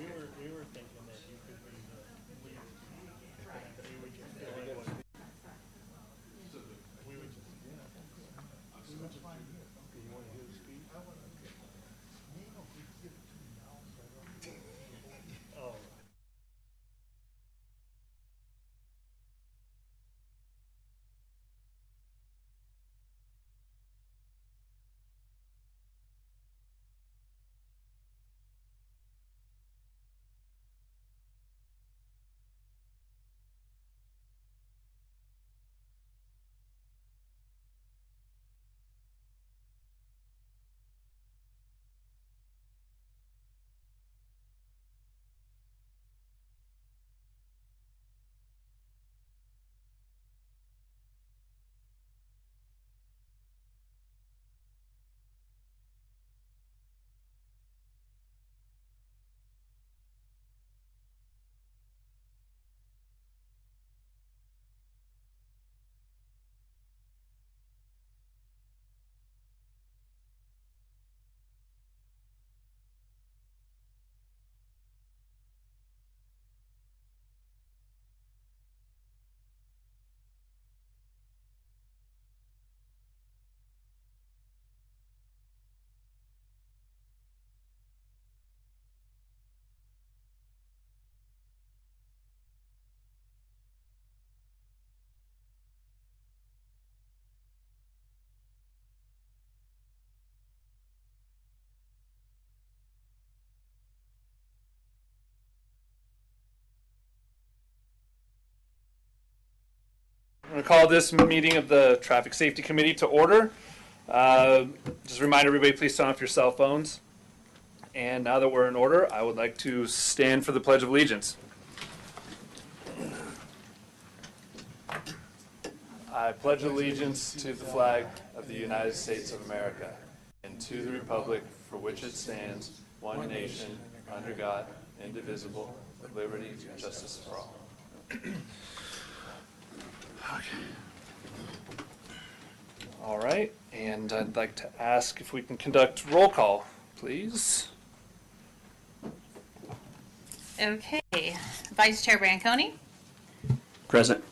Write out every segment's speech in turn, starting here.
we were thinking that you could read the lead, and we would just fill in what we would just, yeah. We would just find here. Okay, you want to hear the speech? I want to. Oh. I'm going to call this meeting of the Traffic Safety Committee to order. Just remind everybody, please turn off your cell phones. And now that we're in order, I would like to stand for the Pledge of Allegiance. I pledge allegiance to the flag of the United States of America and to the republic for which it stands, one nation, under God, indivisible, with liberty and justice for all. All right, and I'd like to ask if we can conduct roll call, please. Okay. Vice Chair Branconi. Present.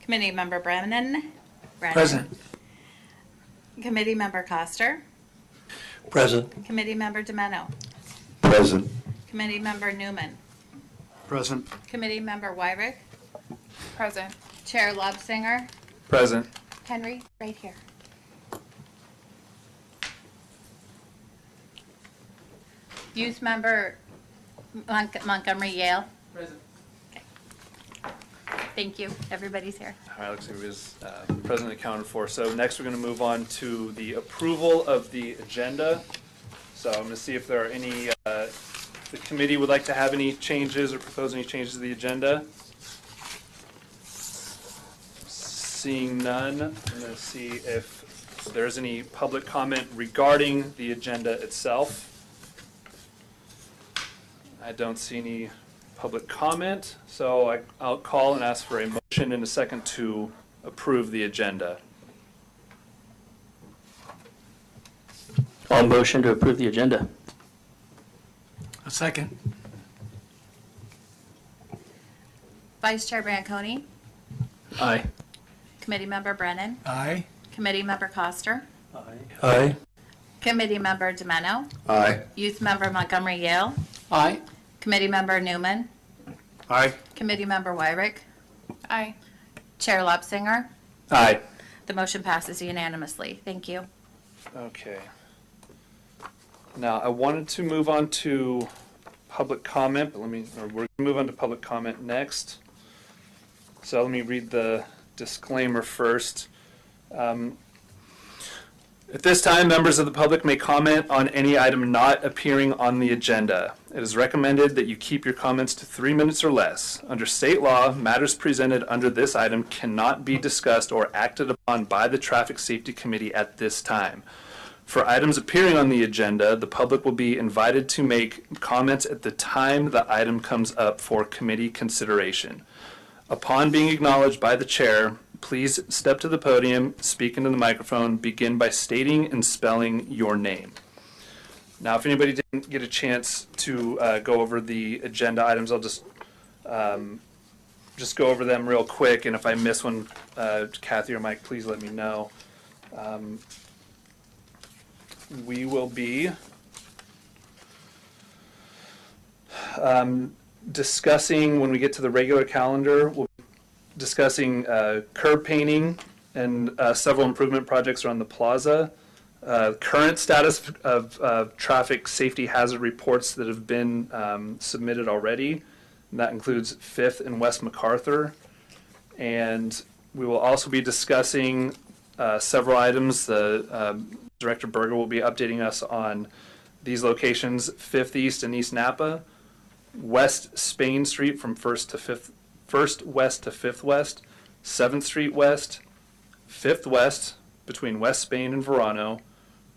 Committee Member Brennan. Present. Committee Member Coster. Present. Committee Member Domeno. Present. Committee Member Newman. Present. Committee Member Wyrick. Present. Chair Lobsinger. Present. Henry, right here. Youth Member Montgomery Yale. Present. Okay. Thank you. Everybody's here. All right, looks like it was present accounted for. So next we're going to move on to the approval of the agenda. So I'm going to see if there are any, the committee would like to have any changes or propose any changes to the agenda. Seeing none, I'm going to see if there's any public comment regarding the agenda itself. I don't see any public comment, so I'll call and ask for a motion in a second to approve the agenda. I'll motion to approve the agenda. A second. Vice Chair Branconi. Aye. Committee Member Brennan. Aye. Committee Member Coster. Aye. Aye. Committee Member Domeno. Aye. Youth Member Montgomery Yale. Aye. Committee Member Newman. Aye. Committee Member Wyrick. Aye. Chair Lobsinger. Aye. The motion passes unanimously. Thank you. Okay. Now, I wanted to move on to public comment, but we're going to move on to public comment next. So let me read the disclaimer first. At this time, members of the public may comment on any item not appearing on the agenda. It is recommended that you keep your comments to 3 minutes or less. Under state law, matters presented under this item cannot be discussed or acted upon by the Traffic Safety Committee at this time. For items appearing on the agenda, the public will be invited to make comments at the time the item comes up for committee consideration. Upon being acknowledged by the chair, please step to the podium, speak into the microphone, begin by stating and spelling your name. Now, if anybody didn't get a chance to go over the agenda items, I'll just go over them real quick, and if I miss one, Cathy or Mike, please let me know. We will be discussing, when we get to the regular calendar, we'll be discussing curb painting and several improvement projects around the plaza. Current status of traffic safety hazard reports that have been submitted already. And that includes 5th and West MacArthur. And we will also be discussing several items. Director Berger will be updating us on these locations: 5th East and East Napa, West Spain Street from 1st West to 5th West, 7th Street West, 5th West between West Spain and Verano,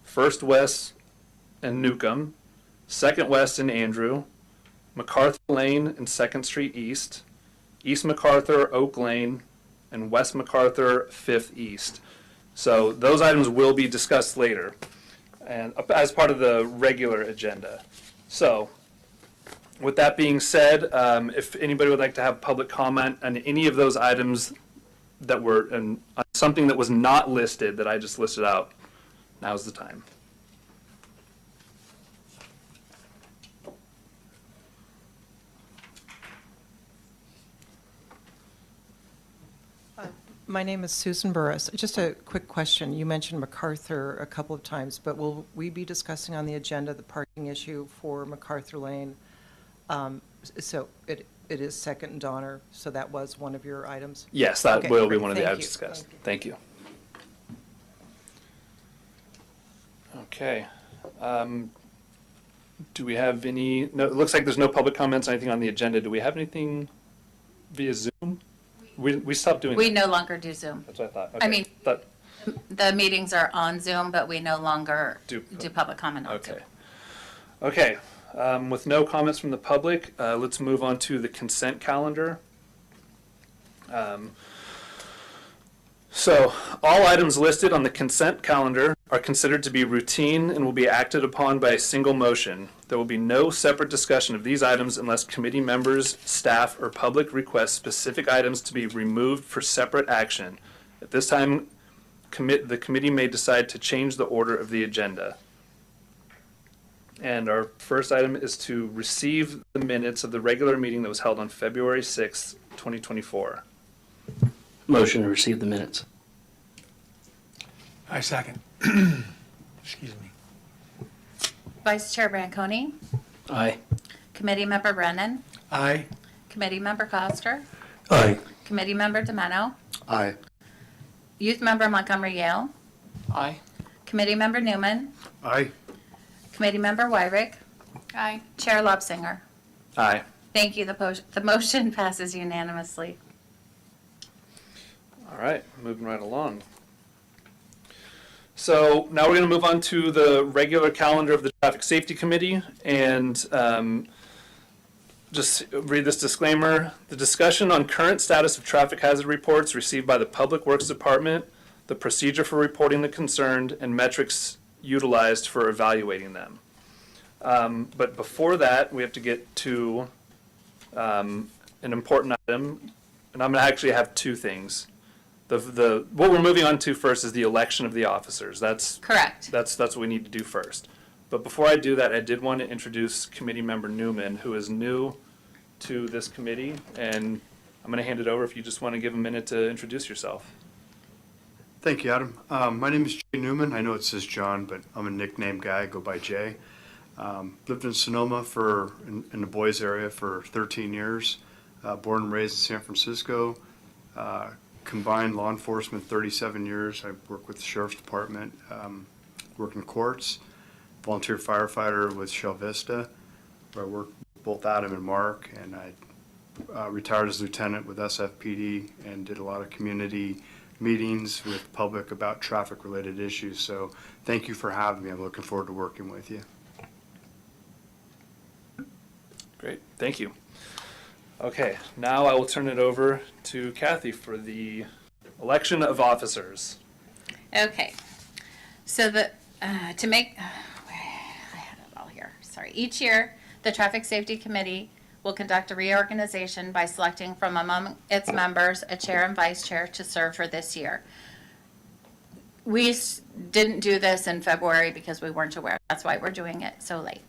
1st West and Newcomb, 2nd West and Andrew, MacArthur Lane and 2nd Street East, East MacArthur, Oak Lane, and West MacArthur, 5th East. So those items will be discussed later and as part of the regular agenda. So with that being said, if anybody would like to have public comment on any of those items that were on something that was not listed that I just listed out, now's the time. My name is Susan Burris. Just a quick question. You mentioned MacArthur a couple of times, but will we be discussing on the agenda the parking issue for MacArthur Lane? So it is 2nd and Donner, so that was one of your items? Yes, that Okay, will be great. one of the Thank items you. discussed. Thank you. Okay. Do we have any, no, it looks like there's no public comments or anything on the agenda. Do we have anything via Zoom? We stopped doing We that. no longer do Zoom. That's what I thought. I Okay. mean, Thought- the meetings are on Zoom, but we no longer Do- do public comment on Zoom. Okay. Okay. With no comments from the public, let's move on to the consent calendar. So all items listed on the consent calendar are considered to be routine and will be acted upon by a single motion. There will be no separate discussion of these items unless committee members, staff, or public request specific items to be removed for separate action. At this time, the committee may decide to change the order of the agenda. And our first item is to receive the minutes of the regular meeting that was held on February 6th, 2024. Motion to receive the minutes. I second. Excuse me. Vice Chair Branconi, Aye. Committee Member Brennan, Aye. Committee Member Coster, Aye. Committee Member DeMeno, Aye. Youth Member Montgomery Yale, Aye. Committee Member Newman, Aye. Committee Member Wyrick, Aye. Chair Lobsinger. Aye. Thank you. The motion passes unanimously. All right, moving right along. So now we're going to move on to the regular calendar of the Traffic Safety Committee, and just read this disclaimer. The discussion on current status of traffic hazard reports received by the Public Works Department, the procedure for reporting the concerned, and metrics utilized for evaluating them. But before that, we have to get to an important item, and I'm going to actually have two things. What we're moving on to first is the election of the officers. That's Correct. what we need to do first. But before I do that, I did want to introduce Committee Member Newman, who is new to this committee, and I'm going to hand it over if you just want to give a minute to introduce yourself. Thank you, Adam. My name is Jay Newman. I know it says John, but I'm a nickname guy. I go by Jay. Lived in Sonoma in the boys area for 13 years. Born and raised in San Francisco. Combined law enforcement 37 years. I work with the Sheriff's Department, work in courts, volunteer firefighter with Shell Vista, where I work with both Adam and Mark, and I retired as lieutenant with SFPD and did a lot of community meetings with the public about traffic-related issues. So thank you for having me. I'm looking forward to working with you. Great, thank you. Okay, now I will turn it over to Cathy for the election of officers. Okay. So to make, I had it Each year, the Traffic Safety Committee will conduct a reorganization by selecting from among its members a chair and vice chair to serve for this year. We didn't do this in February because we weren't aware. That's why we're doing it so late.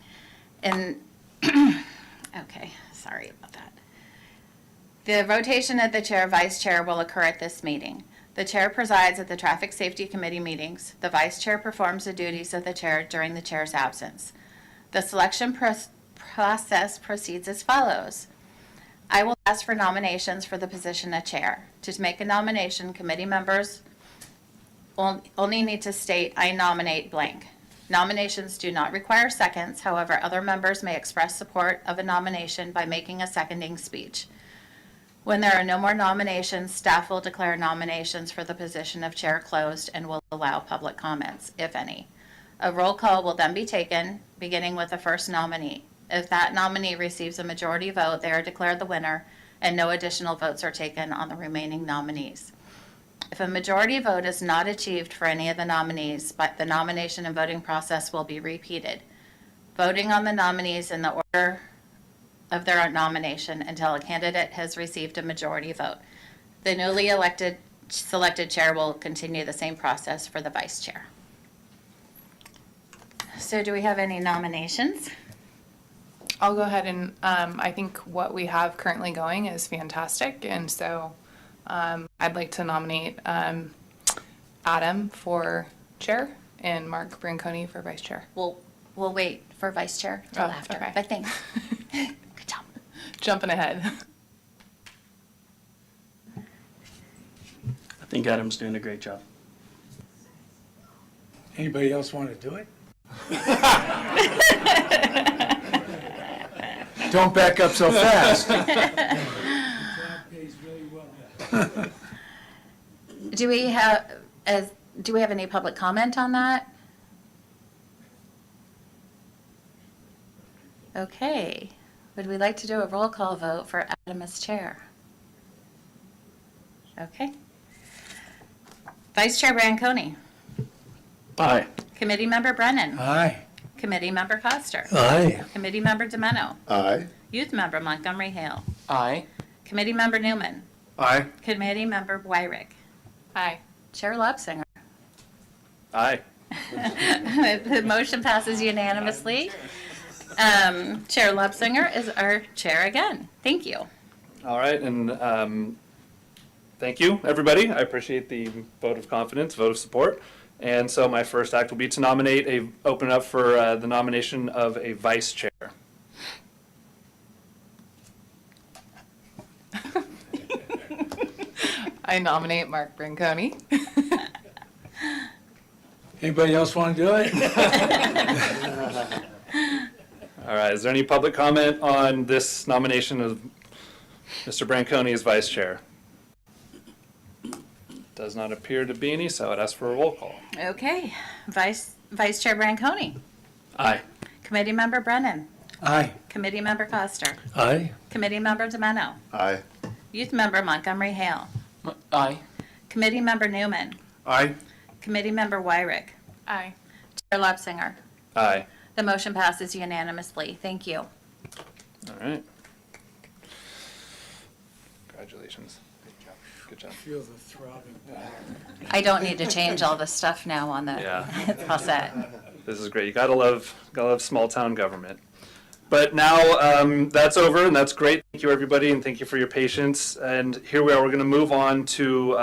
And, okay, sorry about that. The rotation of the chair, vice chair will occur at this meeting. The chair presides at the Traffic Safety Committee meetings. The vice chair performs the duties of the chair during the chair's absence. The selection process proceeds as follows. I will ask for nominations for the position of chair. To make a nomination, committee members only need to state, I nominate blank. Nominations do not require seconds. However, other members may express support of a nomination by making a seconding speech. When there are no more nominations, staff will declare nominations for the position of chair closed and will allow public comments, if any. A roll call will then be taken, beginning with the first nominee. If that nominee receives a majority vote, they are declared the winner, and no additional votes are taken on the remaining nominees. If a majority vote is not achieved for any of the nominees, but the nomination and voting process will be repeated. Voting on the nominees in the order of their nomination until a candidate has received a majority vote. The newly selected chair will continue the same process for the vice chair. So do we have any nominations? I'll go ahead and I think what we have currently going is fantastic. And so I'd like to nominate Adam for chair and Mark Branconi for vice chair. We'll wait for vice chair till Oh, after. okay. But thanks. Good job. Jumping ahead. I think Adam's doing a great job. Anybody else want to do it? Don't back up so fast. Do we have any public comment on that? Okay. Would we like to do a roll call vote for Adam as chair? Okay. Vice Chair Branconi. Aye. Committee Member Brennan. Aye. Committee Member Coster. Aye. Committee Member DeMeno. Aye. Youth Member Montgomery Hale. Aye. Committee Member Newman. Aye. Committee Member Wyrick. Aye. Chair Lobsinger. Aye. The motion passes unanimously. Chair Lobsinger is our chair again. Thank you. All right, and thank you, everybody. I appreciate the vote of confidence, vote of support. And so my first act will be to open up for the nomination of a vice chair. I nominate Mark Branconi. Anybody else want to do it? All right, is there any public comment on this nomination of Mr. Branconi as vice chair? Does not appear to be any, so I'd ask for a roll call. Okay. Vice Chair Branconi. Aye. Committee Member Brennan. Aye. Committee Member Coster. Aye. Committee Member DeMeno. Aye. Youth Member Montgomery Hale. Aye. Committee Member Newman. Aye. Committee Member Wyrick. Aye. Chair Lobsinger. Aye. The motion passes unanimously. Thank you. All right. Congratulations. Good job. Feel the throbbing. I don't need to change all the stuff now on the, Yeah. it's all set. This is great. You gotta love small town government. But now that's over, and that's great. Thank you, everybody, and thank you for your patience. And here we are. We're going to move on to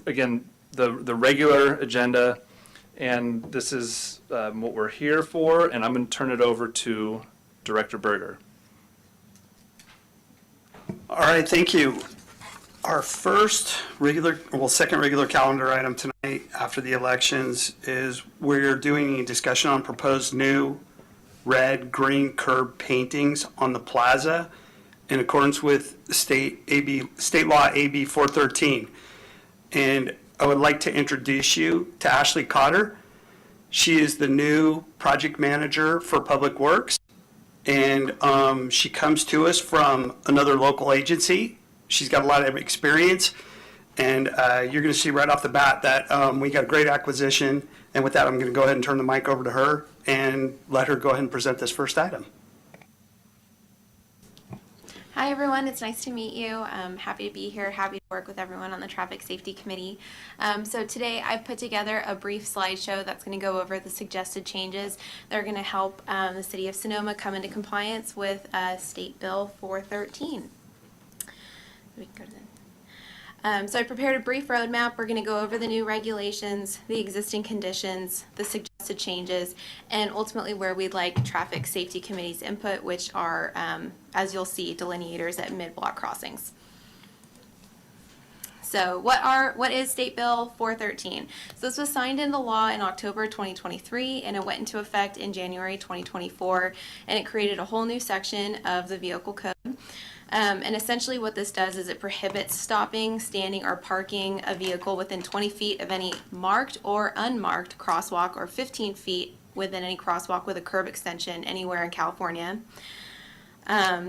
again the regular agenda, and this is what we're here for. And I'm going to turn it over to Director Berger. All right, thank you. Our second regular calendar item tonight after the elections is we're doing a discussion on proposed new red, green curb paintings on the plaza in accordance with state law AB 413. And I would like to introduce you to Ashley Cotter. She is the new project manager for Public Works. And she comes to us from another local agency. She's got a lot of experience. And you're going to see right off the bat that we got a great acquisition. And with that, I'm going to go ahead and turn the mic over to her. and let her go ahead and present this first item. Hi, everyone. It's nice to meet you. I'm happy to be here. Happy to work with everyone on the Traffic Safety Committee. So today I put together a brief slideshow that's going to go over the suggested changes that are going to help the City of Sonoma come into compliance with State Bill 413. We can go to the so I prepared a brief roadmap. We're going to go over the new regulations, the existing conditions, the suggested changes, and ultimately where we'd like Traffic Safety Committee's input, which are, as you'll see, delineators at mid-block crossings. So what is State Bill 413? So this was signed into law in October 2023, and it went into effect in January 2024, and it created a whole new section of the vehicle code. And essentially what this does is it prohibits stopping, standing, or parking a vehicle within 20 feet of any marked or unmarked crosswalk, or 15 feet within any crosswalk with a curb extension anywhere in California.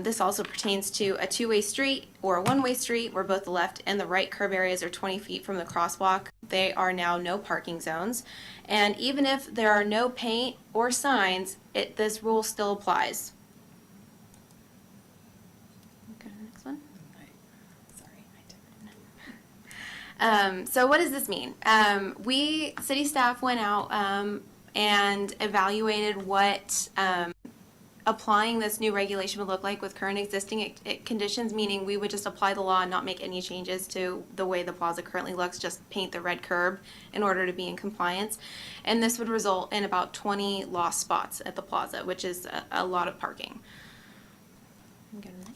This also pertains to a two-way street or a one-way street where both the left and the right curb areas are 20 feet from the crosswalk. They are now no parking zones. And even if there are no paint or signs, this rule still applies. Go to the next one. So what does this mean? City staff went out and evaluated what applying this new regulation would look like with current existing conditions, meaning we would just apply the law and not make any changes to the way the plaza currently looks, just paint the red curb in order to be in compliance. And this would result in about 20 lost spots at the plaza, which is a lot of parking. Go to the next.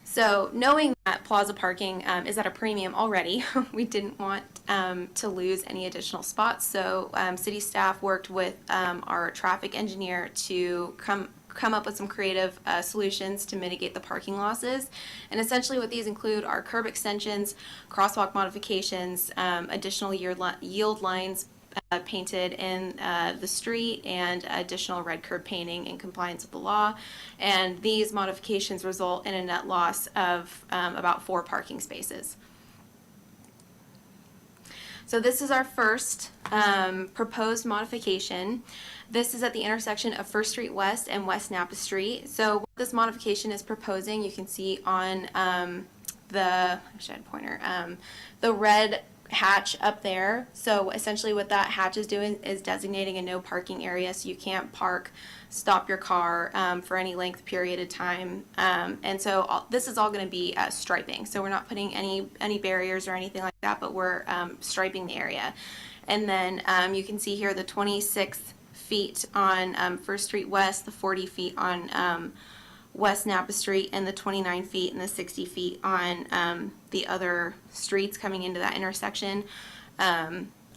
So knowing that plaza parking is at a premium already, we didn't want to lose any additional spots. So city staff worked with our traffic engineer to come up with some creative solutions to mitigate the parking losses. And essentially what these include are curb extensions, crosswalk modifications, additional yield lines painted in the street, and additional red curb painting in compliance with the law. And these modifications result in a net loss of about 4 parking spaces. So this is our first proposed modification. This is at the intersection of First Street West and West Napa Street. So what this modification is proposing, you can see on the red hatch up there. So essentially what that hatch is doing is designating a no parking area, so you can't stop your car for any length period of time. And so this is all going to be striping. So we're not putting any barriers or anything like that, but we're striping the area. And then you can see here the 26 feet on First Street West, the 40 feet on West Napa Street, and the 29 feet and the 60 feet on the other streets coming into that intersection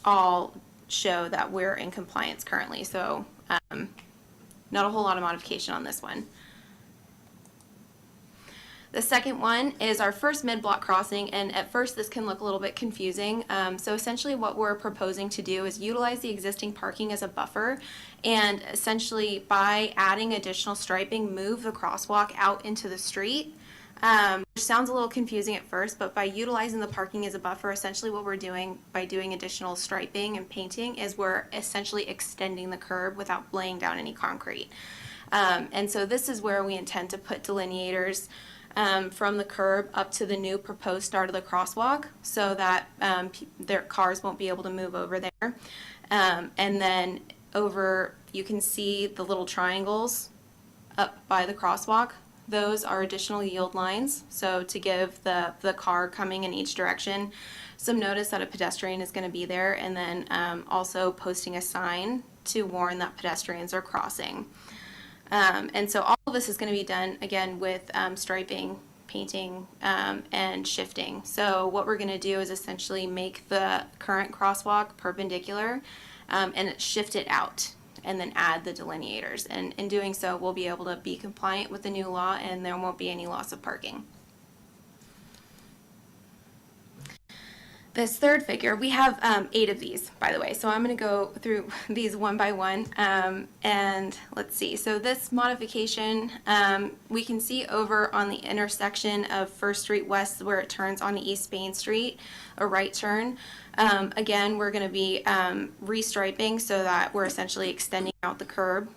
all show that we're in compliance currently. So not a whole lot of modification on this one. The second one is our first mid-block crossing, and at first this can look a little bit confusing. So essentially what we're proposing to do is utilize the existing parking as a buffer, and essentially by adding additional striping, move the crosswalk out into the street. Which sounds a little confusing at first, but by utilizing the parking as a buffer, essentially what we're doing by doing additional striping and painting is we're essentially extending the curb without laying down any concrete. And so this is where we intend to put delineators from the curb up to the new proposed start of the crosswalk, so that their cars won't be able to move over there. And then you can see the little triangles up by the crosswalk. Those are additional yield lines, so to give the car coming in each direction some notice that a pedestrian is going to be there, and then also posting a sign to warn that pedestrians are crossing. And so all of this is going to be done, again, with striping, painting, and shifting. So what we're going to do is essentially make the current crosswalk perpendicular and shift it out, and then add the delineators. And in doing so, we'll be able to be compliant with the new law, and there won't be any loss of parking. this third figure, we have 8 of these, by the way. So I'm going to go through these one by one. And let's see. So this modification, we can see over on the intersection of First Street West where it turns on East Main Street, a right turn. Again, we're going to be restriping so that we're essentially extending out the curb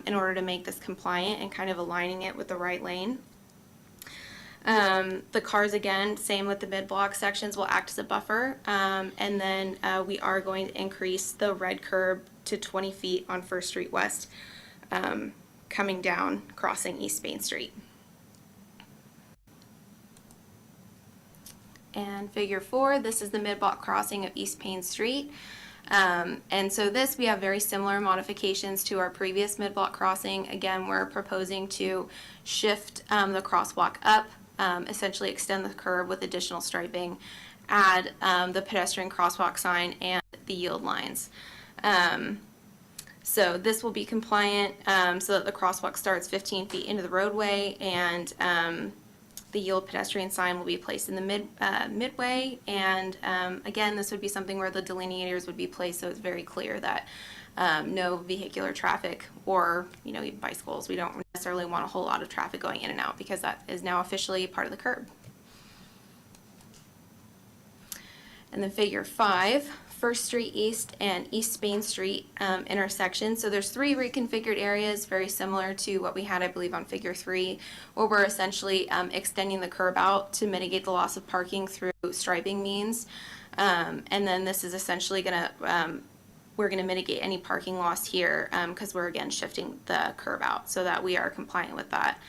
in order to make this compliant and kind of aligning it with the right lane. The cars, again, same with the mid-block sections, will act as a buffer. And then we are going to increase the red curb to 20 feet on First Street West, coming down, crossing East Main Street. And figure 4, this is the mid-block crossing of East Main Street. And so this, we have very similar modifications to our previous mid-block crossing. Again, we're proposing to shift the crosswalk up, essentially extend the curb with additional striping, add the pedestrian crosswalk sign and the yield lines. So this will be compliant so that the crosswalk starts 15 feet into the roadway, and the yield pedestrian sign will be placed in the midway. And again, this would be something where the delineators would be placed so it's very clear that no vehicular traffic or, even bicycles. We don't necessarily want a whole lot of traffic going in and out because that is now officially part of the curb. And then figure 5, First Street East and East Main Street intersection. So there's 3 reconfigured areas, very similar to what we had, I believe, on figure 3, where we're essentially extending the curb out to mitigate the loss of parking through striping means. And then this is essentially going to we're going to mitigate any parking loss here because we're, again, shifting the curb out so that we are compliant with that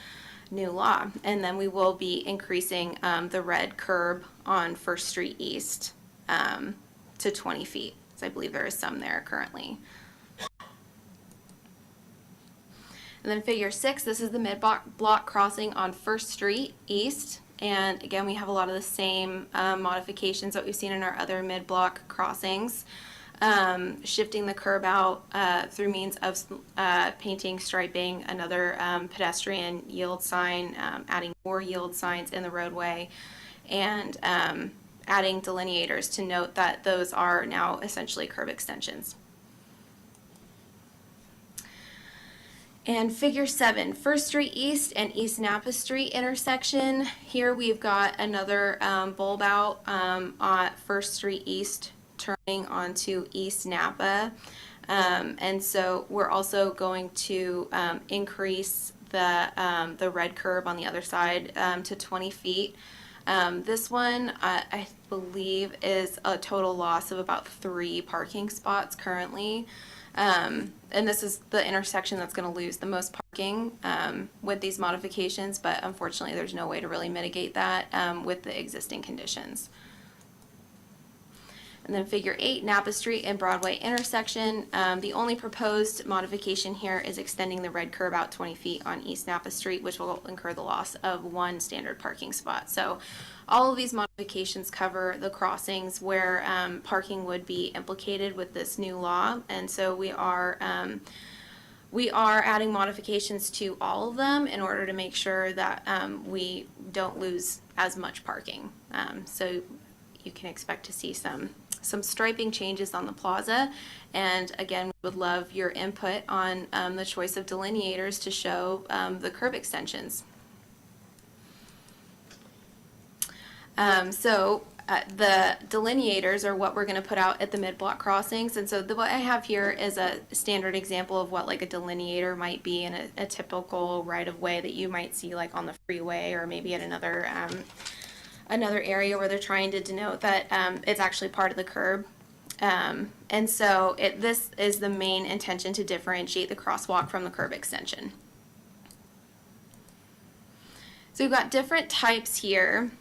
new law. And then we will be increasing the red curb on First Street East to 20 feet. So I believe there is some there currently. And then figure 6, this is the mid-block crossing on First Street East. And again, we have a lot of the same modifications that we've seen in our other mid-block crossings. Shifting the curb out through means of painting, striping, another pedestrian yield sign, adding more yield signs in the roadway, and adding delineators to note that those are now essentially curb extensions. And figure 7, First Street East and East Napa Street intersection. Here we've got another bulb out on First Street East turning onto East Napa. And so we're also going to increase the red curb on the other side to 20 feet. This one, I believe, is a total loss of about 3 parking spots currently. And this is the intersection that's going to lose the most parking with these modifications, but unfortunately there's no way to really mitigate that with the existing conditions. And then figure 8, Napa Street and Broadway intersection. The only proposed modification here is extending the red curb out 20 feet on East Napa Street, which will incur the loss of 1 standard parking spot. So all of these modifications cover the crossings where parking would be implicated with this new law. And so we are adding modifications to all of them in order to make sure that we don't lose as much parking. So you can expect to see some striping changes on the plaza, and again, we would love your input on the choice of delineators to show the curb extensions. The delineators are what we're going to put out at the mid-block crossings, and so what I have here is a standard example of what like a delineator might be in a typical right-of-way that you might see like on the freeway or maybe at another area where they're trying to denote that it's actually part of the curb. And so this is the main intention, to differentiate the crosswalk from the curb extension. So we've got different types here.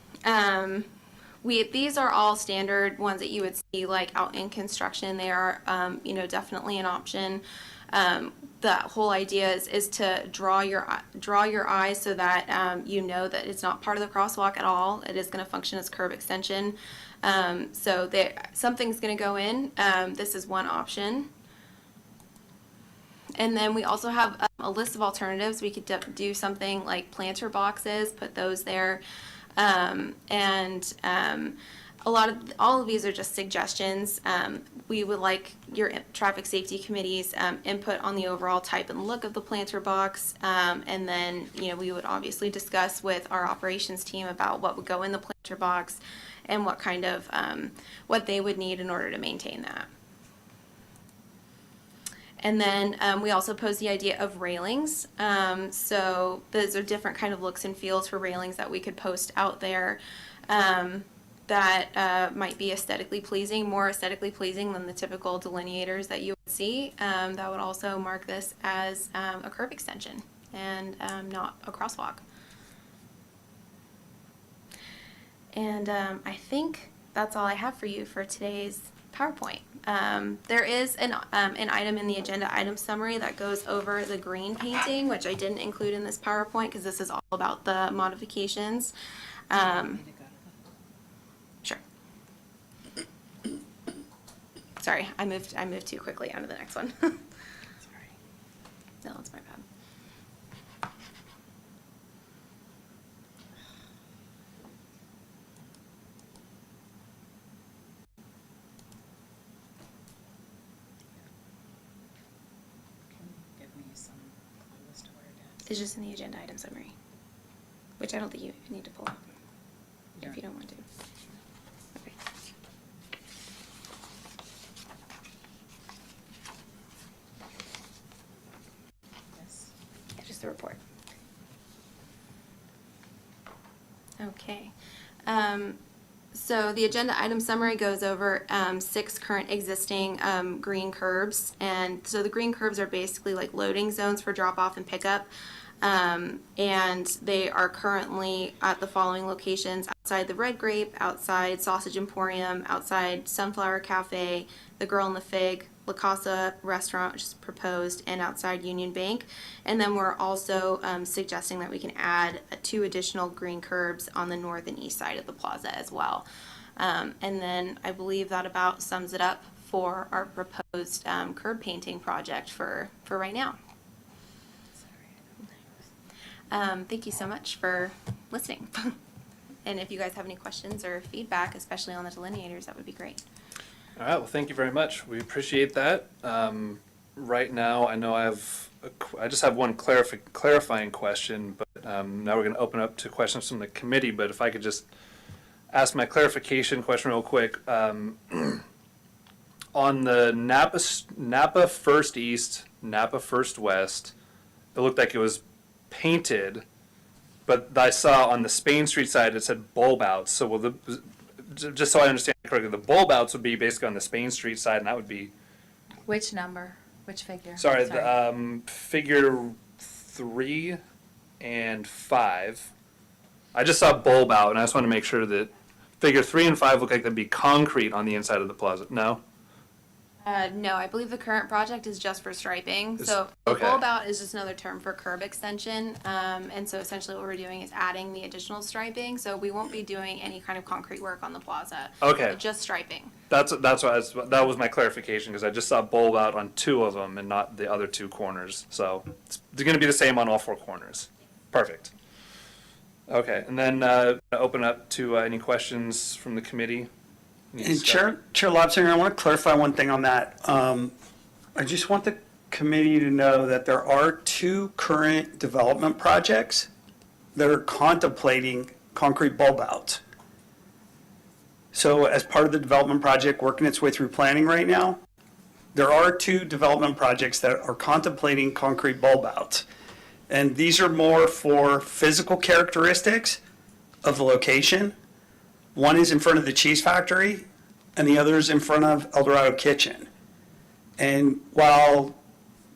These are all standard ones that you would see like out in construction. They are, definitely an option. The whole idea is to draw your eye so that you know that it's not part of the crosswalk at all. It is going to function as curb extension. So something's going to go in. This is one option. And then we also have a list of alternatives. We could do something like planter boxes, put those there. all of these are just suggestions. We would like your traffic safety committee's input on the overall type and look of the planter box. And then, we would obviously discuss with our operations team about what would go in the planter box and what kind of, what they would need in order to maintain that. And then we also pose the idea of railings. So those are different kind of looks and feels for railings that we could post out there. That might be aesthetically pleasing, more aesthetically pleasing than the typical delineators that you would see. That would also mark this as a curb extension and not a crosswalk. And I think that's all I have for you for today's PowerPoint. There is an item in the agenda item summary that goes over the green painting, which I didn't include in this PowerPoint because this is all about the modifications. Sure. Sorry, I moved too quickly onto the next one. Sorry. No, that's my bad. It's just in the agenda item summary, which I don't think you need to pull up if you don't want to. Okay. Yeah, just the report. Okay. So the agenda item summary goes over 6 current existing green curbs. And so the green curbs are basically like loading zones for drop off and pickup. And they are currently at the following locations: outside the Red Grape, outside Sausage Emporium, outside Sunflower Cafe, the Girl in the Fig, La Casa Restaurant, which is proposed, and outside Union Bank. And then we're also suggesting that we can add 2 additional green curbs on the north and east side of the plaza as well. And then I believe that about sums it up for our proposed curb painting project for right now. Thank you so much for listening. And if you guys have any questions or feedback, especially on the delineators, that would be great. All right, well, thank you very much. We appreciate that. Right now, I know I just have one clarifying question, but now we're going to open up to questions from the committee. But if I could just ask my clarification question real quick. On the Napa First East, Napa First West, it looked like it was painted, but I saw on the Spain Street side it said bulb outs. So will just so I understand correctly, the bulb outs would be basically on the Spain Street side, and that would be Which number? Which figure? sorry. The figure 3 and 5. I just saw bulb out, and I just want to make sure that figure 3 and 5 look like they'd be concrete on the inside of the plaza. No. No, I believe the current project is just for striping. It's- So okay. bulb out is just another term for curb extension. And so essentially what we're doing is adding the additional striping. So we won't be doing any kind of concrete work on the plaza. Okay. Just striping. That's why that was my clarification, because I just saw bulb out on 2 of them and not the other 2 corners. So it's going to be the same on all 4 corners. Perfect. Okay, and then open up to any questions from the committee. And Chair Lobsinger, I want to clarify one thing on that. I just want the committee to know that there are 2 current development projects that are contemplating concrete bulb outs. So as part of the development project working its way through planning right now, there are 2 development projects that are contemplating concrete bulb outs. And these are more for physical characteristics of the location. One is in front of the cheese factory, and the other is in front of El Dorado Kitchen. And while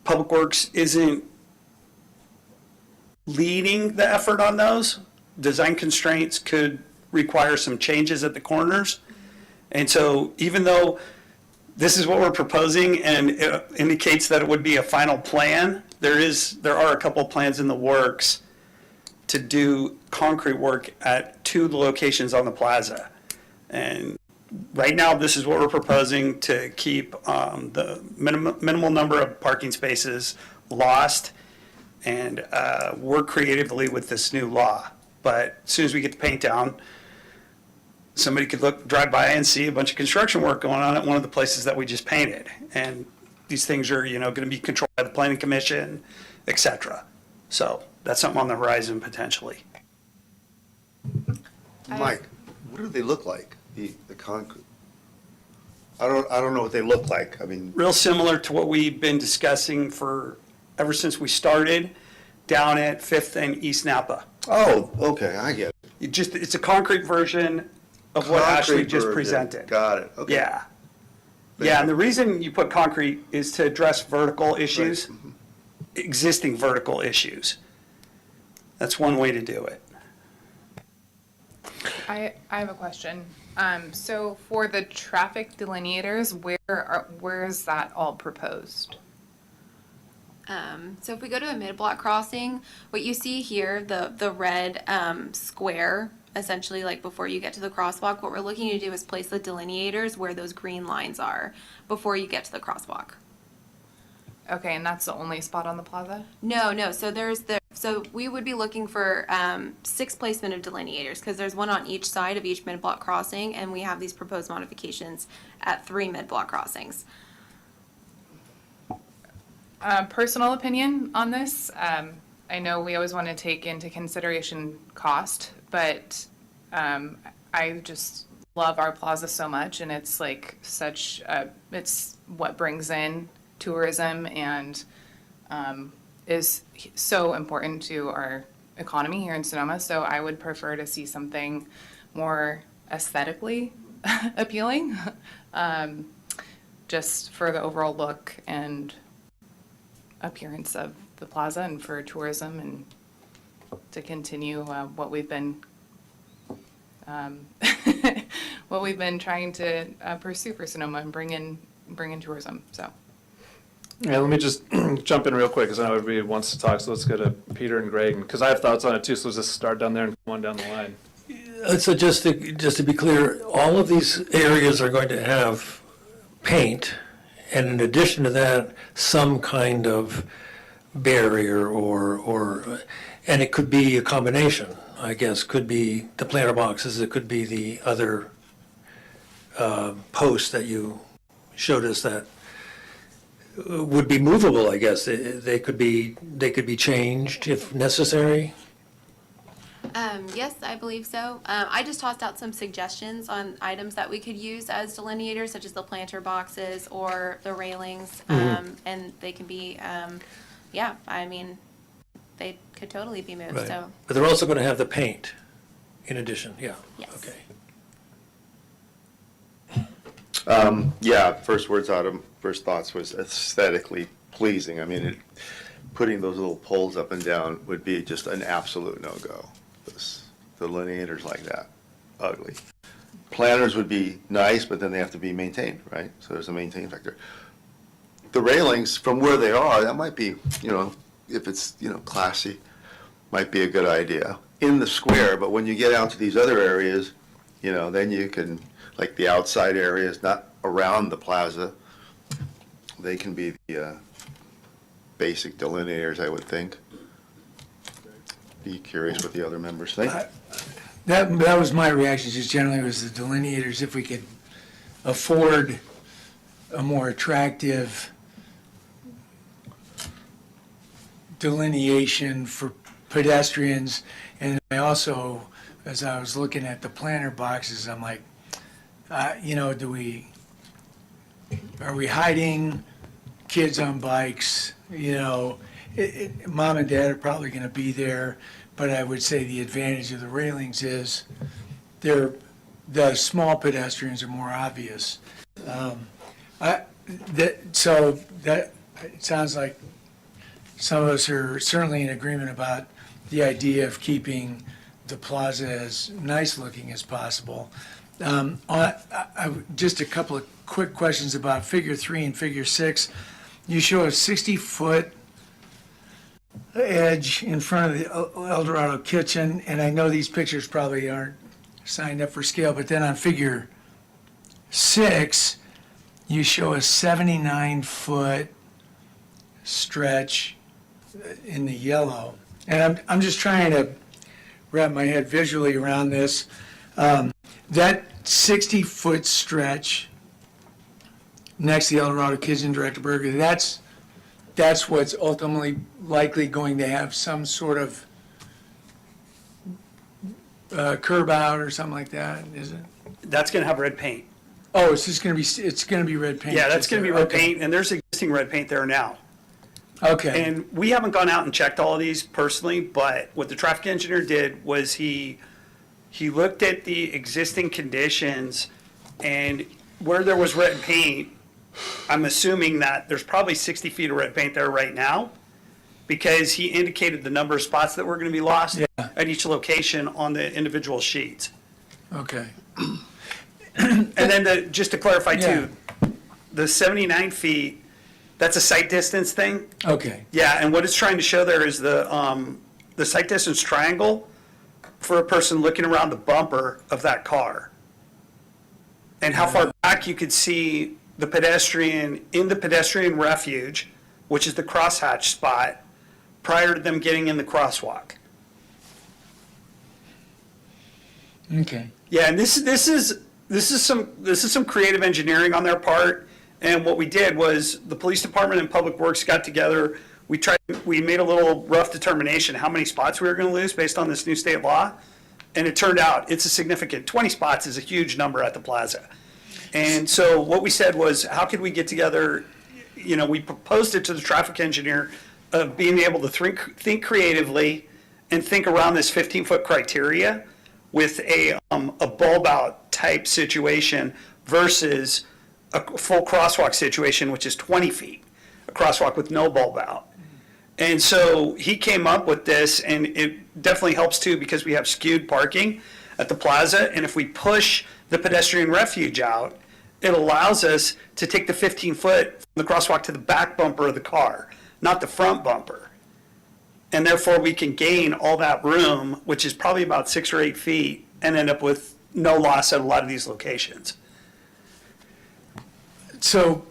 Public Works isn't leading the effort on those, design constraints could require some changes at the corners. And so even though this is what we're proposing and it indicates that it would be a final plan, there are a couple of plans in the works to do concrete work at 2 of the locations on the plaza. And right now, this is what we're proposing to keep the minimal number of parking spaces lost and work creatively with this new law. But as soon as we get the paint down, somebody could drive by and see a bunch of construction work going on at one of the places that we just painted. And these things are, going to be controlled by the planning commission, et cetera. So that's something on the horizon potentially. Mike, what do they look like, the concrete? I don't know what they look like. I mean, Real similar to what we've been discussing ever since we started down at 5th and East Napa. oh, okay, I get it. It's a concrete version of what Ashley Concrete just version. presented. Got it, okay. Yeah. Yeah, and the reason you put concrete is to address vertical issues, Mhm. existing vertical issues. That's one way to do it. I have a question. So for the traffic delineators, where is that all proposed? So if we go to a mid-block crossing, what you see here, the red square, essentially like before you get to the crosswalk, what we're looking to do is place the delineators where those green lines are before you get to the crosswalk. Okay, and that's the only spot on the plaza? No. So we would be looking for 6 placement of delineators because there's one on each side of each mid-block crossing, and we have these proposed modifications at 3 mid-block crossings. Personal opinion on this, I know we always want to take into consideration cost, but I just love our plaza so much, and it's like it's what brings in tourism and is so important to our economy here in Sonoma. So I would prefer to see something more aesthetically appealing, just for the overall look and appearance of the plaza and for tourism and to continue what we've been trying to pursue for Sonoma and bring in tourism. So. Yeah, let me just jump in real quick because I know everybody wants to talk, so let's go to Peter and Greg, because I have thoughts on it too, so let's just start down there and come on down the line. So just to be clear, all of these areas are going to have paint, and in addition to that, some kind of barrier and it could be a combination, I guess. Could be the planter boxes, it could be the other posts that you showed us that would be movable, I guess. They could be changed if necessary. Yes, I believe so. I just tossed out some suggestions on items that we could use as delineators, such as the planter boxes or the railings, and they can be, they could totally be moved. Right. So But they're also going to have the paint in addition, yeah. yes. Okay. Yeah, first thoughts was aesthetically pleasing. I mean, putting those little poles up and down would be just an absolute no-go. The delineators like that, ugly. Planters would be nice, but then they have to be maintained, right? So there's a maintain factor. The railings, from where they are, that might be, if it's, classy, might be a good idea in the square. But when you get out to these other areas, then you can, like the outside areas, not around the plaza, they can be the basic delineators, I would think. Be curious what the other members think. That was my reaction, just generally, was the delineators, if we could afford a more attractive delineation for pedestrians. And I also, as I was looking at the planter boxes, I'm like, are we hiding kids on bikes? Mom and dad are probably going to be there, but I would say the advantage of the railings is the small pedestrians are more obvious. It sounds like some of us are certainly in agreement about the idea of keeping the plaza as nice looking as possible. Just a couple of quick questions about Figure 3 and Figure 6. You show a 60-foot edge in front of the El Dorado kitchen, and I know these pictures probably aren't signed up for scale, but then on Figure 6, you show a 79-foot stretch in the yellow. And I'm just trying to wrap my head visually around this. that 60-foot stretch next to the El Dorado Kitchen, Director Berger, that's what's ultimately likely going to have some sort of curb out or something like that, is it? That's going to have red paint. Oh, it's just going to be red paint. Yeah, that's just going to be there. red Okay. paint, and there's existing red paint there now. Okay. And we haven't gone out and checked all of these personally, but what the traffic engineer did was he looked at the existing conditions, and where there was red paint, I'm assuming that there's probably 60 feet of red paint there right now, because he indicated the number of spots that were going to be lost at each location on the individual sheets. Okay. And then just to clarify too, the 79 feet, that's a sight distance thing. Okay. Yeah, and what it's trying to show there is the sight distance triangle for a person looking around the bumper of that car. And how far back you could see the pedestrian in the pedestrian refuge, which is the crosshatch spot, prior to them getting in the crosswalk. Okay. Yeah, and this is some creative engineering on their part. And what we did was the police department and public works got together. We made a little rough determination how many spots we were going to lose based on this new state law. And it turned out it's a significant 20 spots is a huge number at the plaza. And so what we said was, how could we get together? You know, we proposed it to the traffic engineer of being able to think creatively and think around this 15-foot criteria with a bulb out type situation versus a full crosswalk situation, which is 20 feet, a crosswalk with no bulb out. And so he came up with this, and it definitely helps too because we have skewed parking at the plaza. And if we push the pedestrian refuge out, it allows us to take the 15-foot from the crosswalk to the back bumper of the car, not the front bumper. And therefore, we can gain all that room, which is probably about 6 or 8 feet, and end up with no loss at a lot of these locations. So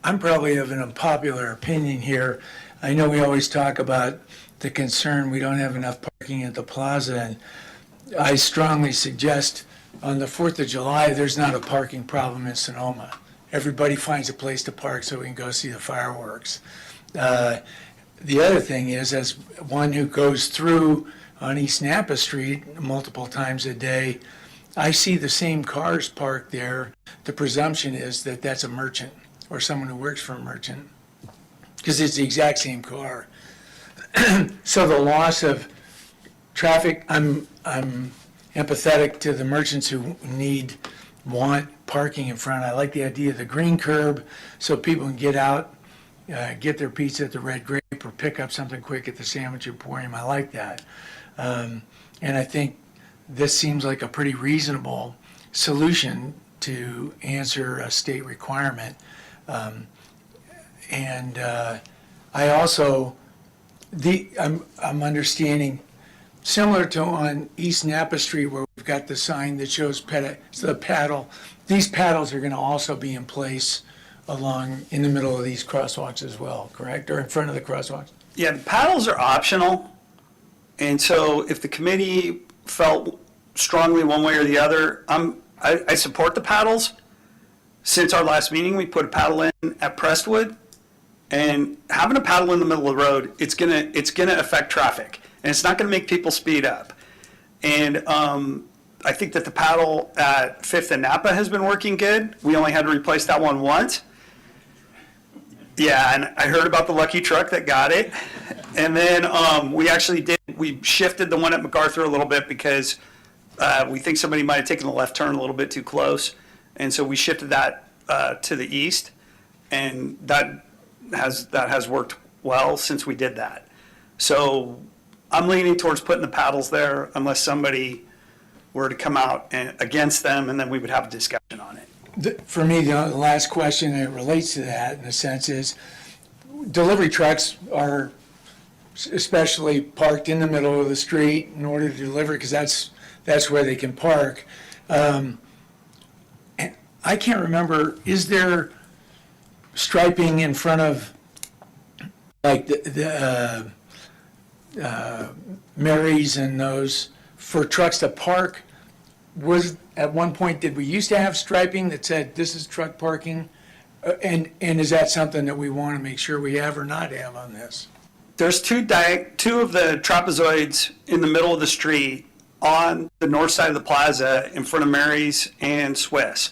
I'm probably of an unpopular opinion here. I know we always talk about the concern we don't have enough parking at the plaza, and I strongly suggest on the 4th of July, there's not a parking problem in Sonoma. Everybody finds a place to park so we can go see the fireworks. The other thing is, as one who goes through on East Napa Street multiple times a day, I see the same cars parked there. The presumption is that that's a merchant or someone who works for a merchant, because it's the exact same car. So the loss of traffic, I'm empathetic to the merchants who want parking in front. I like the idea of the green curb so people can get out, get their pizza at the Red Grape or pick up something quick at the Sandwich Emporium. I like that. And I think this seems like a pretty reasonable solution to answer a state requirement. And I also, I'm understanding, similar to on East Napa Street where we've got the sign that shows the paddle, these paddles are going to also be in place in the middle of these crosswalks as well, correct? Or in front of the crosswalks? Yeah, the paddles are optional. And so if the committee felt strongly one way or the other, I support the paddles. Since our last meeting, we put a paddle in at Prestwood. And having a paddle in the middle of the road, it's gonna affect traffic. And it's not gonna make people speed up. And I think that the paddle at 5th and Napa has been working good. We only had to replace that one once. Yeah, and I heard about the lucky truck that got it. And then we shifted the one at MacArthur a little bit because we think somebody might have taken the left turn a little bit too close. And so we shifted that to the east, and that has worked well since we did that. So I'm leaning towards putting the paddles there unless somebody were to come out against them, and then we would have a discussion on it. For me, the last question that relates to that, in a sense, is delivery trucks are especially parked in the middle of the street in order to deliver, because that's where they can park. And I can't remember, is there striping in front of, like, the Mary's and those, for trucks to park was, at one point, did we used to have striping that said this is truck parking? And is that something that we want to make sure we have or not have on this? There's two of the trapezoids in the middle of the street on the north side of the plaza in front of Mary's and Swiss.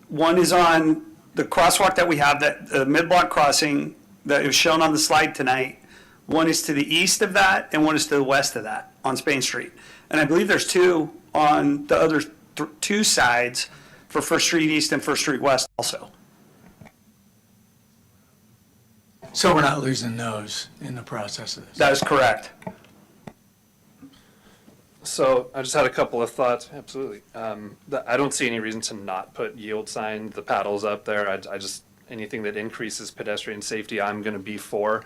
One is on the crosswalk that we have, that the mid-block crossing that was shown on the slide tonight. One is to the east of that, and one is to the west of that on Spain Street. And I believe there's two on the other two sides for First Street East and First Street West also. So we're not losing those in the process of this? That is correct. So I just had a couple of thoughts. Absolutely. I don't see any reason to not put yield signs, the paddles up there. I just, anything that increases pedestrian safety, I'm going to be for.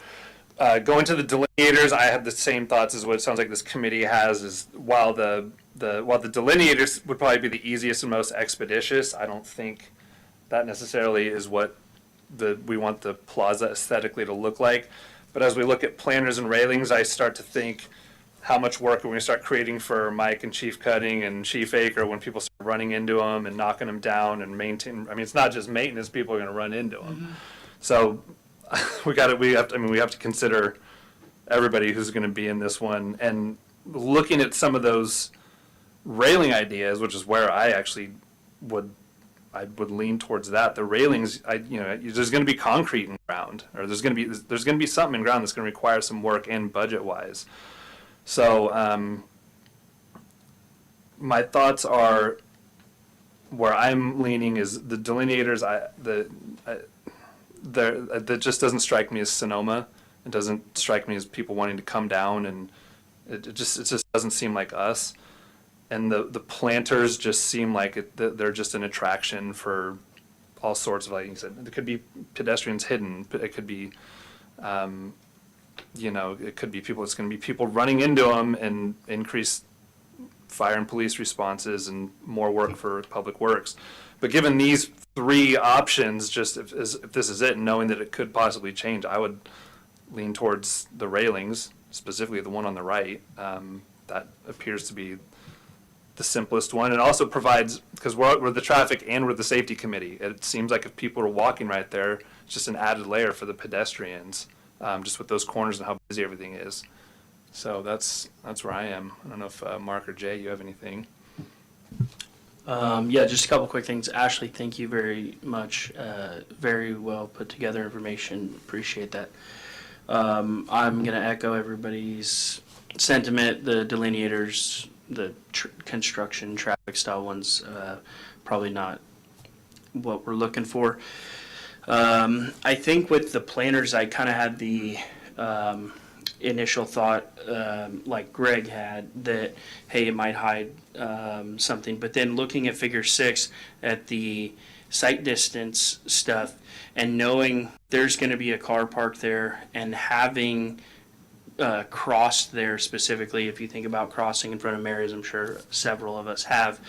Going to the delineators, I have the same thoughts as what it sounds like this committee has. Is while the delineators would probably be the easiest and most expeditious, I don't think that necessarily is what we want the plaza aesthetically to look like. But as we look at planters and railings, I start to think, how much work are we going to start creating for Mike and Chief Cutting and Chief Acre when people start running into them and knocking them down and maintain? I mean, it's not just maintenance; people are going to run into them. Mm-hmm. So we have to consider everybody who's going to be in this one, and looking at some of those railing ideas, which is where I actually would lean towards that. The railings, there's going to be concrete in ground, or there's going to be something in ground that's going to require some work and budget wise. So my thoughts are, where I'm leaning is the delineators. That just doesn't strike me as Sonoma. It doesn't strike me as people wanting to come down, and it just doesn't seem like us. And the planters just seem like they're just an attraction for all sorts of, like you said, it could be pedestrians hidden. It could be it could be people. It's going to be people running into them and increased fire and police responses and more work for public works. But given these three options, just if this is it, and knowing that it could possibly change, I would lean towards the railings, specifically the one on the right. That appears to be the simplest one. It also provides, because we're the traffic and we're the safety committee, it seems like if people are walking right there, it's just an added layer for the pedestrians. Just with those corners and how busy everything is. So that's where I am. I don't know if Mark or Jay, you have anything. Yeah, just a couple quick things. Ashley, thank you very much. Very well put together information. Appreciate that. I'm going to echo everybody's sentiment. The delineators, the construction traffic style ones, probably not what we're looking for. I think with the planners, I kind of had the initial thought, like Greg had, that, hey, it might hide something. But then looking at figure 6 at the sight distance stuff and knowing there's going to be a car parked there and having crossed there specifically, if you think about crossing in front of Mary's, I'm sure several of us have,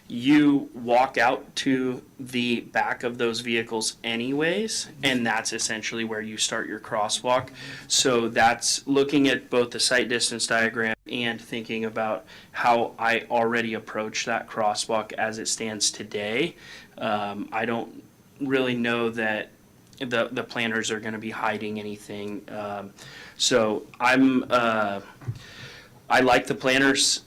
you walk out to the back of those vehicles anyways, and that's essentially where you start your crosswalk. So that's looking at both the sight distance diagram and thinking about how I already approach that crosswalk as it stands today. I don't really know that the planners are going to be hiding anything. So I like the planners.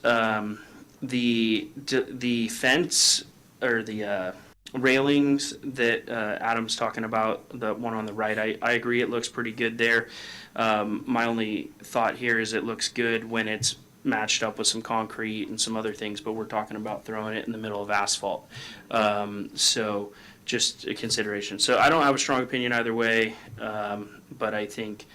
The fence or the railings that Adam's talking about, the one on the right, I agree it looks pretty good there. My only thought here is it looks good when it's matched up with some concrete and some other things, but we're talking about throwing it in the middle of asphalt. So just a consideration. So I don't have a strong opinion either way, but I think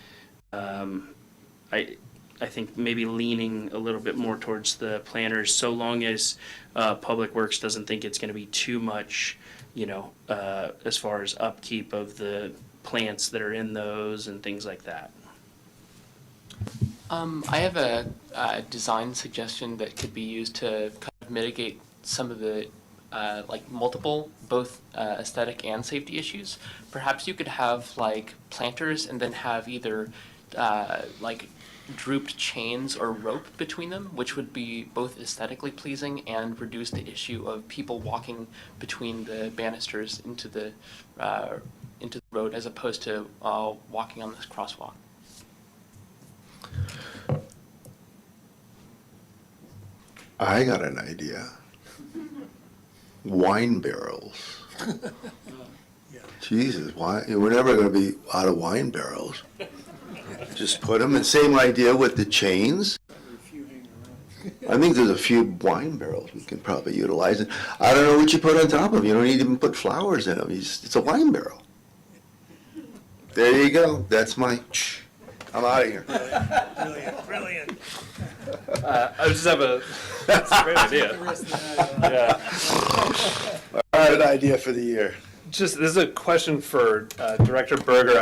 I think maybe leaning a little bit more towards the planners, so long as Public Works doesn't think it's going to be too much, as far as upkeep of the plants that are in those and things like that. I have a design suggestion that could be used to kind of mitigate some of the multiple, both aesthetic and safety issues. Perhaps you could have planters and then have either drooped chains or rope between them, which would be both aesthetically pleasing and reduce the issue of people walking between the banisters into the road as opposed to walking on this crosswalk. I got an idea. Wine barrels. Jesus, why, we're never gonna be out of wine barrels. Just put them, and same idea with the chains. I think there's a few wine barrels we can probably utilize. And I don't know what you put on top of them. You don't even put flowers in them. It's a wine barrel. There you go. That's my, I'm out of here. Brilliant. I just have that's a great idea. Yeah. All right, idea for the year. Just, this is a question for Director Berger.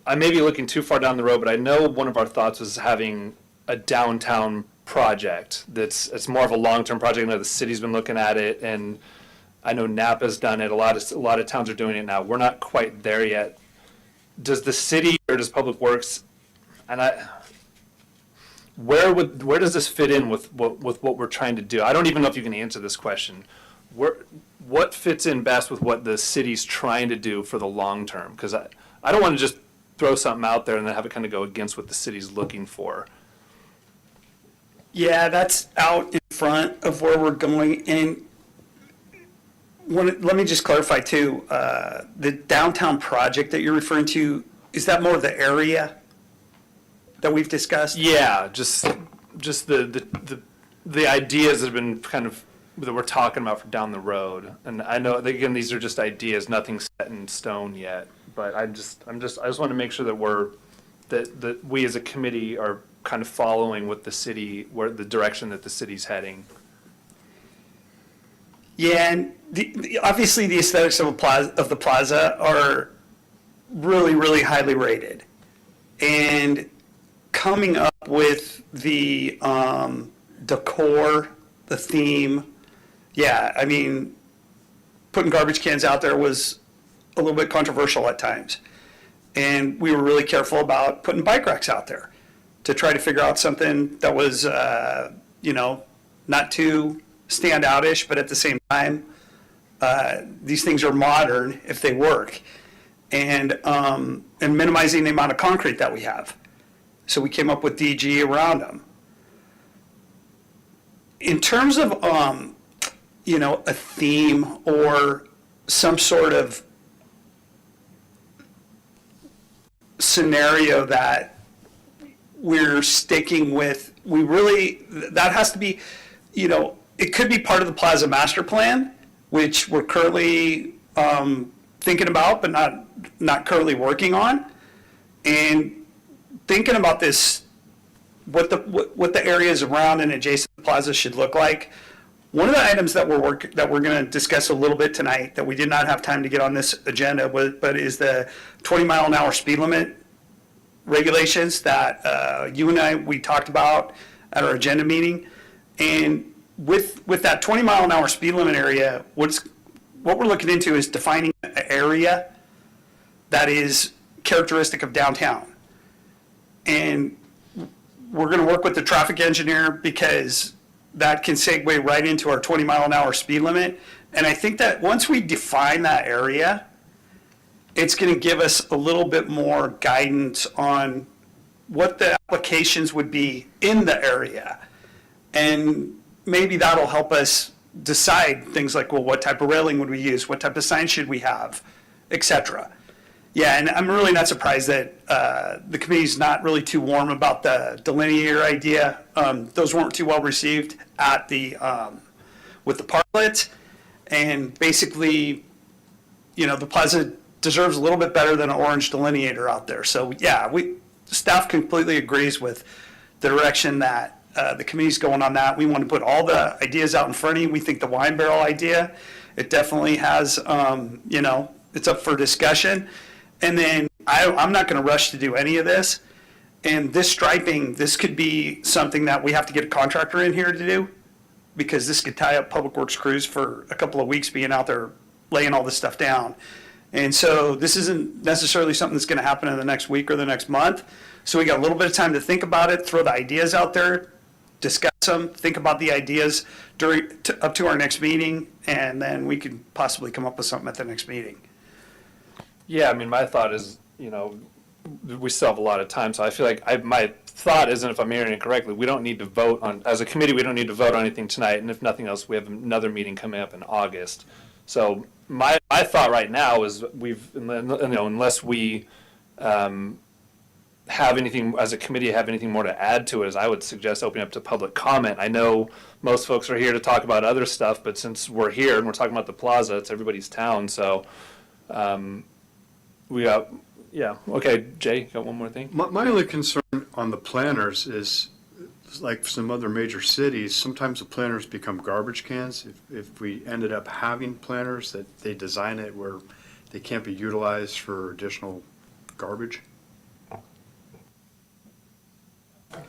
I may be looking too far down the road, but I know one of our thoughts was having a downtown project it's more of a long-term project. I know the city's been looking at it, and I know Napa's done it. A lot of towns are doing it now. We're not quite there yet. Does the city or does Public Works, where does this fit in with what we're trying to do? I don't even know if you can answer this question. What fits in best with what the city's trying to do for the long term? Because I don't want to just throw something out there and then have it kind of go against what the city's looking for. Yeah, that's out in front of where we're going. And let me just clarify too, the downtown project that you're referring to, is that more of the area that we've discussed? Yeah, just the ideas that have been kind of, that we're talking about for down the road. And I know, again, these are just ideas, nothing set in stone yet. But I just want to make sure that we as a committee are kind of following with the city, where the direction that the city's heading. Yeah, and obviously the aesthetics of the plaza are really, really highly rated. And coming up with the decor, the theme, yeah, I mean, putting garbage cans out there was a little bit controversial at times. And we were really careful about putting bike racks out there to try to figure out something that was, not too standoutish, but at the same time, these things are modern if they work, and minimizing the amount of concrete that we have. So we came up with DG around them. In terms of, a theme or some sort of scenario that we're sticking with, that has to be, it could be part of the Plaza Master Plan, which we're currently thinking about, but not currently working on. And thinking about this, what the areas around and adjacent to the plaza should look like. One of the items that we're going to discuss a little bit tonight that we did not have time to get on this agenda, but is the 20-mile-an-hour speed limit regulations that you and we talked about at our agenda meeting. And with that 20-mile-an-hour speed limit area, what we're looking into is defining an area that is characteristic of downtown. And we're going to work with the traffic engineer because that can segue right into our 20-mile-an-hour speed limit. And I think that once we define that area, it's going to give us a little bit more guidance on what the applications would be in the area. And maybe that'll help us decide things like, well, what type of railing would we use? What type of sign should we have, et cetera. Yeah, and I'm really not surprised that the committee's not really too warm about the delineator idea. Those weren't too well received at with the parklets. And basically, the plaza deserves a little bit better than an orange delineator out there. So yeah, staff completely agrees with the direction that the committee's going on that. We want to put all the ideas out in front of you. We think the wine barrel idea, it definitely has, it's up for discussion. And then I'm not going to rush to do any of this. And this striping, this could be something that we have to get a contractor in here to do, because this could tie up Public Works crews for a couple of weeks being out there laying all this stuff down. And so this isn't necessarily something that's going to happen in the next week or the next month. So we got a little bit of time to think about it, throw the ideas out there, discuss them, think about the ideas up to our next meeting, and then we could possibly come up with something at the next meeting. Yeah, I mean, my thought is, we still have a lot of time, so I feel like my thought isn't, if I'm hearing it correctly, we don't need to vote on, as a committee, we don't need to vote on anything tonight, and if nothing else, we have another meeting coming up in August. So my thought right now is unless we have anything, as a committee, have anything more to add to it, is I would suggest opening up to public comment. I know most folks are here to talk about other stuff, but since we're here and we're talking about the plaza, it's everybody's town, so we got, yeah, okay, Jay, you got one more thing? My only concern on the planners is, like some other major cities, sometimes the planners become garbage cans. If we ended up having planners that they design it where they can't be utilized for additional garbage.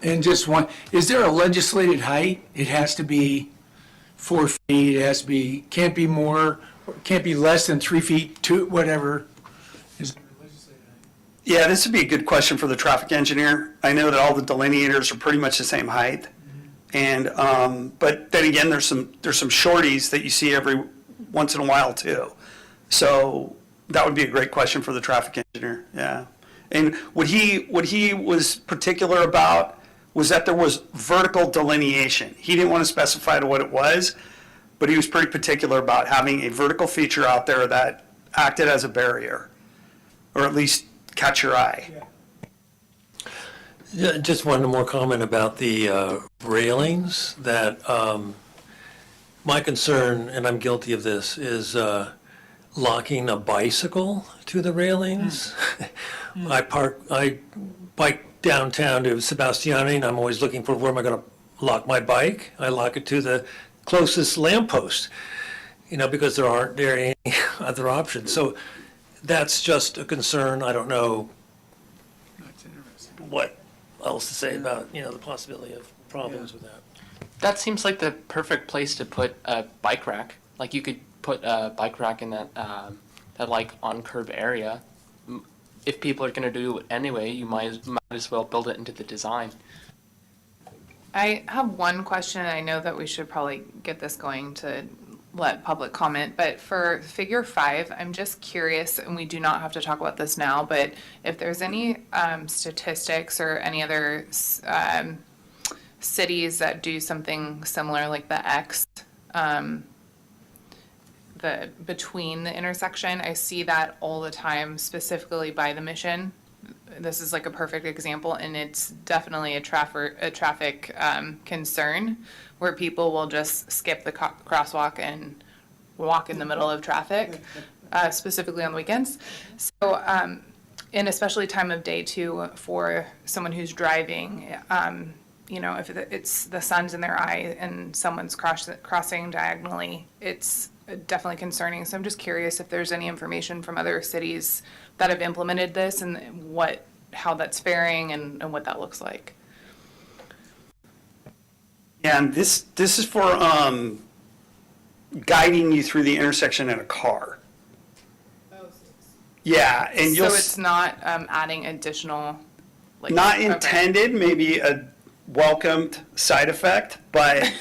And just one, is there a legislated height? It has to be 4 feet, it has to be, can't be more, can't be less than 3 feet, whatever. Is there a legislated height? Yeah, this would be a good question for the traffic engineer. I know that all the delineators are pretty much the same height. And, but then again, there's some shorties that you see every once in a while too. So that would be a great question for the traffic engineer, yeah. And what he was particular about was that there was vertical delineation. He didn't want to specify what it was, but he was pretty particular about having a vertical feature out there that acted as a barrier, or at least catch your eye. Yeah, just one more comment about the railings, that my concern, and I'm guilty of this, is locking a bicycle to the railings. I bike downtown to Sebastiani, and I'm always looking for where am I going to lock my bike. I lock it to the closest lamppost, because there aren't any other options. So that's just a concern. I don't know what else to say about, the possibility of problems with that. That seems like the perfect place to put a bike rack. Like you could put a bike rack in that like on curb area. If people are going to do it anyway, you might as well build it into the design. I have one question. I know that we should probably get this going to let public comment, but for figure 5, I'm just curious, and we do not have to talk about this now, but if there's any statistics or any other cities that do something similar, like the X, the between the intersection. I see that all the time, specifically by the Mission. This is like a perfect example, and it's definitely a traffic concern, where people will just skip the crosswalk and walk in the middle of traffic, specifically on the weekends. So, and especially time of day too, for someone who's driving, if it's the sun's in their eye and someone's crossing diagonally, it's definitely concerning. So I'm just curious if there's any information from other cities that have implemented this and how that's faring and what that looks like. Yeah, and this is for guiding you through the intersection in a car. Yeah, and so it's not adding additional. Not intended, maybe a welcomed side effect, but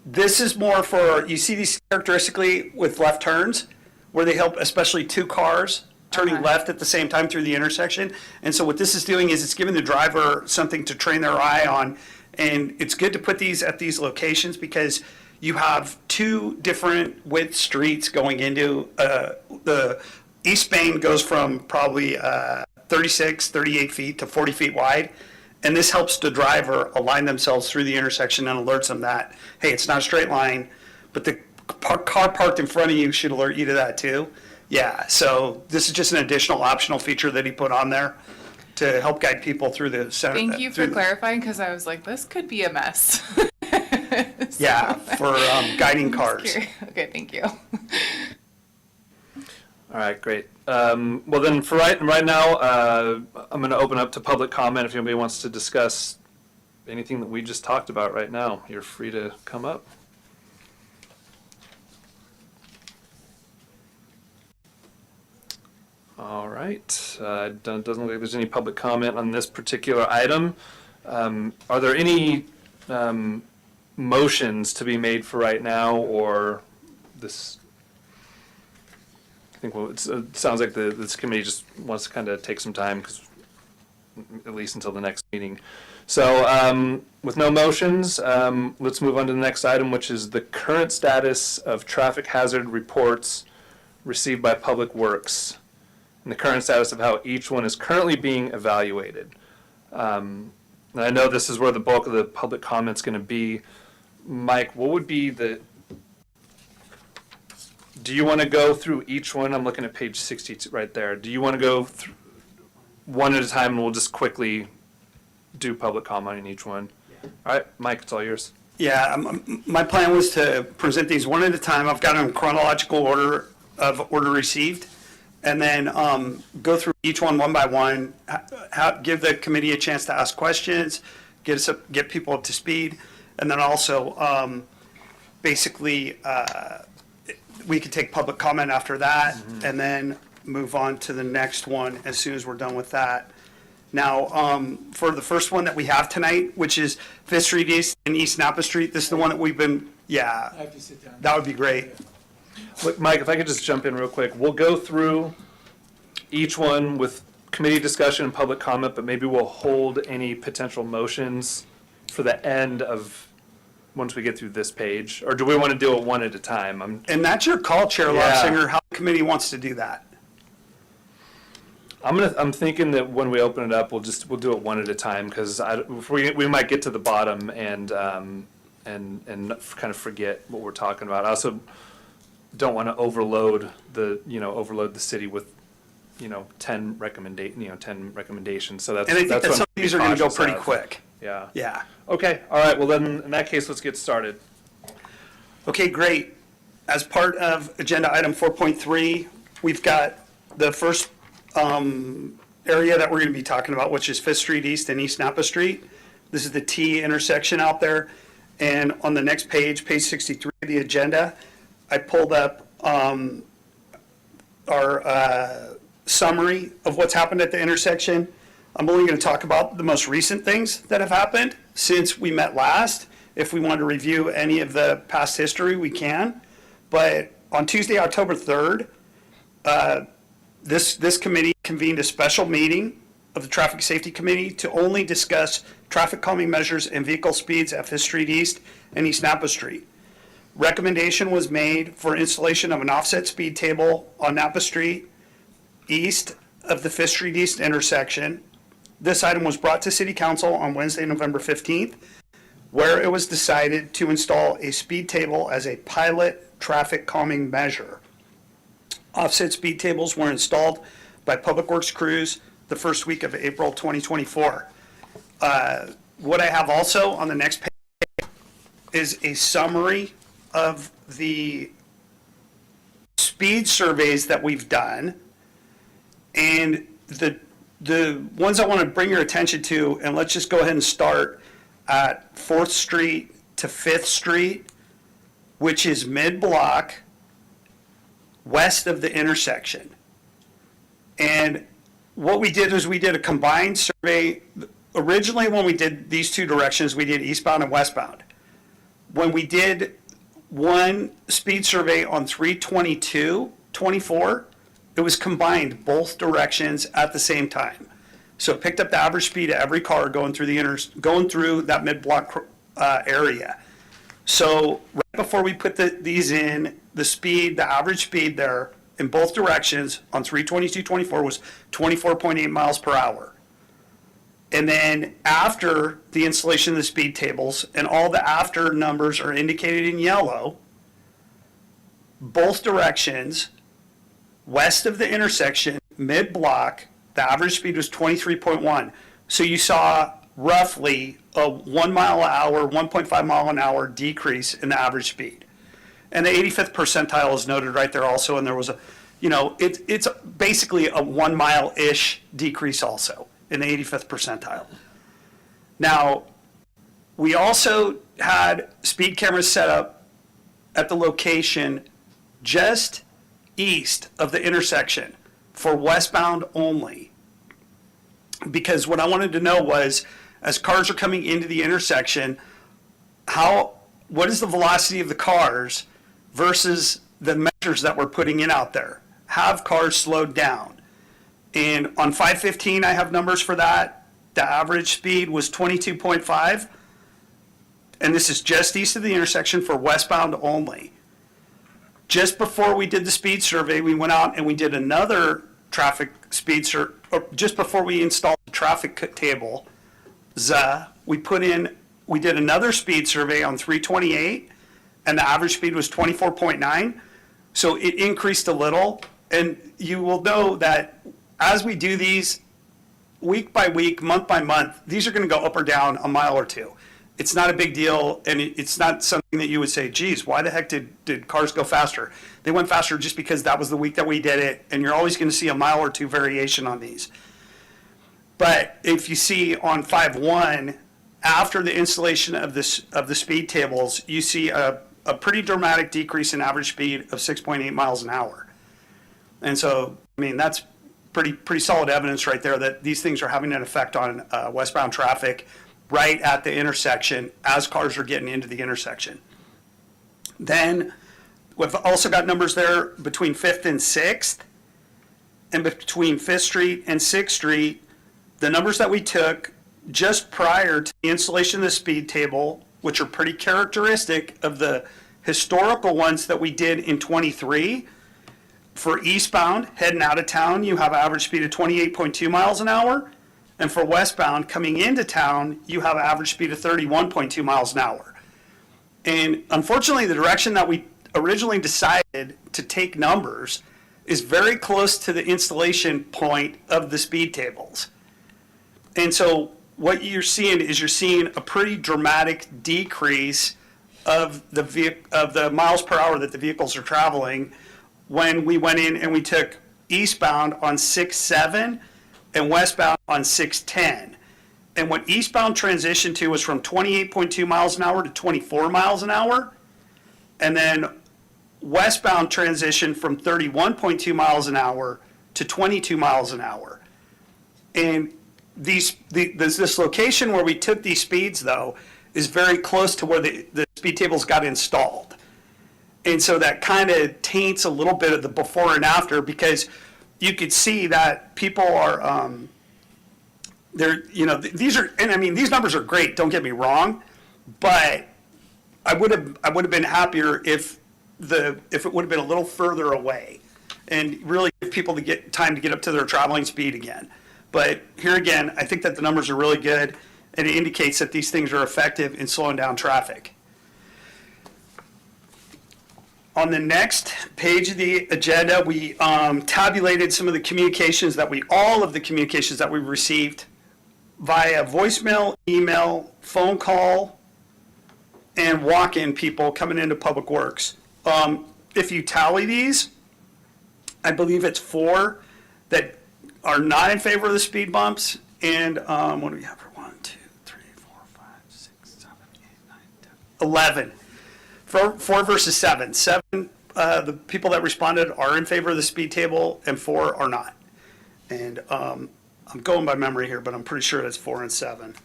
this is more for, you see these characteristically with left turns, where they help especially two cars turning left at the same time through the intersection. And so what this is doing is it's giving the driver something to train their eye on. And it's good to put these at these locations because you have two different width streets going into the East Main goes from probably 36, 38 feet to 40 feet wide. And this helps the driver align themselves through the intersection and alerts them that, hey, it's not a straight line, but the car parked in front of you should alert you to that too. Yeah, so this is just an additional optional feature that he put on there to help guide people through the center. Thank you for clarifying, because I was like, this could be a mess. Yeah, for guiding cars. Okay, thank you. All right, great. Well, then for right now, I'm going to open up to public comment. If anybody wants to discuss anything that we just talked about right now, you're free to come up. All right. Doesn't look like there's any public comment on this particular item. Are there any motions to be made for right now, or this? I think it sounds like this committee just wants to kind of take some time, because at least until the next meeting. So with no motions, let's move on to the next item, which is the current status of traffic hazard reports received by Public Works, and the current status of how each one is currently being evaluated. And I know this is where the bulk of the public comment's going to be. Mike, what would be the... Do you want to go through each one? I'm looking at page 62 right there. Do you want to go through one at a time, and we'll just quickly do public comment on each one? Yeah. All right, Mike, it's all yours. Yeah, my plan was to present these one at a time. I've got them in chronological order of order received, and then go through each one by one, give the committee a chance to ask questions, get people up to speed, and then also basically we could take public comment after that, and then move on to the next one as soon as we're done with that. Now, for the first one that we have tonight, which is 5th Street East and East Napa Street, this is the one that we've been, I have to sit down. that would be great. Look, Mike, if I could just jump in real quick. We'll go through each one with committee discussion and public comment, but maybe we'll hold any potential motions for the end of, once we get through this page. Or do we want to do it one at a time? And that's your call, Chair Yeah. Lobsinger, how the committee wants to do that. I'm thinking that when we open it up, we'll do it one at a time, because we might get to the bottom and kind of forget what we're talking about. I also don't want to overload the city with 10 recommendations. So that's And I think that's that what some I'm of these are going to go cautious pretty of. quick. Yeah. Yeah. Okay. All right. Well, then in that case, let's get started. Okay, great. As part of agenda item 4.3, we've got the first area that we're going to be talking about, which is 5th Street East and East Napa Street. This is the T intersection out there. And on the next page, page 63 of the agenda, I pulled up our summary of what's happened at the intersection. I'm only going to talk about the most recent things that have happened since we met last. If we want to review any of the past history, we can. But on Tuesday, October 3rd, this committee convened a special meeting of the Traffic Safety Committee to only discuss traffic calming measures and vehicle speeds at 5th Street East and East Napa Street. Recommendation was made for installation of an offset speed table on Napa Street east of the 5th Street East intersection. This item was brought to City Council on Wednesday, November 15th, where it was decided to install a speed table as a pilot traffic calming measure. Offset speed tables were installed by Public Works crews the first week of April 2024. What I have also on the next page is a summary of the speed surveys that we've done. And the ones I want to bring your attention to, and let's just go ahead and start at 4th Street to 5th Street, which is mid-block west of the intersection. And what we did is we did a combined survey. Originally, when we did these two directions, we did eastbound and westbound. When we did one speed survey on 322-24, it was combined both directions at the same time. So it picked up the average speed of every car going through that mid-block area. So right before we put these in, the average speed there in both directions on 322-24 was 24.8 miles per hour. And then after the installation of the speed tables, and all the after numbers are indicated in yellow, both directions, west of the intersection, mid-block, the average speed was 23.1. So you saw roughly a 1 mile an hour, 1.5 mile an hour decrease in the average speed. And the 85th percentile is noted right there also, and there was it's basically a 1 mile-ish decrease also in the 85th percentile. Now, we also had speed cameras set up at the location just east of the intersection, for westbound only. Because what I wanted to know was, as cars are coming into the intersection, what is the velocity of the cars versus the measures that we're putting in out there? Have cars slowed down? And on 515, I have numbers for that. The average speed was 22.5. And this is just east of the intersection for westbound only. Just before we did the speed survey, we went out and we did another traffic speed survey, just before we installed the traffic table, we did another speed survey on 328, and the average speed was 24.9. So it increased a little, and you will know that as we do these week by week, month by month, these are going to go up or down a mile or two. It's not a big deal, and it's not something that you would say, geez, why the heck did cars go faster? They went faster just because that was the week that we did it, and you're always going to see a mile or two variation on these. But if you see on 5.1, after the installation of the speed tables, you see a pretty dramatic decrease in average speed of 6.8 miles an hour. And so, I mean, that's pretty solid evidence right there that these things are having an effect on westbound traffic right at the intersection as cars are getting into the intersection. Then we've also got numbers there between 5th and 6th, and between 5th Street and 6th Street, the numbers that we took just prior to the installation of the speed table, which are pretty characteristic of the historical ones that we did in 23. For eastbound, heading out of town, you have an average speed of 28.2 miles an hour. And for westbound, coming into town, you have an average speed of 31.2 miles an hour. And unfortunately, the direction that we originally decided to take numbers is very close to the installation point of the speed tables. And so what you're seeing a pretty dramatic decrease of the miles per hour that the vehicles are traveling when we went in and we took eastbound on 6.7 and westbound on 610. And what eastbound transitioned to was from 28.2 miles an hour to 24 miles an hour. And then westbound transitioned from 31.2 miles an hour to 22 miles an hour. And this location where we took these speeds, though, is very close to where the speed tables got installed. And so that kind of taints a little bit of the before and after, because you could see that people are, these numbers are great, don't get me wrong, but I would have been happier if it would have been a little further away and really give people time to get up to their traveling speed again. But here again, I think that the numbers are really good, and it indicates that these things are effective in slowing down traffic. On the next page of the agenda, we tabulated some of the communications all of the communications that we received via voicemail, email, phone call, and walk-in people coming into Public Works. If you tally these, I believe it's 4 that are not in favor of the speed bumps, and what do we have for 1, 2, 3, 4, 5, 6, 7, 8, 9, 10, 11. 4 versus 7. 7, the people that responded are in favor of the speed table, and 4 are not. And I'm going by memory here, but I'm pretty sure it's 4 and 7.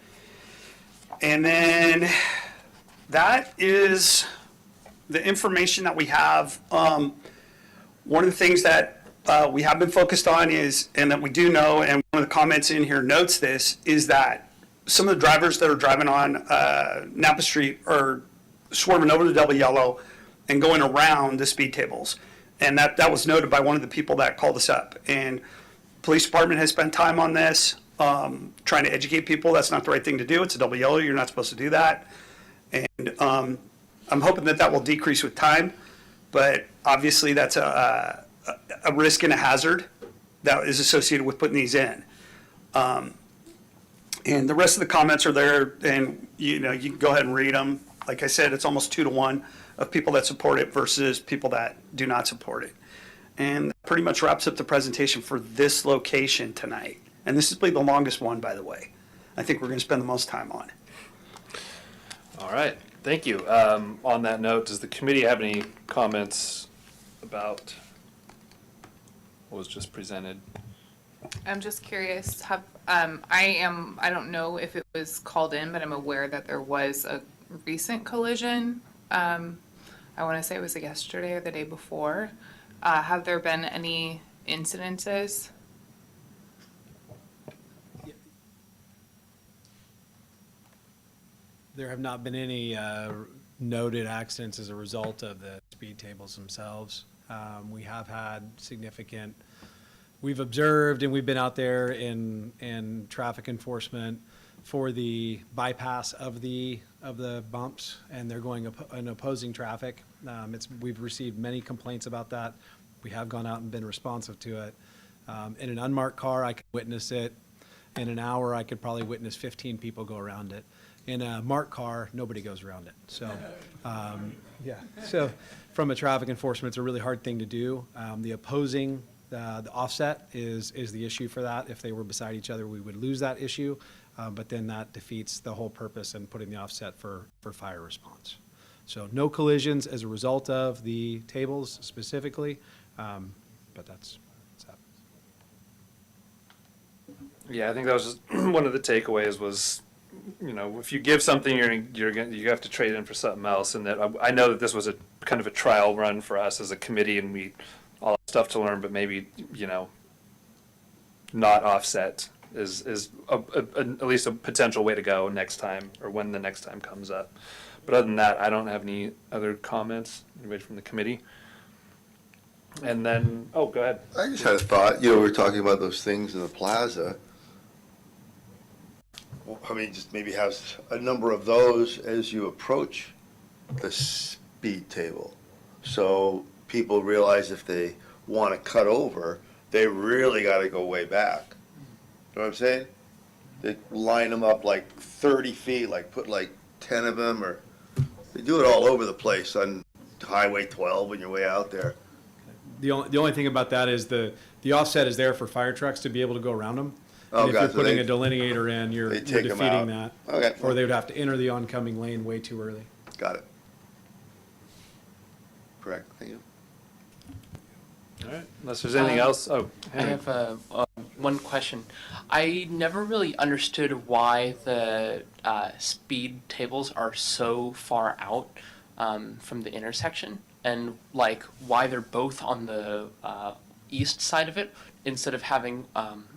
And then that is the information that we have. One of the things that we have been focused on is, and that we do know, and one of the comments in here notes this, is that some of the drivers that are driving on Napa Street are swerving over the double yellow and going around the speed tables. And that was noted by one of the people that called us up. And police department has spent time on this, trying to educate people. That's not the right thing to do. It's a double yellow. You're not supposed to do that. And I'm hoping that will decrease with time. But obviously that's a risk and a hazard that is associated with putting these in. And the rest of the comments are there, and you can go ahead and read them. Like I said, it's almost 2 to 1 of people that support it versus people that do not support it. And that pretty much wraps up the presentation for this location tonight. And this will be the longest one, by the way. I think we're going to spend the most time on it. All right, thank you. On that note, does the committee have any comments about what was just presented. I'm just curious, I don't know if it was called in, but I'm aware that there was a recent collision. I want to say it was yesterday or the day before. Have there been any incidences? There have not been any noted accidents as a result of the speed tables themselves. We have had significant, we've observed and we've been out there in traffic enforcement for the bypass of the bumps, and they're going in opposing traffic. We've received many complaints about that. We have gone out and been responsive to it. In an unmarked car, I could witness it. In an hour, I could probably witness 15 people go around it. In a marked car, nobody goes around it. So, yeah. So from a traffic enforcement, it's a really hard thing to do. The opposing, the offset is the issue for that. If they were beside each other, we would lose that issue. But then that defeats the whole purpose in putting the offset for fire response. So no collisions as a result of the tables specifically, but that's that. Yeah, I think that was just one of the takeaways was, you know, if you give something, you have to trade in for something else. And that I know that this was a kind of a trial run for us as a committee, and we all have stuff to learn, but maybe, you know, not offset is at least a potential way to go next time, or when the next time comes up. But other than that, I don't have any other comments. Anybody from the committee? And then, oh, go ahead. I just had a thought, you know, we were talking about those things in the plaza. Well, I mean, just maybe have a number of those as you approach the speed table. So people realize if they want to cut over, they really got to go way back. You know what I'm saying? They line them up like 30 feet, like put like 10 of them, or they do it all over the place on Highway 12 when you're way out there. The only thing about that is the offset is there for fire trucks to be able to go around them. Oh, And if God, you're so putting they- a delineator in, you're they take 'em defeating out. that. Okay. Or they would have to enter the oncoming lane way too early. Got it. Correct, thank you. All right. Unless there's anything else. Oh, I Henry. have one question. I never really understood why the speed tables are so far out from the intersection, and like why they're both on the east side of it instead of having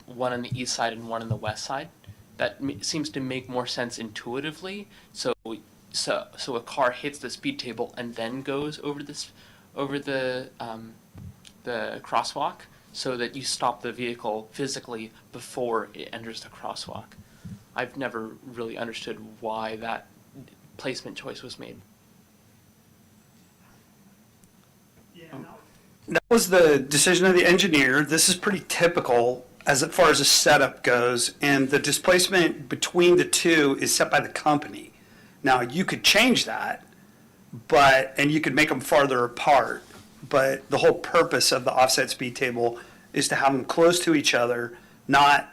one on the east side and one on the west side. That seems to make more sense intuitively. So a car hits the speed table and then goes over the crosswalk, so that you stop the vehicle physically before it enters the crosswalk. I've never really understood why that placement choice was made. That was the decision of the engineer. This is pretty typical as far as the setup goes, and the displacement between the two is set by the company. Now, you could change that, and you could make them farther apart, but the whole purpose of the offset speed table is to have them close to each other, not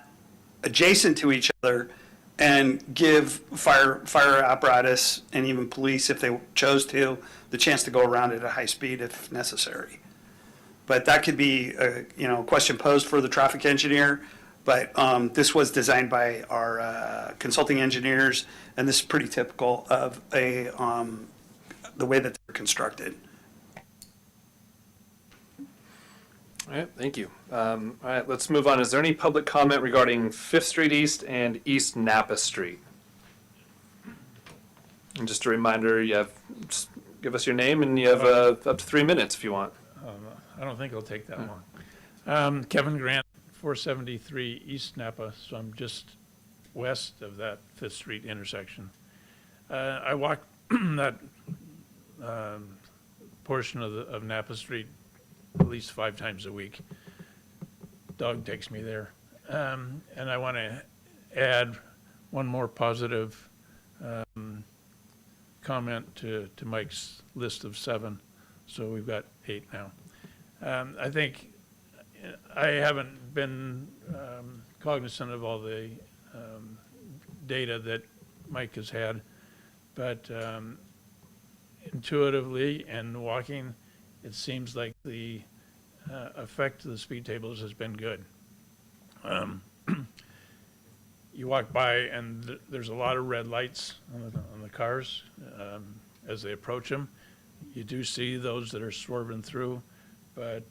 adjacent to each other, and give fire apparatus and even police, if they chose to, the chance to go around it at high speed if necessary. But that could be a question posed for the traffic engineer. But this was designed by our consulting engineers, and this is pretty typical of the way that they're constructed. All right, thank you. All right, let's move on. Is there any public comment regarding 5th Street East and East Napa Street? And just a reminder, just give us your name, and you have up to 3 minutes if you want. I don't think it'll take that long. Kevin Grant, 473 East Napa, so I'm just west of that 5th Street intersection. I walk that portion of Napa Street at least 5 times a week. Dog takes me there. And I want to add one more positive comment to Mike's list of 7. So we've got 8 now. I think I haven't been cognizant of all the data that Mike has had, but intuitively and walking, it seems like the effect of the speed tables has been good. You walk by and there's a lot of red lights on the cars as they approach them. You do see those that are swerving through, but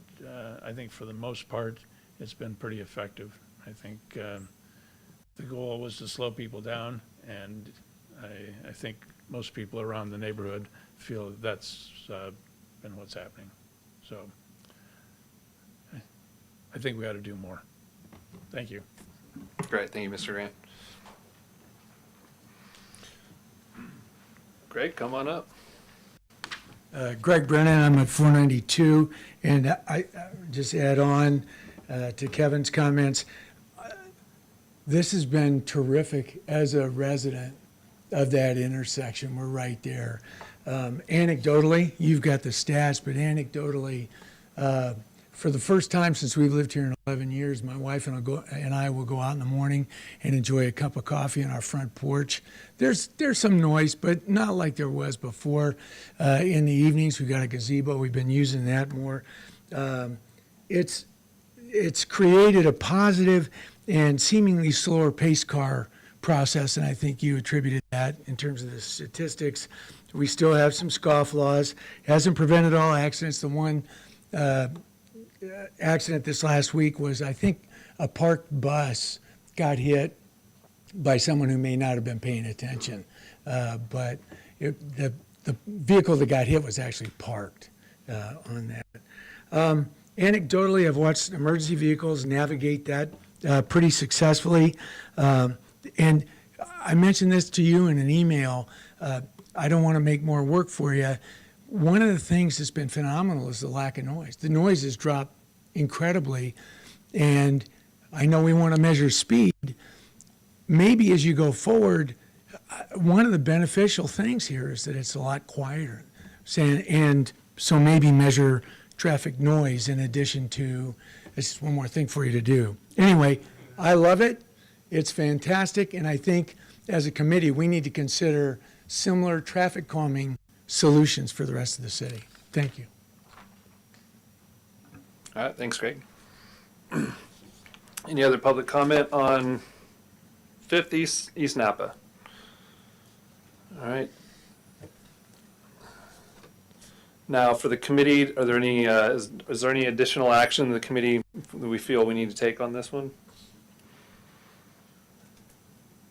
I think for the most part, it's been pretty effective. I think the goal was to slow people down, and I think most people around the neighborhood feel that's been what's happening. So I think we ought to do more. Thank you. Great, thank you, Mr. Grant. Greg, come on up. Greg Brennan, I'm at 492, and I just add on to Kevin's comments. This has been terrific as a resident of that intersection. We're right there. Anecdotally, you've got the stats, but anecdotally, for the first time since we've lived here in 11 years, my wife and I will go out in the morning and enjoy a cup of coffee on our front porch. There's some noise, but not like there was before. In the evenings, we've got a gazebo. We've been using that more. It's created a positive and seemingly slower pace car process, and I think you attributed that in terms of the statistics. We still have some scofflaws. It hasn't prevented all accidents. The one accident this last week was, I think, a parked bus got hit by someone who may not have been paying attention. But the vehicle that got hit was actually parked on that. Anecdotally, I've watched emergency vehicles navigate that pretty successfully. And I mentioned this to you in an email. I don't want to make more work for you. One of the things that's been phenomenal is the lack of noise. The noise has dropped incredibly, and I know we want to measure speed. Maybe as you go forward, one of the beneficial things here is that it's a lot quieter. And so maybe measure traffic noise in addition to, it's just one more thing for you to do. Anyway, I love it. It's fantastic, and I think as a committee, we need to consider similar traffic calming solutions for the rest of the city. Thank you. All right, thanks, Greg. Any other public comment on 5th East Napa? All right. Now, for the committee, are there any, is there any additional action the committee that we feel we need to take on this one?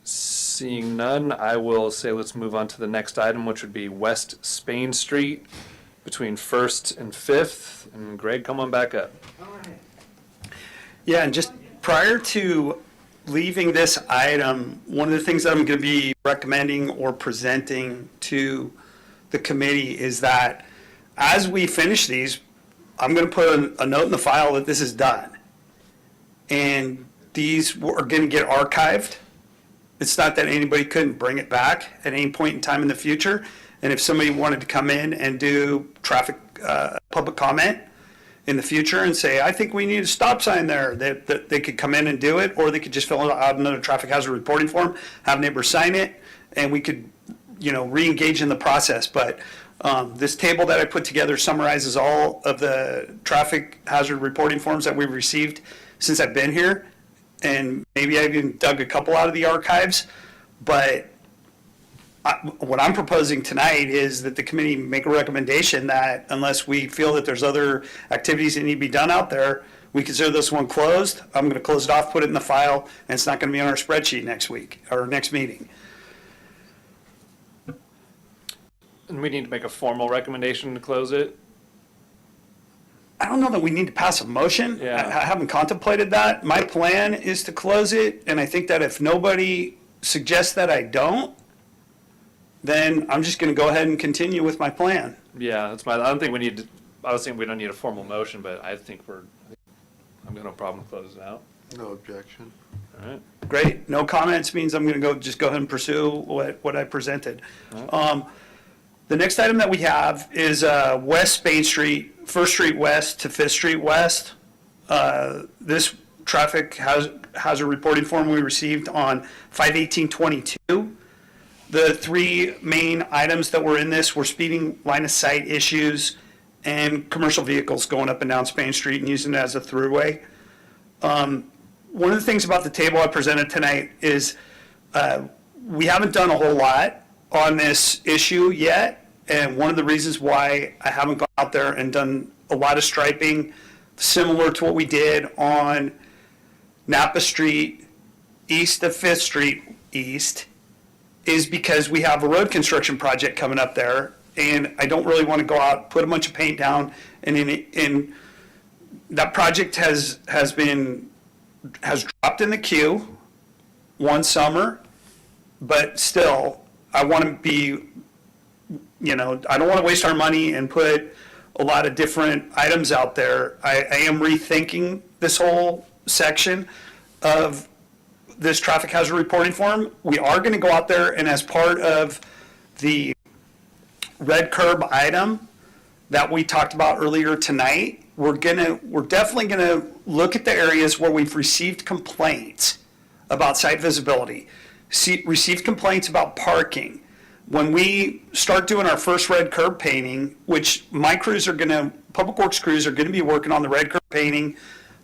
Seeing none, I will say let's move on to the next item, which would be West Spain Street between 1st and 5th. And Greg, come on back up. Yeah, and just prior to leaving this item, one of the things that I'm going to be recommending or presenting to the committee is that as we finish these, I'm going to put a note in the file that this is done. And these are going to get archived. It's not that anybody couldn't bring it back at any point in time in the future. And if somebody wanted to come in and do traffic public comment in the future and say, I think we need a stop sign there, that they could come in and do it, or they could just fill out another traffic hazard reporting form, have neighbors sign it, and we could, re-engage in the process. But this table that I put together summarizes all of the traffic hazard reporting forms that we've received since I've been here. And maybe I've even dug a couple out of the archives, but what I'm proposing tonight is that the committee make a recommendation that unless we feel that there's other activities that need to be done out there, we consider this one closed. I'm going to close it off, put it in the file, and it's not going to be on our spreadsheet next week or next meeting. And we need to make a formal recommendation to close it. I don't know that we need to pass a motion. Yeah. I haven't contemplated that. My plan is to close it, and I think that if nobody suggests that I don't, then I'm just going to go ahead and continue with my plan. Yeah, that's I don't think we need to, I was thinking we don't need a formal motion, but I think I've got no problem closing it out. No objection. All right. Great. No comments means I'm going to go ahead and pursue what I presented. The next item that we have is West Spain Street, 1st Street West to 5th Street West. This traffic hazard reporting form we received on 5/18/22. The three main items that were in this were speeding, line of sight issues, and commercial vehicles going up and down Spain Street and using it as a throughway. One of the things about the table I presented tonight is we haven't done a whole lot on this issue yet. And one of the reasons why I haven't gone out there and done a lot of striping similar to what we did on Napa Street, east of 5th Street East, is because we have a road construction project coming up there. And I don't really want to go out, put a bunch of paint down, and that project has dropped in the queue one summer, but still, I want to be, I don't want to waste our money and put a lot of different items out there. I am rethinking this whole section of this traffic hazard reporting form. We are going to go out there, and as part of the red curb item that we talked about earlier tonight, we're definitely gonna look at the areas where we've received complaints about site visibility, received complaints about parking. When we start doing our first red curb painting, which my crews public works crews are gonna be working on the red curb painting,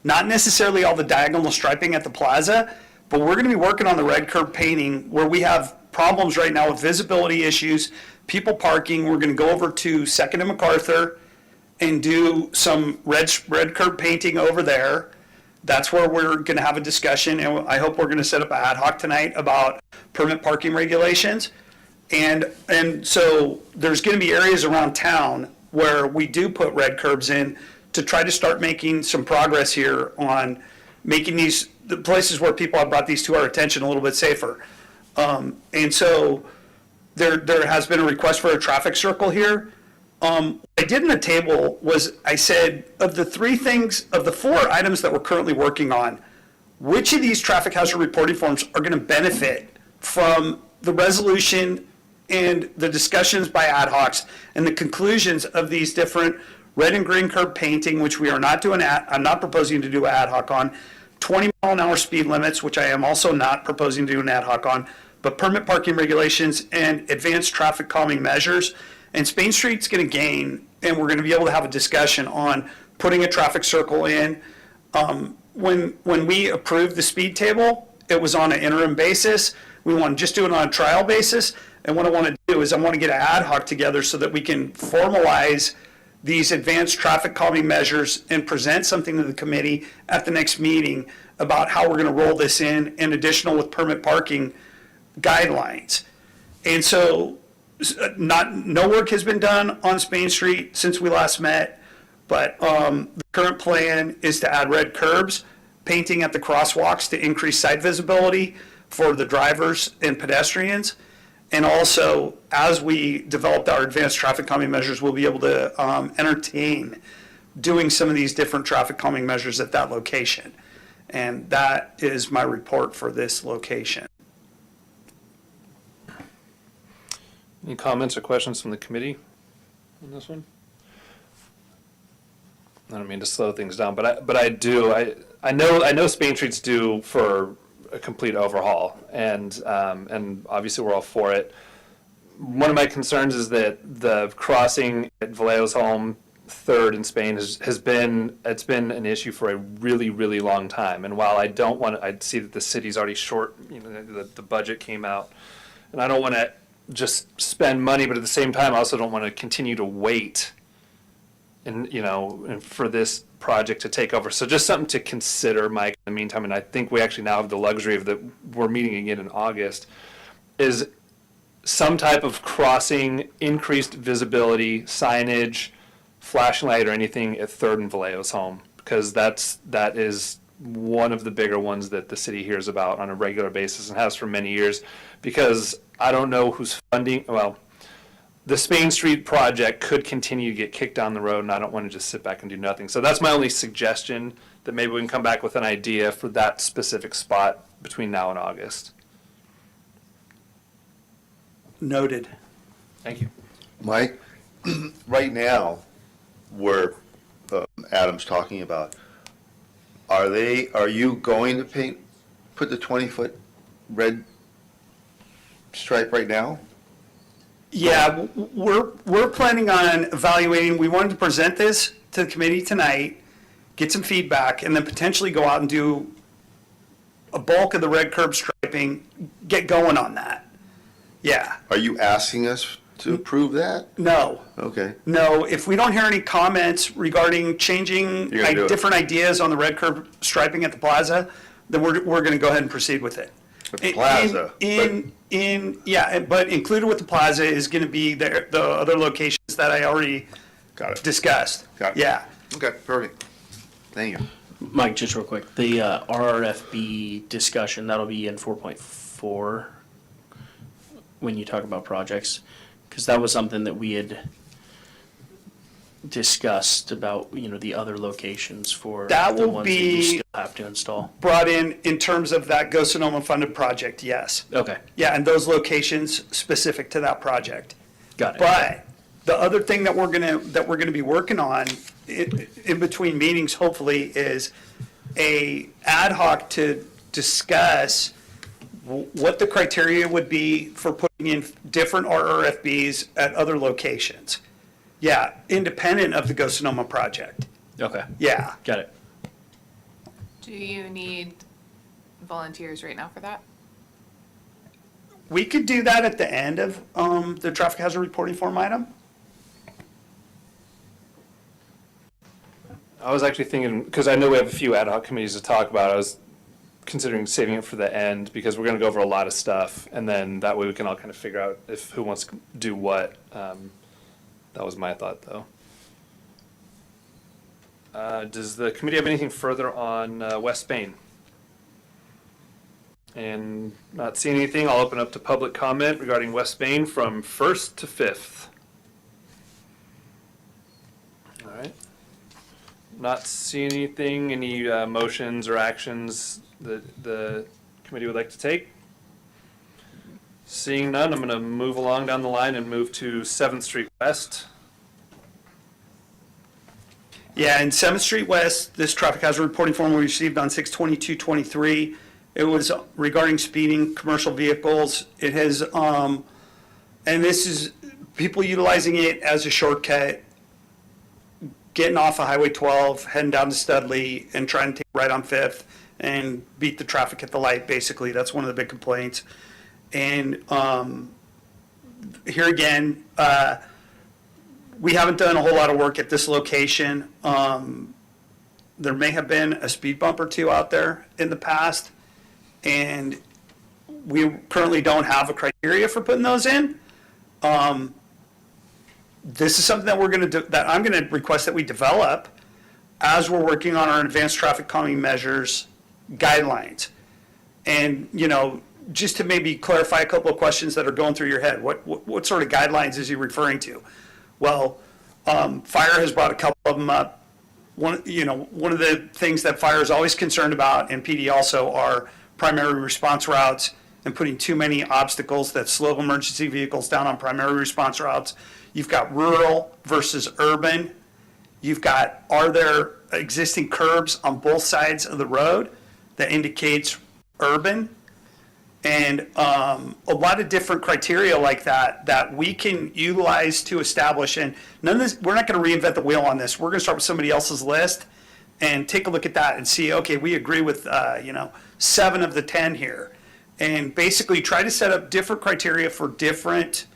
not necessarily all the diagonal striping at the plaza, but we're gonna be working on the red curb painting where we have problems right now with visibility issues, people parking. We're going to go over to 2nd and MacArthur and do some red curb painting over there. That's where we're going to have a discussion, and I hope we're going to set up an ad hoc tonight about permit parking regulations. And so there's going to be areas around town where we do put red curbs in to try to start making some progress here on making the places where people have brought these to our attention a little bit safer. And so there has been a request for a traffic circle here. What I did in the table was I said, of the 4 items that we're currently working on, which of these traffic hazard reporting forms are going to benefit from the resolution and the discussions by ad hocs and the conclusions of these different red and green curb painting, which we are not doing, I'm not proposing to do an ad hoc on, 20-mile-an-hour speed limits, which I am also not proposing to do an ad hoc on, but permit parking regulations and advanced traffic calming measures. And Spain Street's going to gain, and we're going to be able to have a discussion on putting a traffic circle in. When we approved the speed table, it was on an interim basis. We want to just do it on a trial basis. And what I want to do is I want to get an ad hoc together so that we can formalize these advanced traffic calming measures and present something to the committee at the next meeting about how we're going to roll this in additional with permit parking guidelines. And so no work has been done on Spain Street since we last met, but the current plan is to add red curbs, painting at the crosswalks to increase sight visibility for the drivers and pedestrians. And also, as we developed our advanced traffic calming measures, we'll be able to entertain doing some of these different traffic calming measures at that location. And that is my report for this location. Any comments or questions from the committee on this one? I don't mean to slow things down, but I do. I know Spain Street's due for a complete overhaul, and obviously we're all for it. One of my concerns is that the crossing at Vallejo's home, 3rd in Spain, has been an issue for a really, really long time. And while I don't want to, I see that the city's already short. The budget came out, and I don't want to just spend money, but at the same time, I also don't want to continue to wait and for this project to take over. So just something to consider, Mike, in the meantime, and I think we actually now have the luxury of we're meeting again in August, is some type of crossing, increased visibility, signage, flashing light, or anything at 3rd and Vallejo's home, because that is one of the bigger ones that the city hears about on a regular basis and has for many years, because I don't know who's funding, the Spain Street project could continue to get kicked down the road, and I don't want to just sit back and do nothing. So that's my only suggestion, that maybe we can come back with an idea for that specific spot between now and August. Noted. Thank you. Mike, right now, where Adam's talking about, are you going to put the 20-foot red stripe right now? Yeah, we're planning on evaluating, we wanted to present this to the committee tonight, get some feedback, and then potentially go out and do a bulk of the red curb striping, get going on that. Yeah, Are you asking us to approve that? no, Okay. no, if we don't hear any comments regarding changing You're gonna do it. different ideas on the red curb striping at the plaza, then we're gonna go ahead and proceed with it. At the plaza, But included with the plaza is gonna be the other locations that I already Got it. discussed. Got it. Yeah. Okay, perfect. Thank you. Mike, just real quick, the RRFB discussion, that'll be in 4.4 when you talk about projects, because that was something that we had discussed about, the other locations for That the will ones that you be- still have to install. Brought in terms of that Go Sonoma funded project, yes. Okay, Yeah, and those locations specific to that project. got it. But the other thing that we're gonna be working on in between meetings, hopefully, is a ad hoc to discuss what the criteria would be for putting in different RRFBs at other locations. Yeah, independent of the Go Sonoma project. Okay, Yeah. got it. Do you need volunteers right now for that? We could do that at the end of the traffic hazard reporting form item. I was actually thinking, because I know we have a few ad hoc committees to talk about, I was considering saving it for the end, because we're going to go over a lot of stuff, and then that way we can all kind of figure out who wants to do what. That was my thought, though. Does the committee have anything further on West Spain? And not seeing anything, I'll open up to public comment regarding West Spain from 1st to 5th. All right. Not seeing anything, any motions or actions that the committee would like to take? Seeing none, I'm going to move along down the line and move to 7th Street West. Yeah, in 7th Street West, this traffic hazard reporting form we received on 6/22/23, it was regarding speeding, commercial vehicles. It has, and this is people utilizing it as a shortcut, getting off of Highway 12, heading down to Studley, and trying to take right on 5th and beat the traffic at the light, basically. That's one of the big complaints. And here again, we haven't done a whole lot of work at this location. There may have been a speed bump or two out there in the past, and we currently don't have a criteria for putting those in. This is something that that I'm going to request that we develop as we're working on our advanced traffic calming measures guidelines. And, just to maybe clarify a couple of questions that are going through your head, what sort of guidelines is he referring to? Well, fire has brought a couple of them up. One of the things that fire is always concerned about, and PD also, are primary response routes and putting too many obstacles that slow emergency vehicles down on primary response routes. You've got rural versus urban. You've got, are there existing curbs on both sides of the road that indicates urban? And a lot of different criteria like that we can utilize to establish. And none of this, we're not going to reinvent the wheel on this. We're going to start with somebody else's list and take a look at that and see, okay, we agree with 7 of the 10 here, and basically try to set up different criteria for different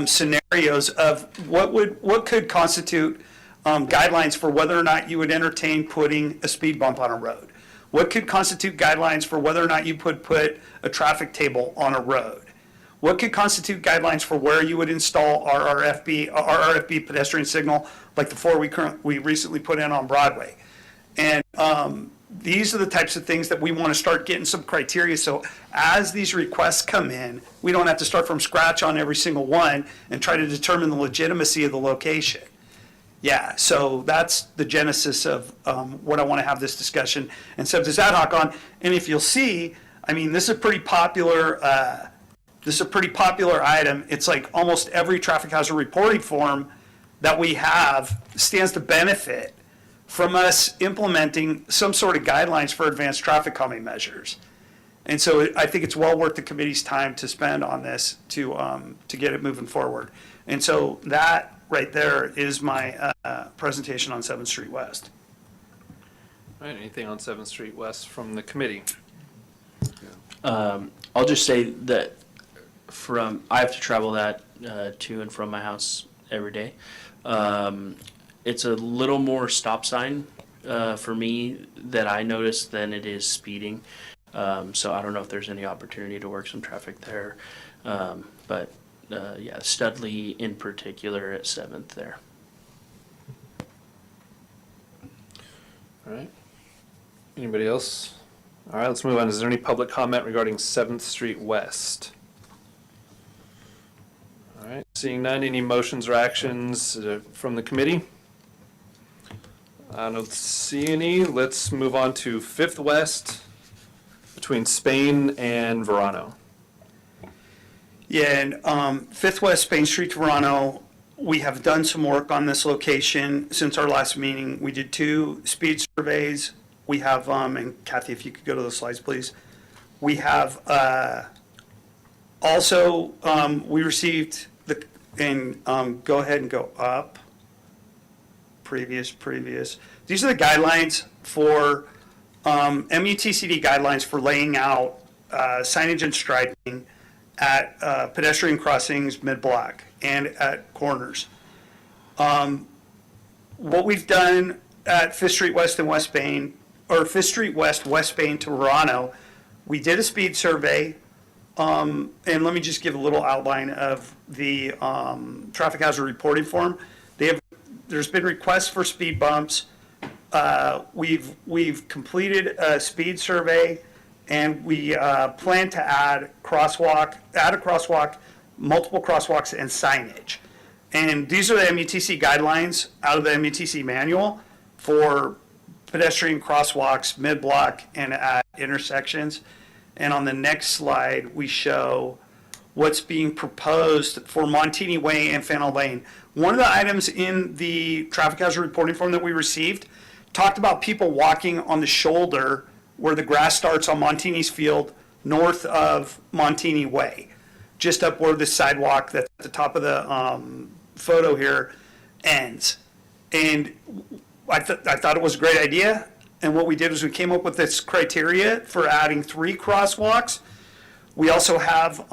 scenarios of what could constitute guidelines for whether or not you would entertain putting a speed bump on a road. What could constitute guidelines for whether or not you would put a traffic table on a road? What could constitute guidelines for where you would install RRFB pedestrian signal, like the 4 we recently put in on Broadway? And these are the types of things that we want to start getting some criteria, so as these requests come in, we don't have to start from scratch on every single one and try to determine the legitimacy of the location. Yeah, so that's the genesis of what I want to have this discussion and set this ad hoc on. And if you'll see, I mean, this is a pretty popular item. It's like almost every traffic hazard reporting form that we have stands to benefit from us implementing some sort of guidelines for advanced traffic calming measures. And so I think it's well worth the committee's time to spend on this to get it moving forward. And so that right there is my presentation on 7th Street West. All right, anything on 7th Street West from the committee? I'll just say that I have to travel that to and from my house every day. It's a little more stop sign for me that I noticed than it is speeding. So I don't know if there's any opportunity to work some traffic there. But yeah, Studley in particular at 7th there. All right. Anybody else? All right, let's move on. Is there any public comment regarding 7th Street West? All right, seeing none, any motions or actions from the committee? I don't see any. Let's move on to 5th West between Spain and Verano. Yeah, and 5th West Spain Street to Verano, we have done some work on this location since our last meeting. We did 2 speed surveys. We have, and Cathy, if you could go to the slides, please. We have also, we received go ahead and go up. Previous. These are the guidelines for, MUTCD guidelines for laying out signage and striping at pedestrian crossings mid-block and at corners. What we've done at 5th Street West and West Spain, or 5th Street West, West Spain to Verano, we did a speed survey, and let me just give a little outline of the traffic hazard reporting form. There's been requests for speed bumps. We've completed a speed survey, and we plan to add a crosswalk, multiple crosswalks, and signage. And these are the MUTC guidelines out of the MUTC manual for pedestrian crosswalks, mid-block, and at intersections. And on the next slide, we show what's being proposed for Montini Way and Fennel Lane. One of the items in the traffic hazard reporting form that we received talked about people walking on the shoulder where the grass starts on Montini's field north of Montini Way, just up where the sidewalk that's at the top of the photo here ends. And I thought it was a great idea. And what we did was we came up with this criteria for adding 3 crosswalks. We also have,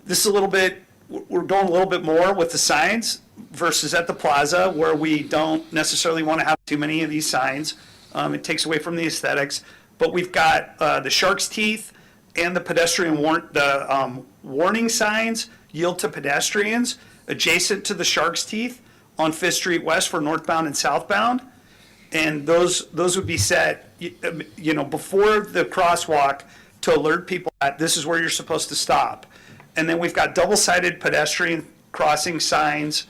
this is a little bit, we're going a little bit more with the signs versus at the Plaza where we don't necessarily want to have too many of these signs. It takes away from the aesthetics. But we've got the shark's teeth and the pedestrian warning signs, yield to pedestrians, adjacent to the shark's teeth on 5th Street West for northbound and southbound. And those would be set, before the crosswalk to alert people that this is where you're supposed to stop. And then we've got double-sided pedestrian crossing signs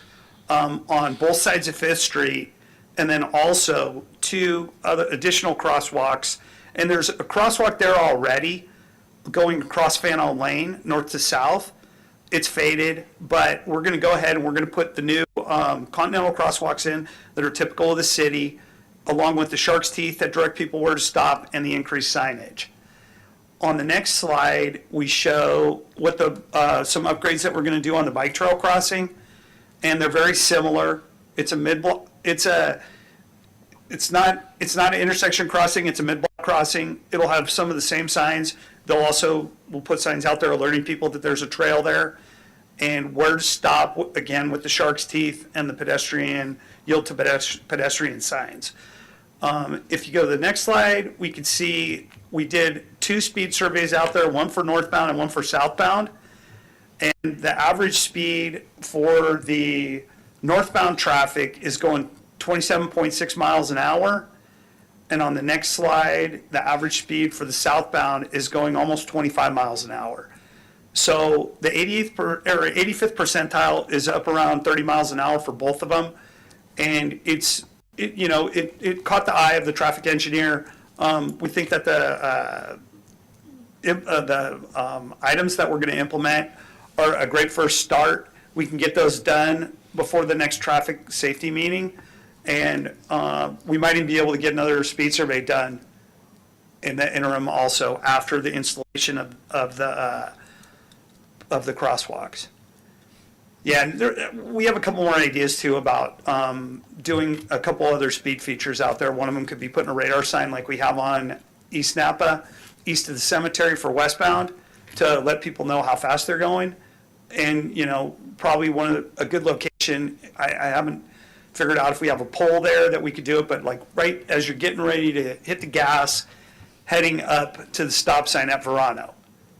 on both sides of 5th Street, and then also 2 other additional crosswalks. And there's a crosswalk there already going across Fennel Lane, north to south. It's faded, but we're going to go ahead and we're going to put the new continental crosswalks in that are typical of the city, along with the shark's teeth that direct people where to stop and the increased signage. On the next slide, we show what some upgrades that we're going to do on the bike trail crossing, and they're very similar. It's a mid-block. It's not an intersection crossing. It's a mid-block crossing. It'll have some of the same signs. We'll put signs out there alerting people that there's a trail there, and where to stop, again, with the shark's teeth and the pedestrian yield to pedestrian signs. If you go to the next slide, we can see we did 2 speed surveys out there, one for northbound and one for southbound. And the average speed for the northbound traffic is going 27.6 miles an hour. And on the next slide, the average speed for the southbound is going almost 25 miles an hour. So the 85th percentile is up around 30 miles an hour for both of them. And it caught the eye of the traffic engineer. We think that the items that we're going to implement are a great first start. We can get those done before the next traffic safety meeting, and we might even be able to get another speed survey done in the interim also after the installation of the crosswalks. Yeah, and we have a couple more ideas too about doing a couple other speed features out there. One of them could be putting a radar sign like we have on East Napa, east of the cemetery for westbound, to let people know how fast they're going. And, you know, probably a good location, I haven't figured out if we have a pole there that we could do it, but like right as you're getting ready to hit the gas, heading up to the stop sign at Verano,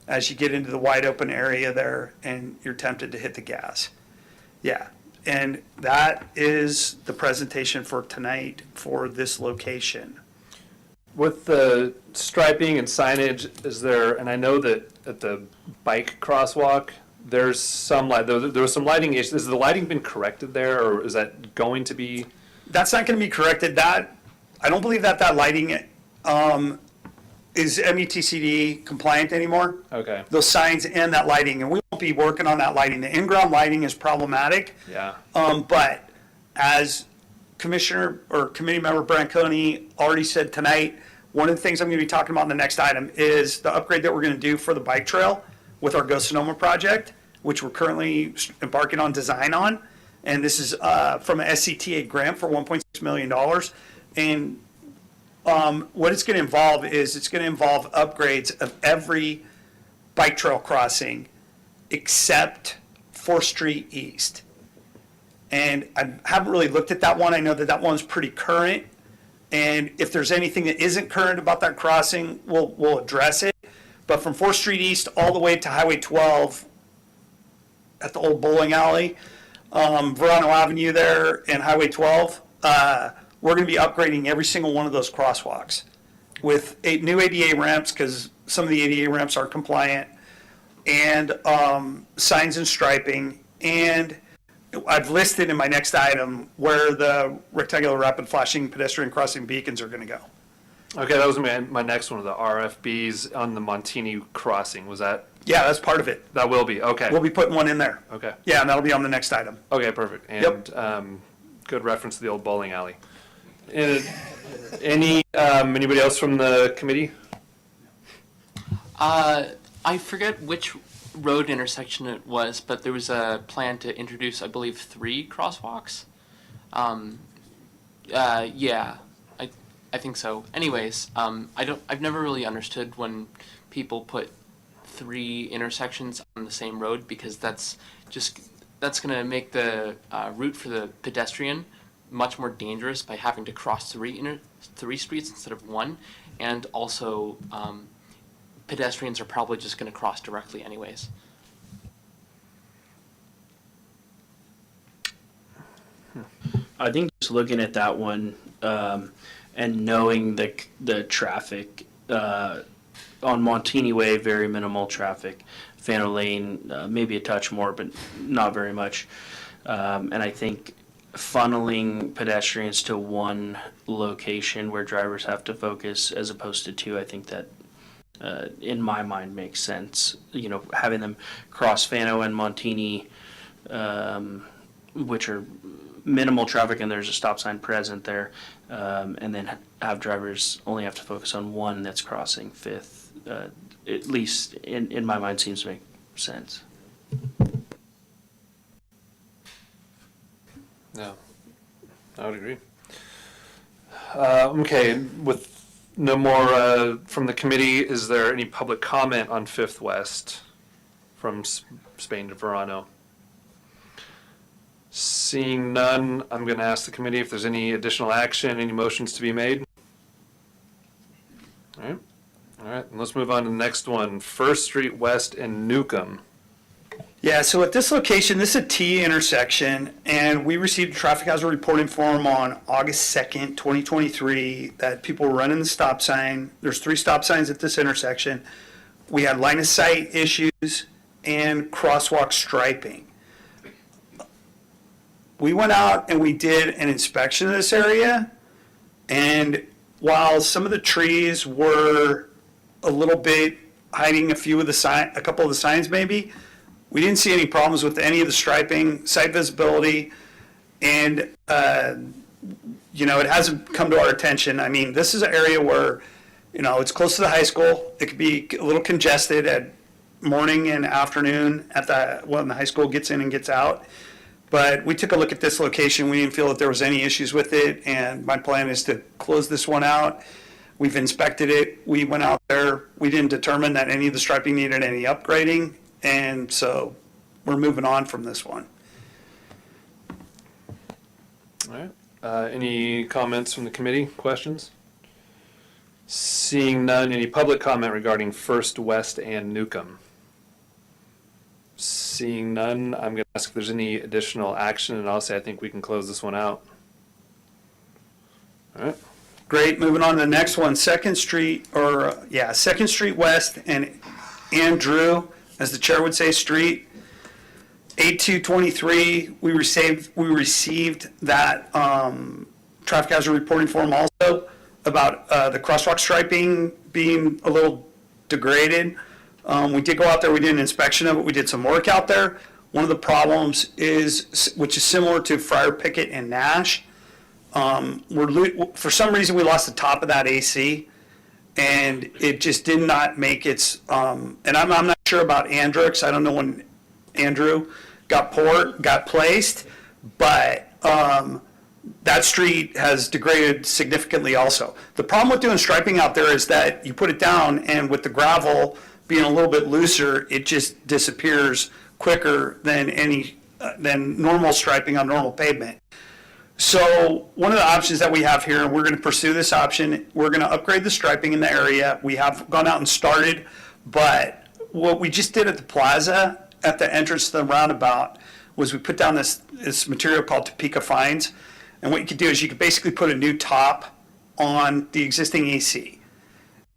as you get into the wide open area there and you're tempted to hit the gas. Yeah, and that is the presentation for tonight for this location. With the striping and signage, is there, and I know that at the bike crosswalk, there's some light, there was some lighting issues. Has the lighting been corrected there, or is that going to be? That's not going to be corrected. I don't believe that lighting is METCD compliant anymore. Okay. Those signs and that lighting, and we won't be working on that lighting. The in-ground lighting is problematic. Yeah. But as Commissioner or Committee Member Branconi already said tonight, one of the things I'm going to be talking about in the next item is the upgrade that we're going to do for the bike trail with our Go Sonoma project, which we're currently embarking on design on. And this is from an SCTA grant for $1.6 million. And what it's going to involve is it's going to involve upgrades of every bike trail crossing except 4th Street East. And I haven't really looked at that one. I know that one's pretty current. And if there's anything that isn't current about that crossing, we'll address it. But from 4th Street East all the way to Highway 12 at the old bowling alley, Verano Avenue there and Highway 12, we're going to be upgrading every single one of those crosswalks with new ADA ramps, because some of the ADA ramps aren't compliant, and signs and striping. And I've listed in my next item where the rectangular rapid flashing pedestrian crossing beacons are going to go. Okay, that was my next one, the RFBs on the Montini crossing. Was that? Yeah, that's part of it. That will be, okay. We'll be putting one in there. Okay. Yeah, and that'll be on the next item. Okay, perfect. And good reference to the old bowling alley. Anybody else from the committee? I forget which road intersection it was, but there was a plan to introduce, I believe, 3 crosswalks. Yeah, I think so. Anyways, I've never really understood when people put 3 intersections on the same road, because that's going to make the route for the pedestrian much more dangerous by having to cross 3 streets instead of 1, and also pedestrians are probably just going to cross directly anyways. I think just looking at that one and knowing the traffic on Montini Way, very minimal traffic. Fano Lane, maybe a touch more, but not very much. And I think funneling pedestrians to one location where drivers have to focus as opposed to 2, I think that in my mind makes sense. You know, having them cross Fano and Montini, which are minimal traffic and there's a stop sign present there, and then have drivers only have to focus on one that's crossing 5th, at least in my mind seems to make sense. No, I would agree. Okay, with no more from the committee, is there any public comment on 5th West from Spain to Verano? Seeing none, I'm going to ask the committee if there's any additional action, any motions to be made. All right, and let's move on to the next one, 1st Street West and Newcomb. Yeah, so at this location, this is a T intersection, and we received a traffic hazard reporting form on August 2nd, 2023, that people were running the stop sign. There's 3 stop signs at this intersection. We had line of sight issues and crosswalk striping. We went out and we did an inspection of this area, and while some of the trees were a little bit hiding a couple of the signs maybe, we didn't see any problems with any of the striping, site visibility, and it hasn't come to our attention. I mean, this is an area where You know, it's close to the high school. It could be a little congested at morning and afternoon when the high school gets in and gets out. But we took a look at this location. We didn't feel that there was any issues with it, and my plan is to close this one out. We've inspected it. We went out there. We didn't determine that any of the striping needed any upgrading, and so we're moving on from this one. All right. Any comments from the committee? Questions? Seeing none, any public comment regarding First West and Newcomb? Seeing none, I'm going to ask if there's any additional action, and I'll say I think we can close this one out. All right. Great, moving on to the next one, Second Street West and Andrew, as the chair would say, Street. 8223, we received that traffic hazard reporting form also about the crosswalk striping being a little degraded. We did go out there, we did an inspection of it, we did some work out there. One of the problems is, which is similar to Friar Pickett and Nash, for some reason we lost the top of that AC, and it just did not make its, and I'm not sure about Andrew, because I don't know when Andrew got placed, but that street has degraded significantly also. The problem with doing striping out there is that you put it down, and with the gravel being a little bit looser, it just disappears quicker than than normal striping on normal pavement. So one of the options that we have here, and we're going to pursue this option, we're going to upgrade the striping in the area. We have gone out and started, but what we just did at the Plaza, at the entrance to the roundabout, was we put down this material called Topeka Fines. And what you could do is you could basically put a new top on the existing AC.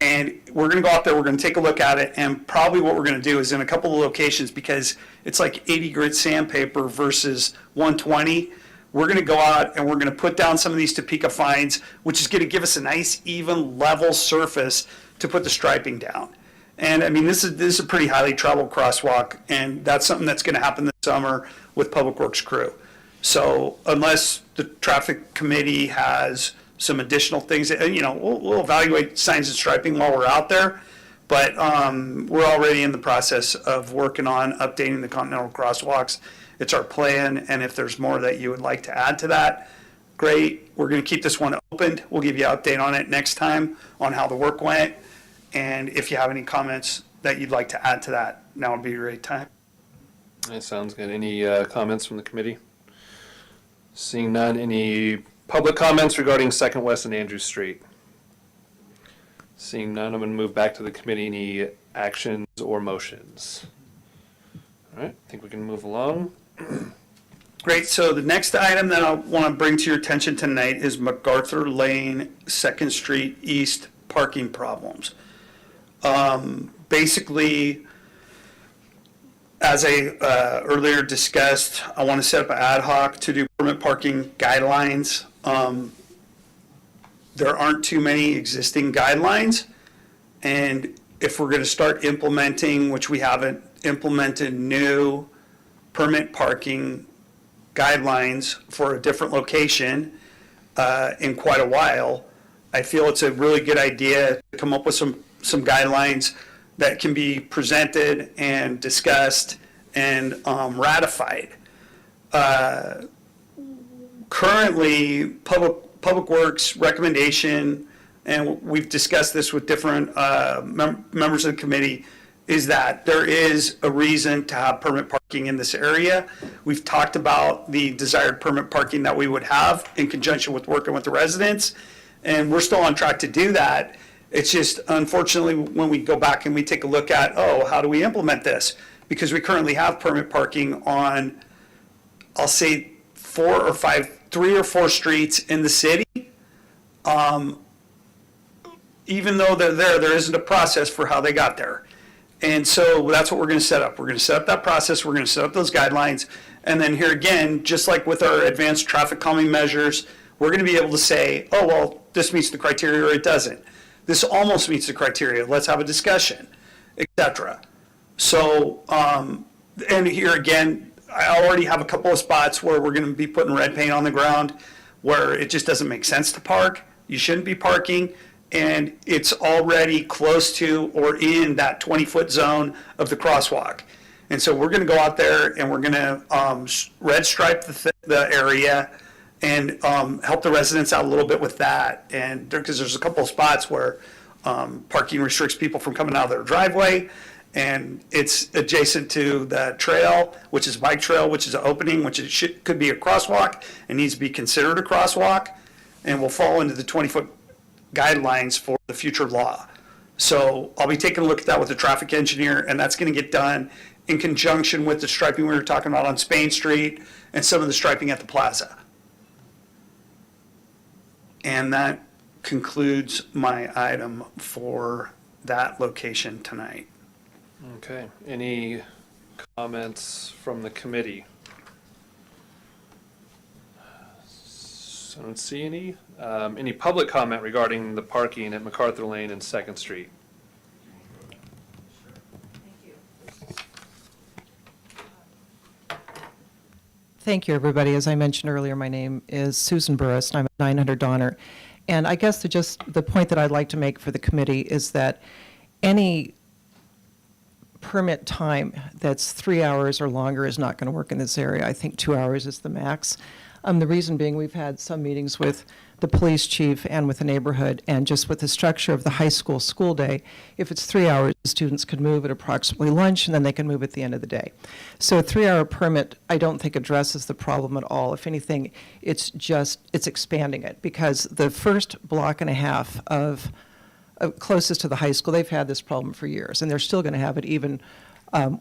And we're going to go out there, we're going to take a look at it, and probably what we're going to do is in a couple of locations, because it's like 80 grit sandpaper versus 120, we're going to go out and we're going to put down some of these Topeka Fines, which is going to give us a nice, even, level surface to put the striping down. And I mean, this is a pretty highly traveled crosswalk, and that's something that's going to happen this summer with Public Works crew. So unless the traffic committee has some additional things, we'll evaluate signs and striping while we're out there. But we're already in the process of working on updating the continental crosswalks. It's our plan, and if there's more that you would like to add to that, great. We're going to keep this one opened. We'll give you an update on it next time on how the work went. And if you have any comments that you'd like to add to that, now would be a great time. That sounds good. Any comments from the committee? Seeing none, any public comments regarding Second West and Andrews Street? Seeing none, I'm going to move back to the committee. Any actions or motions? All right, I think we can move along. Great. So the next item that I want to bring to your attention tonight is MacArthur Lane, 2nd Street East parking problems. Basically, as I earlier discussed, I want to set up an ad hoc to do permit parking guidelines. There aren't too many existing guidelines, and if we're going to start implementing, which we haven't implemented, new permit parking guidelines for a different location in quite a while, I feel it's a really good idea to come up with some guidelines that can be presented and discussed and ratified. Currently, Public Works recommendation, and we've discussed this with different members of the committee, is that there is a reason to have permit parking in this area. We've talked about the desired permit parking that we would have in conjunction with working with the residents, and we're still on track to do that. It's just, unfortunately, when we go back and we take a look at, how do we implement this? Because we currently have permit parking on, I'll say, 3 or 4 streets in the city. Even though they're there isn't a process for how they got there. And so that's what we're going to set up. We're going to set up that process. We're going to set up those guidelines. And then here again, just like with our advanced traffic calming measures, we're going to be able to say, this meets the criteria or it doesn't. This almost meets the criteria. Let's have a discussion, etc. So, and here again, I already have a couple of spots where we're going to be putting red paint on the ground where it just doesn't make sense to park. You shouldn't be parking. and it's already close to or in that 20-foot zone of the crosswalk. And so we're going to go out there and we're going to red stripe the area and help the residents out a little bit with that. And because there's a couple of spots where parking restricts people from coming out of their driveway, and it's adjacent to the trail, which is bike trail, which is an opening, which could be a crosswalk and needs to be considered a crosswalk, and will fall into the 20-foot guidelines for the future law. So I'll be taking a look at that with the traffic engineer, and that's going to get done in conjunction with the striping we were talking about on Spain Street and some of the striping at the plaza. And that concludes my item for that location tonight. Okay, any comments from the committee? I don't see any. Any public comment regarding the parking at MacArthur Lane and 2nd Street? Thank you, everybody. As I mentioned earlier, my name is Susan Burris, and I'm at 900 Donner. And I guess the point that I'd like to make for the committee is that any permit time that's 3 hours or longer is not going to work in this area. I think 2 hours is the max. The reason being, we've had some meetings with the police chief and with the neighborhood, and just with the structure of the high school day, if it's 3 hours, the students can move at approximately lunch, and then they can move at the end of the day. So a 3-hour permit, I don't think addresses the problem at all. If anything, it's expanding it, because the first block and a half of closest to the high school, they've had this problem for years, and they're still going to have it even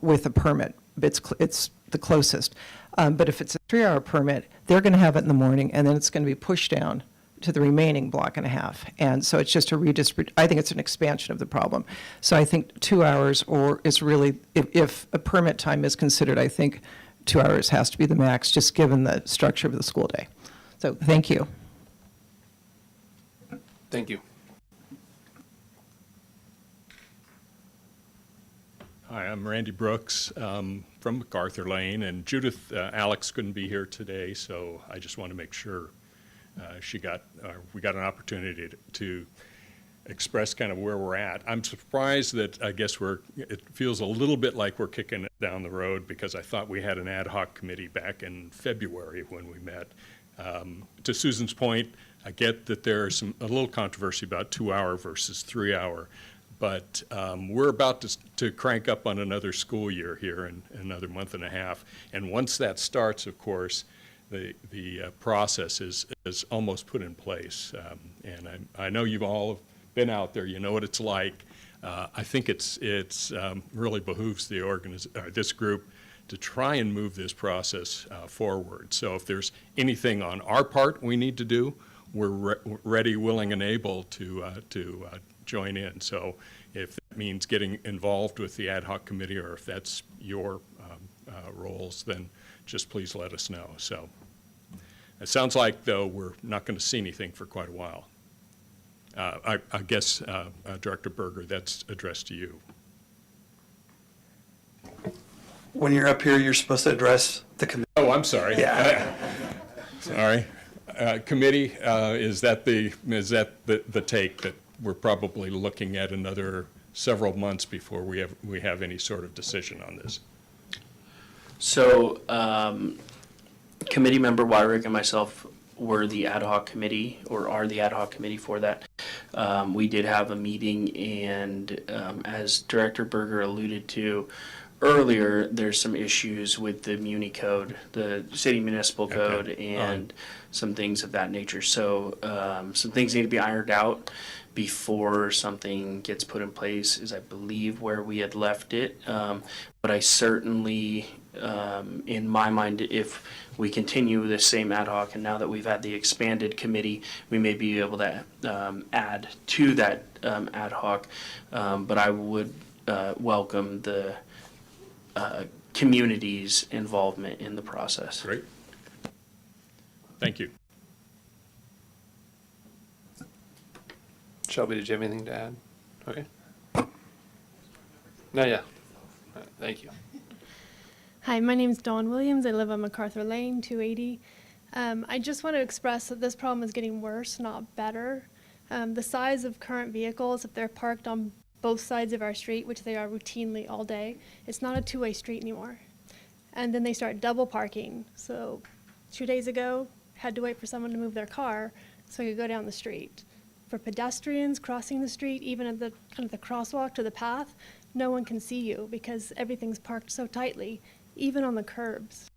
with a permit. It's the closest. But if it's a 3-hour permit, they're going to have it in the morning, and then it's going to be pushed down to the remaining block and a half. And so it's just a redistribute. I think it's an expansion of the problem. So I think 2 hours, or is really, if a permit time is considered, I think 2 hours has to be the max, just given the structure of the school day. So thank you. Thank you. Hi, I'm Randy Brooks from MacArthur Lane, and Judith Alex couldn't be here today, so I just want to make sure we got an opportunity to express kind of where we're at. I'm surprised that I guess it feels a little bit like we're kicking it down the road, because I thought we had an ad hoc committee back in February when we met. To Susan's point, I get that there's a little controversy about 2-hour versus 3-hour. But we're about to crank up on another school year here in another month and a half. And once that starts, of course, the process is almost put in place. And I know you've all been out there. You know what it's like. I think it's really behooves this group to try and move this process forward. So if there's anything on our part we need to do, we're ready, willing, and able to join in. So if that means getting involved with the ad hoc committee, or if that's your roles, then just please let us know. So it sounds like, though, we're not going to see anything for quite a while. I guess, Director Berger, that's addressed to you. When you're up here, you're supposed to address the committee. Oh, I'm sorry. Yeah. Sorry. Committee, is that the take that we're probably looking at another several months before we have any sort of decision on this? So, committee member Wyrick and myself were the ad hoc committee, or are the ad hoc committee for that. We did have a meeting, and as Director Berger alluded to earlier, there's some issues with the Muni Code, the city municipal code, and some things of that nature. So some things need to be ironed out before something gets put in place, is I believe where we had left it. But I certainly, in my mind, if we continue the same ad hoc, and now that we've had the expanded committee, we may be able to add to that ad hoc. But I would welcome the community's involvement in the process. Great. Thank you. Shelby, did you have anything to add? Okay. No, yeah. All right, thank you. Hi, my name's Dawn Williams. I live on MacArthur Lane, 280. I just want to express that this problem is getting worse, not better. The size of current vehicles, if they're parked on both sides of our street, which they are routinely all day, it's not a two-way street anymore. And then they start double parking. So 2 days ago, had to wait for someone to move their car so I could go down the street. For pedestrians crossing the street, even at the kind of the crosswalk to the path, no one can see you because everything's parked so tightly, even on the curbs.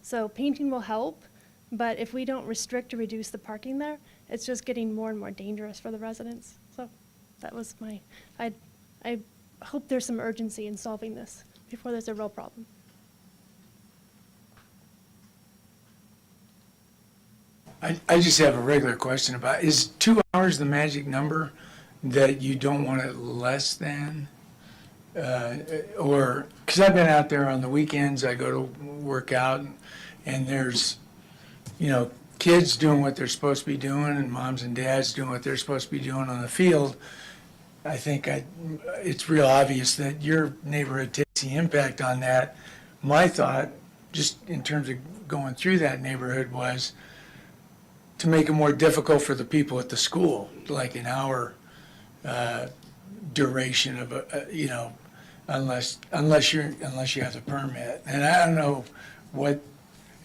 So painting will help, but if we don't restrict or reduce the parking there, it's just getting more and more dangerous for the residents. So that was I hope there's some urgency in solving this before there's a real problem. I just have a regular question about, is 2 hours the magic number that you don't want it less than? Or, because I've been out there on the weekends, I go to work out, and there's, kids doing what they're supposed to be doing, and moms and dads doing what they're supposed to be doing on the field. I think it's real obvious that your neighborhood takes the impact on that. My thought, just in terms of going through that neighborhood, was to make it more difficult for the people at the school, like an hour duration of unless you have the permit. And I don't know what,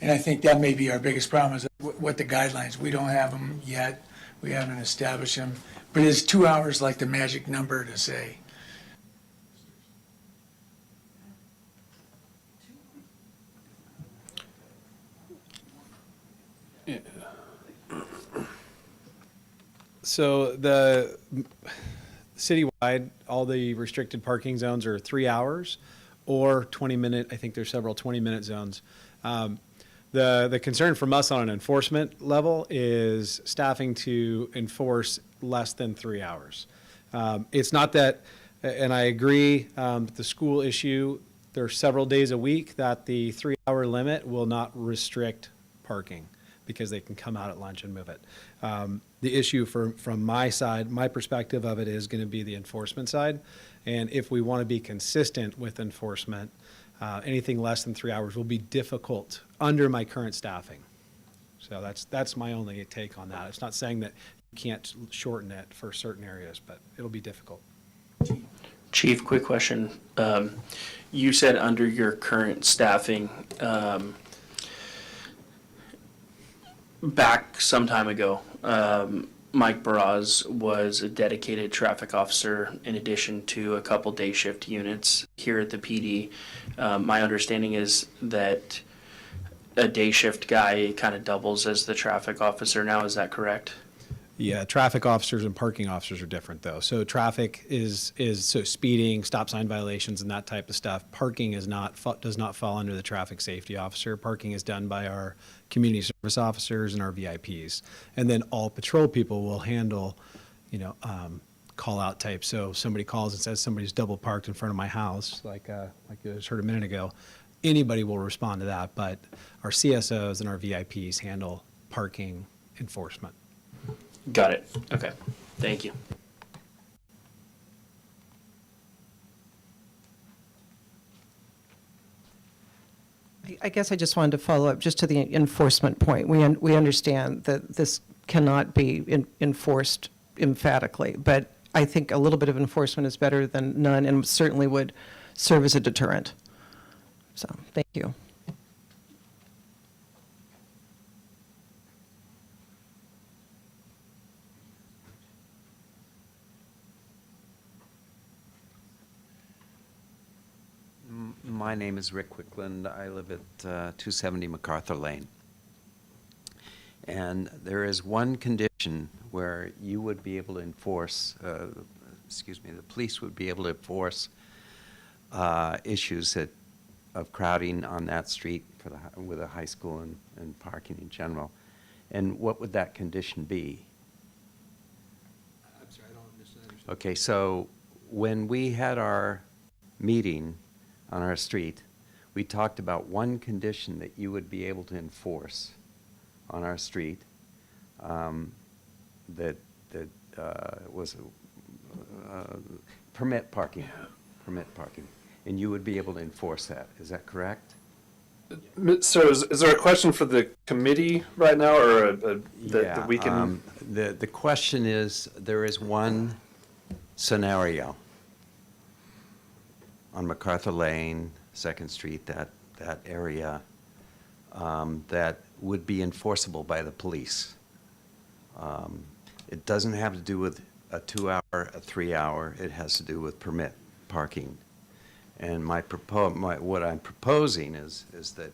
and I think that may be our biggest problem is what the guidelines. We don't have them yet. We haven't established them. But is 2 hours like the magic number to say? So the citywide, all the restricted parking zones are 3 hours or 20-minute. I think there's several 20-minute zones. The concern from us on an enforcement level is staffing to enforce less than 3 hours. It's not that, and I agree, the school issue, there are several days a week that the 3-hour limit will not restrict parking because they can come out at lunch and move it. The issue from my side, my perspective of it is going to be the enforcement side. And if we want to be consistent with enforcement, anything less than 3 hours will be difficult under my current staffing. So that's my only take on that. It's not saying that you can't shorten it for certain areas, but it'll be difficult. Chief, quick question. You said under your current staffing, back some time ago, Mike Baraz was a dedicated traffic officer in addition to a couple day shift units here at the PD. My understanding is that a day shift guy kind of doubles as the traffic officer now. Is that correct? Yeah, traffic officers and parking officers are different though. So traffic is so speeding, stop sign violations and that type of stuff. Parking does not fall under the traffic safety officer. Parking is done by our community service officers and our VIPs. And then all patrol people will handle, call out type. So somebody calls and says somebody's double parked in front of my house, like you just heard a minute ago. Anybody will respond to that, but our CSOs and our VIPs handle parking enforcement. Got it. Okay. Thank you. I guess I just wanted to follow up just to the enforcement point. We understand that this cannot be enforced emphatically, but I think a little bit of enforcement is better than none and certainly would serve as a deterrent. So, thank you. My name is Rick Wickland. I live at 270 MacArthur Lane. And there is one condition where you would be able to enforce, the police would be able to enforce issues of crowding on that street with a high school and parking in general. And what would that condition be? I'm sorry, I don't understand. Okay, so when we had our meeting on our street, we talked about one condition that you would be able to enforce on our street that was permit parking, and you would be able to enforce that. Is that correct? So is there a question for the committee right now, or that we can? The question is, there is one scenario on MacArthur Lane, Second Street, that area, that would be enforceable by the police. It doesn't have to do with a 2-hour, a 3-hour, it has to do with permit parking. And what I'm proposing is that,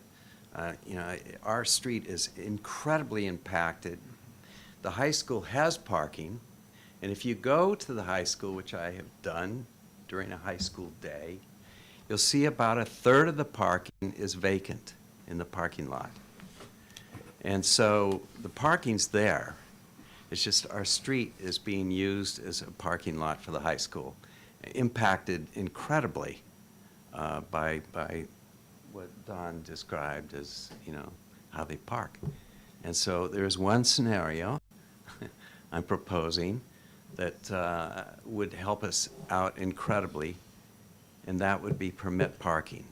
our street is incredibly impacted. The high school has parking, and if you go to the high school, which I have done during a high school day, you'll see about a third of the parking is vacant in the parking lot. And so the parking's there. It's just our street is being used as a parking lot for the high school, impacted incredibly by what Don described as, how they park. And so there's one scenario I'm proposing that would help us out incredibly, and that would be permit parking.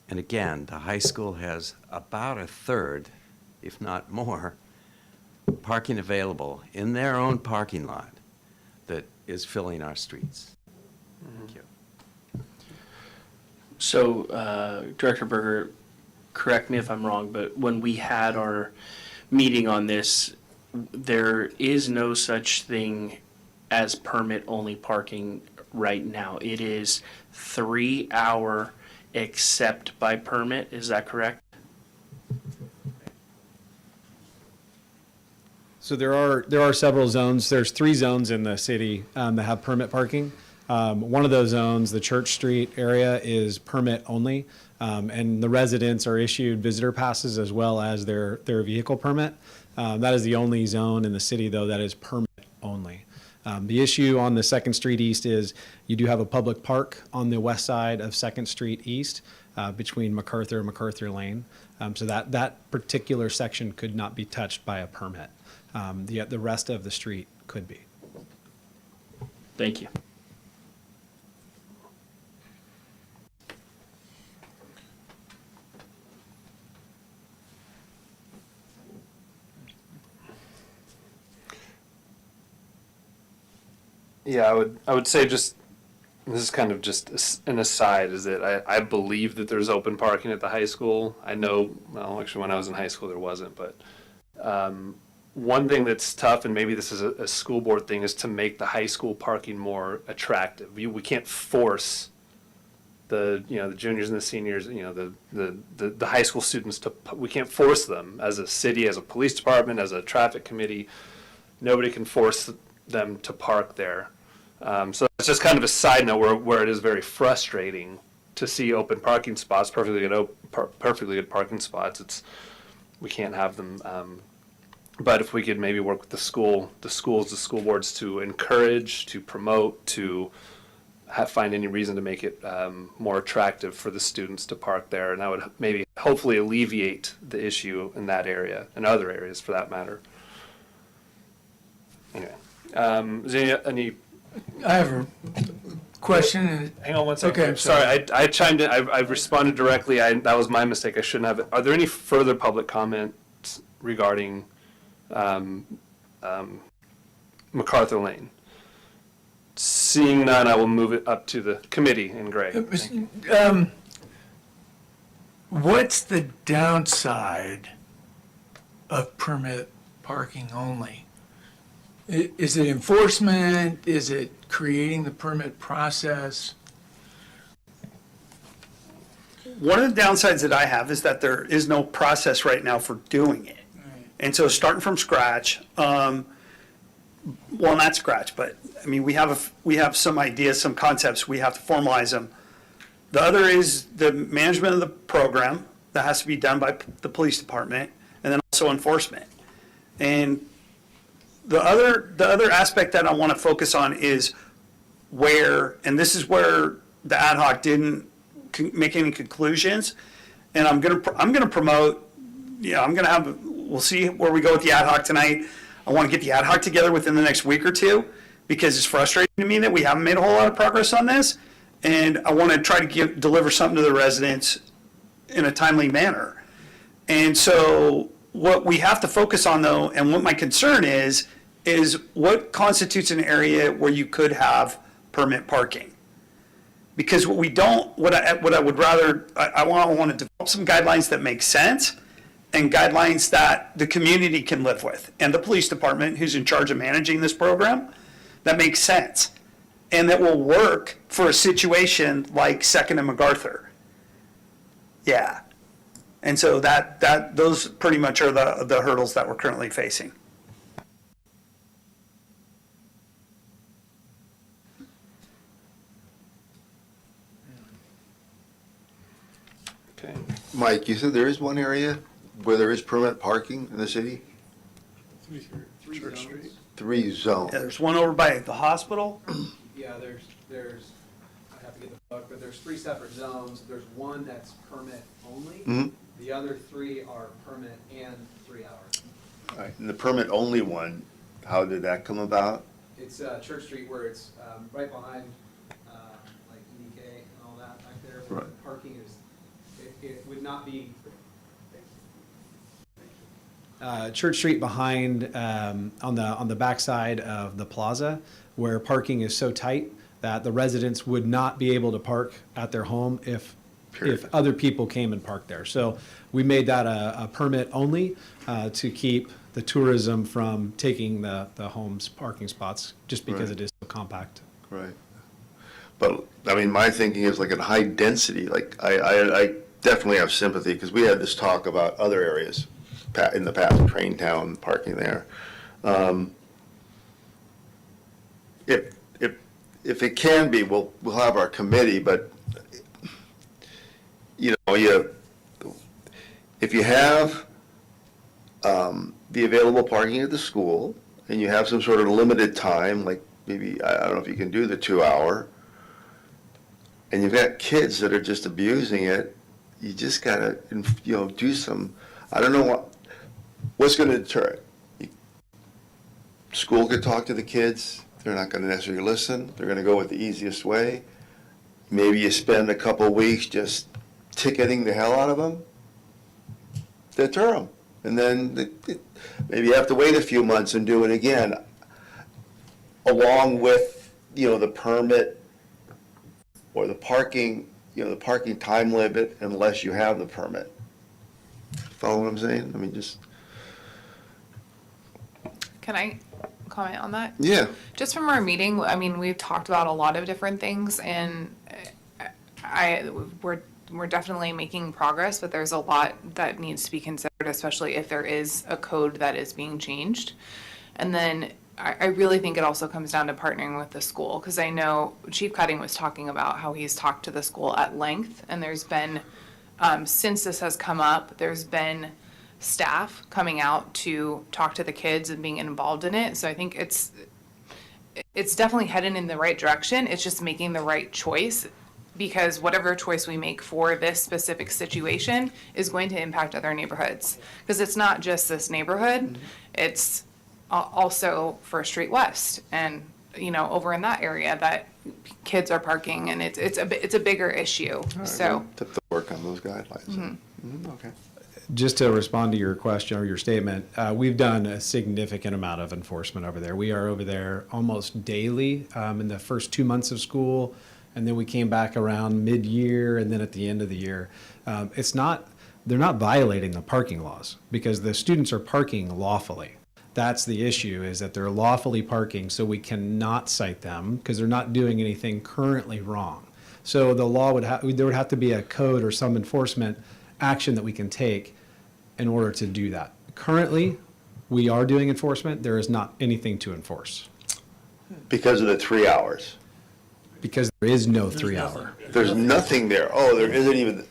And again, the high school has about a third, if not more, parking available in their own parking lot that is filling our streets. Thank you. So, Director Berger, correct me if I'm wrong, but when we had our meeting on this, there is no such thing as permit-only parking right now. It is 3-hour except by permit, is that correct? So there are several zones. There's 3 zones in the city that have permit parking. One of those zones, the Church Street area, is permit only, and the residents are issued visitor passes as well as their vehicle permit. That is the only zone in the city, though, that is permit only. The issue on the 2nd Street East is you do have a public park on the west side of 2nd Street East between MacArthur and MacArthur Lane. So that particular section could not be touched by a permit. The rest of the street could be. Thank you. Yeah, I would say just, this is kind of just an aside, is that I believe that there's open parking at the high school. I know, well, actually when I was in high school there wasn't, but one thing that's tough, and maybe this is a school board thing, is to make the high school parking more attractive. We can't force the juniors and the seniors, the high school students we can't force them as a city, as a police department, as a traffic committee. Nobody can force them to park there. So it's just kind of a side note where it is very frustrating to see open parking spots, perfectly good parking spots. We can't have them. But if we could maybe work with the school boards to encourage, to promote, to find any reason to make it more attractive for the students to park there, and that would maybe hopefully alleviate the issue in that area and other areas for that matter. Anyway, is there any? I have a question. Hang on one second. Okay, I'm sorry. I chimed in. I responded directly. That was my mistake. I shouldn't have. Are there any further public comments regarding MacArthur Lane? Seeing none, I will move it up to the committee in gray. What's the downside of permit parking only? Is it enforcement? Is it creating the permit process? One of the downsides that I have is that there is no process right now for doing it. And so starting from scratch, well, not scratch, but I mean, we have some ideas, some concepts, we have to formalize them. The other is the management of the program that has to be done by the police department, and then also enforcement. And the other aspect that I want to focus on is where, and this is where the ad hoc didn't make any conclusions, and I'm gonna promote, we'll see where we go with the ad hoc tonight. I want to get the ad hoc together within the next week or two, because it's frustrating to me that we haven't made a whole lot of progress on this, and I want to try to deliver something to the residents in a timely manner. And so what we have to focus on though, and what my concern is what constitutes an area where you could have permit parking? Because what we don't, what I would rather, I want to develop some guidelines that make sense and guidelines that the community can live with, and the police department, who's in charge of managing this program, that makes sense and that will work for a situation like Second and MacArthur. Yeah. And so those pretty much are the hurdles that we're currently facing. Okay. Mike, you said there is one area where there is permit parking in the city? Church Street. 3 zones. Yeah, there's one over by the hospital. Yeah, there's, I have to get the book, but there's 3 separate zones. There's one that's permit only. Mhm. The other 3 are permit and 3 hours. All right, and the permit only one, how did that come about? It's Church Street where it's right behind like EDK and all that back there. Where Right. the parking is, it would not be. Church Street behind on the backside of the Plaza, where parking is so tight that the residents would not be able to park at their home if other people came and parked there. So we made that a permit only to keep the tourism from taking the home's parking spots, just because Right. it is so compact. Right. But, I mean, my thinking is like in high density, like I definitely have sympathy, because we had this talk about other areas in the past, Train Town, parking there. If it can be, we'll have our committee, but, you know, if you have the available parking at the school, and you have some sort of limited time, like maybe, I don't know if you can do the 2 hour, and you've got kids that are just abusing it, you just gotta, do some, I don't know what's gonna deter it. School could talk to the kids, they're not gonna necessarily listen, they're gonna go with the easiest way. Maybe you spend a couple of weeks just ticketing the hell out of them, deter them. And then maybe you have to wait a few months and do it again, along with, the permit or the parking, the parking time limit unless you have the permit. Follow what I'm saying? I mean, just. Can I comment on that? Yeah. Just from our meeting, I mean, we've talked about a lot of different things, and we're definitely making progress, but there's a lot that needs to be considered, especially if there is a code that is being changed. And then I really think it also comes down to partnering with the school, because I know Chief Cutting was talking about how he's talked to the school at length, and there's been, since this has come up, there's been staff coming out to talk to the kids and being involved in it. So I think it's definitely headed in the right direction. It's just making the right choice, because whatever choice we make for this specific situation is going to impact other neighborhoods. Because it's not just this neighborhood, it's also First Street West and, over in that area that kids are parking, and it's a bigger issue. All right, So. we'll have to work on those guidelines. Okay. Just to respond to your question or your statement, we've done a significant amount of enforcement over there. We are over there almost daily in the first 2 months of school, and then we came back around mid-year, and then at the end of the year. They're not violating the parking laws, because the students are parking lawfully. That's the issue, is that they're lawfully parking, so we cannot cite them because they're not doing anything currently wrong. So the law there would have to be a code or some enforcement action that we can take in order to do that. Currently, we are doing enforcement. There is not anything to enforce. Because of the 3 hours. Because there is no 3 hour. There's nothing there. Oh, there isn't even.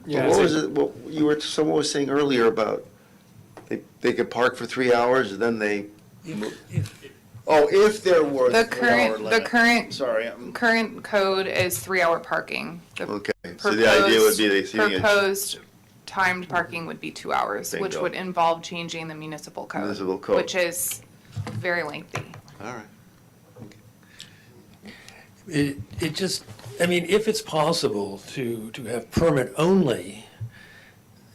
Yeah, What was it? What someone was saying earlier about they could park for 3 hours and then they. If there were The 3 hour limit. current code is 3 hour parking. Okay, so the idea would be they see Proposed timed parking would be 2 hours, which Bingo. would involve changing the municipal code. Municipal code. Which is very lengthy. All right. It just, I mean, if it's possible to have permit only,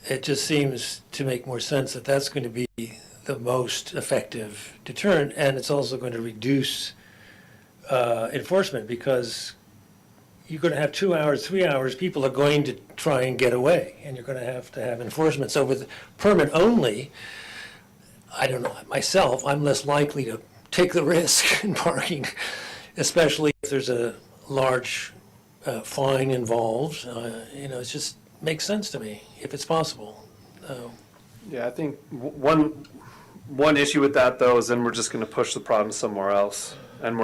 it just seems to make more sense that that's going to be the most effective deterrent, and it's also going to reduce enforcement, because you're going to have 2 hours, 3 hours, people are going to try and get away, and you're going to have enforcement. So with permit only, I don't know, myself, I'm less likely to take the risk in parking, especially if there's a large fine involved. It just makes sense to me, if it's possible. Yeah, I think one issue with that, though, is then we're just going to push the problem somewhere else. And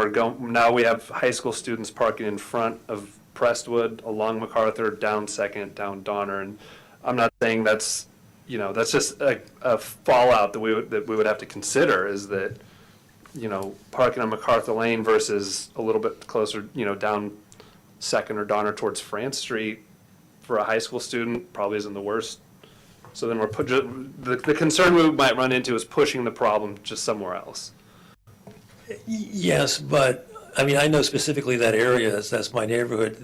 now we have high school students parking in front of Prestwood, along MacArthur, down Second, down Donner. And I'm not saying that's just a fallout that we would have to consider, is that, parking on MacArthur Lane versus a little bit closer, down Second or Donner towards France Street for a high school student probably isn't the worst. So then the concern we might run into is pushing the problem just somewhere else. Yes, but, I mean, I know specifically that area, that's my neighborhood.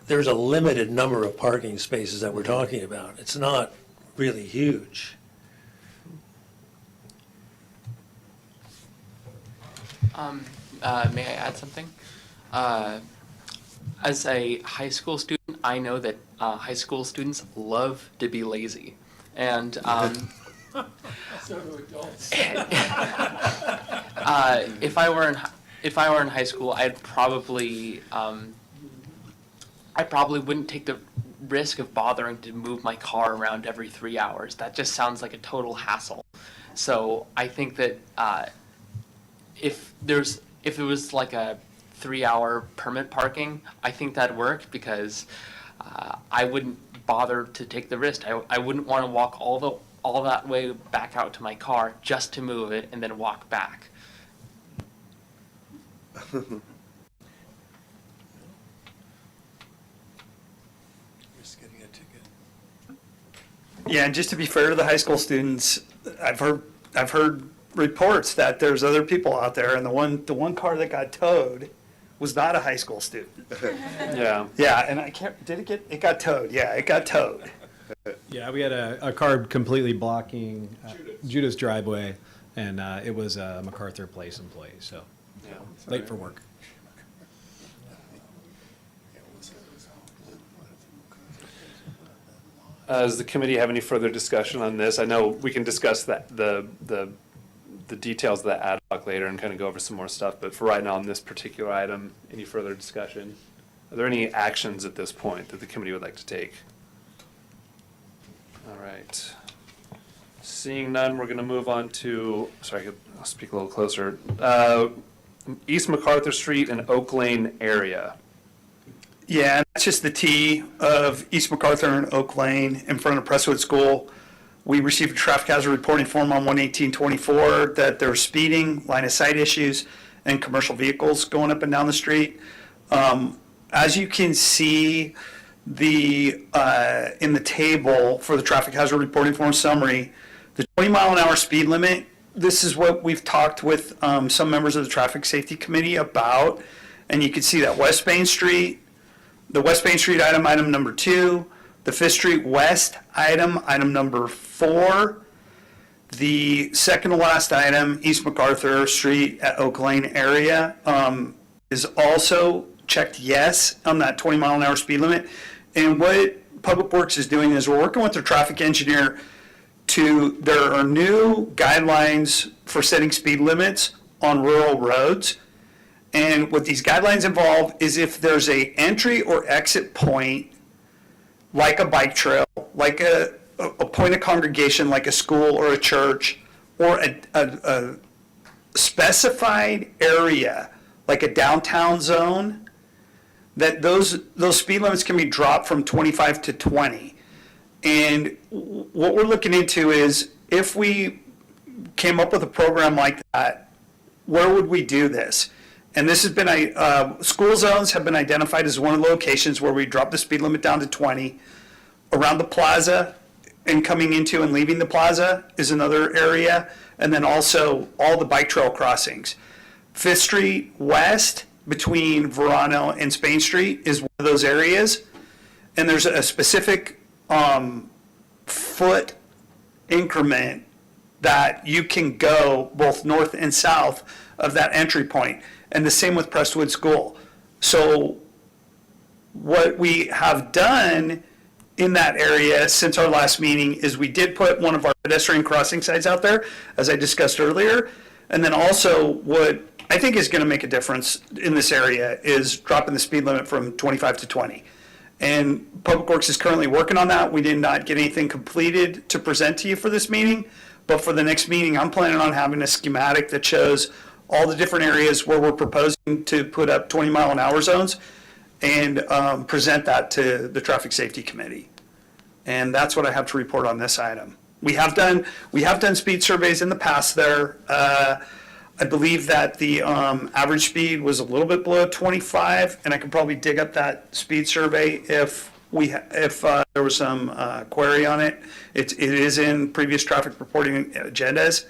There's a limited number of parking spaces that we're talking about. It's not really huge. May I add something? As a high school student, I know that high school students love to be lazy. And So do adults. if I were in high school, I probably wouldn't take the risk of bothering to move my car around every 3 hours. That just sounds like a total hassle. So I think that if it was like a 3-hour permit parking, I think that'd work, because I wouldn't bother to take the risk. I wouldn't want to walk all that way back out to my car just to move it and then walk back. Yeah, and just to be fair to the high school students, I've heard reports that there's other people out there, and the one car that got towed was not a high school student. Yeah. Yeah, and it got towed. Yeah, it got towed. Yeah, we had a car completely blocking Judith's driveway, and it was a MacArthur Place employee, so late for work. Does the committee have any further discussion on this? I know we can discuss the details of that ad hoc later and kind of go over some more stuff, but for right now on this particular item, any further discussion? Are there any actions at this point that the committee would like to take? All right. Seeing none, we're going to move on to, I'll speak a little closer. East MacArthur Street and Oak Lane area. Yeah, and that's just the T of East MacArthur and Oak Lane in front of Prestwood School. We received a traffic hazard reporting form on 11824 that there was speeding, line of sight issues, and commercial vehicles going up and down the street. As you can see, in the table for the traffic hazard reporting form summary, the 20-mile-an-hour speed limit, this is what we've talked with some members of the Traffic Safety Committee about, and you can see that West Main Street, the West Main Street item number 2, the Fifth Street West item number 4, the second to last item, East MacArthur Street at Oak Lane area, is also checked yes on that 20-mile-an-hour speed limit. And what Public Works is doing is we're working with their traffic engineer there are new guidelines for setting speed limits on rural roads. And what these guidelines involve is if there's a entry or exit point, like a bike trail, like a point of congregation, like a school or a church, or a specified area, like a downtown zone, that those speed limits can be dropped from 25 to 20. And what we're looking into is, if we came up with a program like that, where would we do this? And this has been, school zones have been identified as one of the locations where we drop the speed limit down to 20. Around the plaza and coming into and leaving the plaza is another area. And then also all the bike trail crossings. Fifth Street West, between Verano and Spain Street is one of those areas. And there's a specific foot increment that you can go both north and south of that entry point. And the same with Prestwood School. So what we have done in that area since our last meeting is we did put one of our pedestrian crossing signs out there, as I discussed earlier. And then also what I think is going to make a difference in this area is dropping the speed limit from 25 to 20. And Public Works is currently working on that. We did not get anything completed to present to you for this meeting, but for the next meeting, I'm planning on having a schematic that shows all the different areas where we're proposing to put up 20-mile-an-hour zones and present that to the Traffic Safety Committee. And that's what I have to report on this item. We have done speed surveys in the past there. I believe that the average speed was a little bit below 25, and I could probably dig up that speed survey if there was some query on it. It is in previous traffic reporting agendas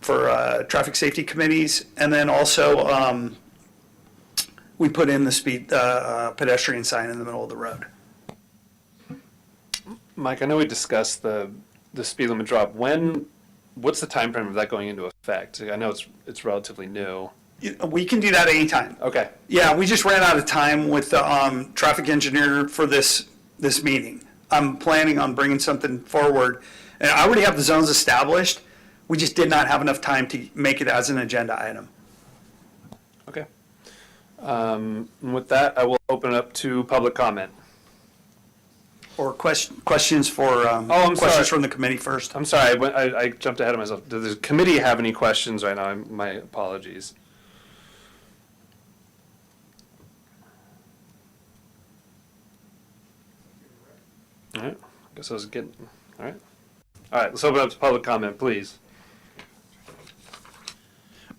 for traffic safety committees, and then also we put in the speed pedestrian sign in the middle of the road. Mike, I know we discussed the speed limit drop. What's the time frame of that going into effect? I know it's relatively new. We can do that anytime. Okay. Yeah, we just ran out of time with the traffic engineer for this meeting. I'm planning on bringing something forward, and I already have the zones established. We just did not have enough time to make it as an agenda item. Okay. With that, I will open it up to public comment. Or questions for questions from the committee first. I'm sorry, I jumped ahead of myself. Does the committee have any questions right now? My apologies. All right, guess I was getting, all right. All right, let's open up to public comment, please.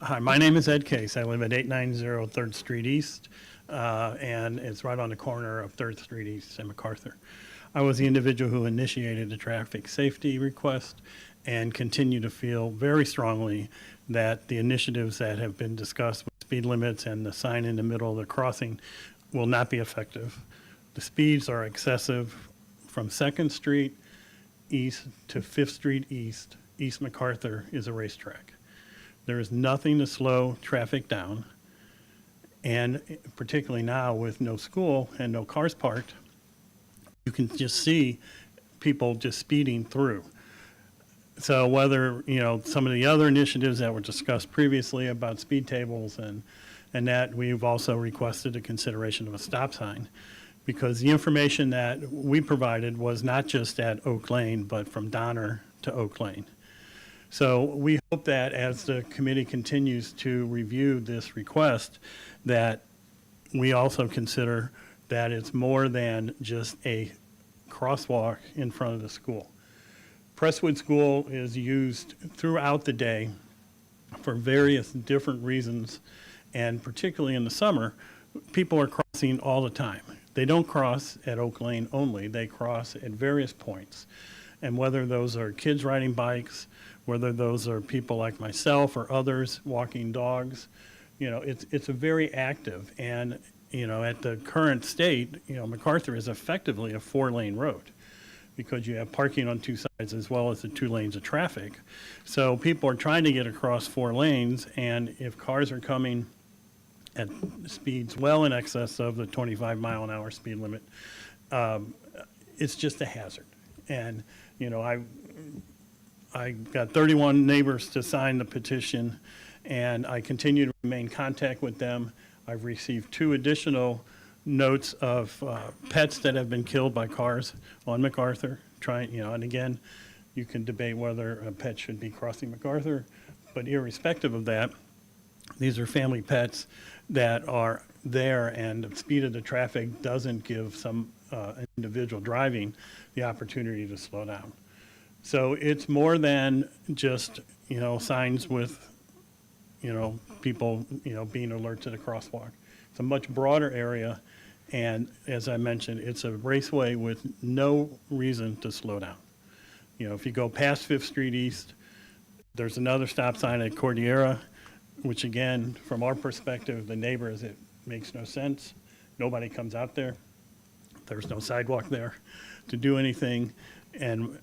Hi, my name is Ed Case. I live at 890 3rd Street East, and it's right on the corner of 3rd Street East and MacArthur. I was the individual who initiated the traffic safety request and continue to feel very strongly that the initiatives that have been discussed with speed limits and the sign in the middle of the crossing will not be effective. The speeds are excessive from 2nd Street East to 5th Street East. East MacArthur is a racetrack. There is nothing to slow traffic down, and particularly now with no school and no cars parked, you can just see people just speeding through. So whether, some of the other initiatives that were discussed previously about speed tables and that, we've also requested a consideration of a stop sign, because the information that we provided was not just at Oak Lane, but from Donner to Oak Lane. So we hope that as the committee continues to review this request, that we also consider that it's more than just a crosswalk in front of the school. Prestwood School is used throughout the day for various different reasons, and particularly in the summer, people are crossing all the time. They don't cross at Oak Lane only, they cross at various points. And whether those are kids riding bikes, whether those are people like myself or others walking dogs, it's a very active, and at the current state, MacArthur is effectively a 4-lane road because you have parking on 2 sides as well as the 2 lanes of traffic. So people are trying to get across 4 lanes, and if cars are coming at speeds well in excess of the 25-mile-an-hour speed limit, it's just a hazard. And, I got 31 neighbors to sign the petition, and I continue to remain in contact with them. I've received 2 additional notes of pets that have been killed by cars on MacArthur. And again, you can debate whether a pet should be crossing MacArthur, but irrespective of that, these are family pets that are there, and the speed of the traffic doesn't give some individual driving the opportunity to slow down. So it's more than just, signs with, people, being alert to the crosswalk. It's a much broader area, and as I mentioned, it's a raceway with no reason to slow down. If you go past 5th Street East, there's another stop sign at Cordillera, which again, from our perspective, the neighbors, makes no sense. Nobody comes out there. There's no sidewalk there to do anything. And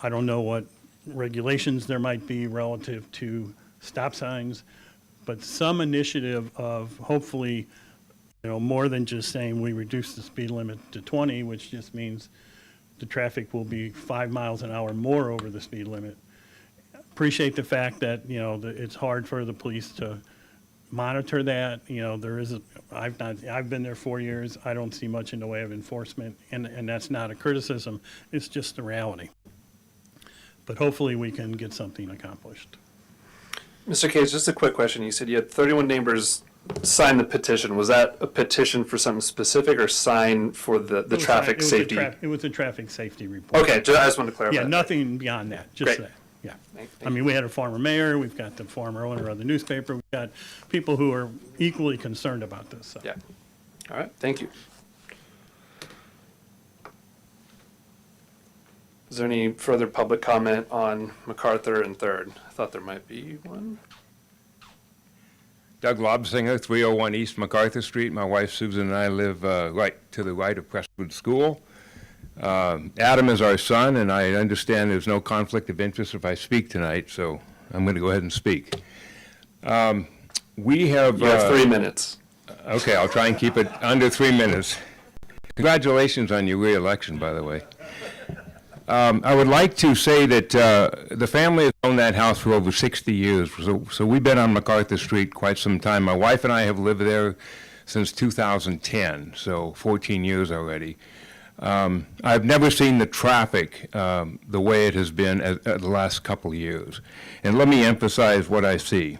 I don't know what regulations there might be relative to stop signs, but some initiative of hopefully, more than just saying we reduce the speed limit to 20, which just means the traffic will be 5 miles an hour more over the speed limit. Appreciate the fact that, it's hard for the police to monitor that. I've been there 4 years. I don't see much in the way of enforcement, and that's not a criticism. It's just the reality. But hopefully we can get something accomplished. Mr. Case, just a quick question. You said you had 31 neighbors sign the petition. Was that a petition for something specific or sign for the traffic safety? It was a traffic safety report. Okay, I just wanted to clarify. Yeah, nothing beyond that, just Great. that, yeah. Thank We had a former mayor, we've got the former owner of the newspaper, we've got people who are equally concerned about this. So. Yeah. All right, thank you. Is there any further public comment on MacArthur and 3rd? I thought there might be one. Doug Lobsinger, 301 East MacArthur Street. My wife Susan and I live right to the right of Crestwood School. Adam is our son, and I understand there's no conflict of interest if I speak tonight, so I'm going to go ahead and speak. We have... You have 3 minutes. Okay, I'll try and keep it under 3 minutes. Congratulations on your re-election, by the way. I would like to say that the family has owned that house for over 60 years, so we've been on MacArthur Street quite some time. My wife and I have lived there since 2010, so 14 years already. I've never seen the traffic the way it has been the last couple of years. And let me emphasize what I see.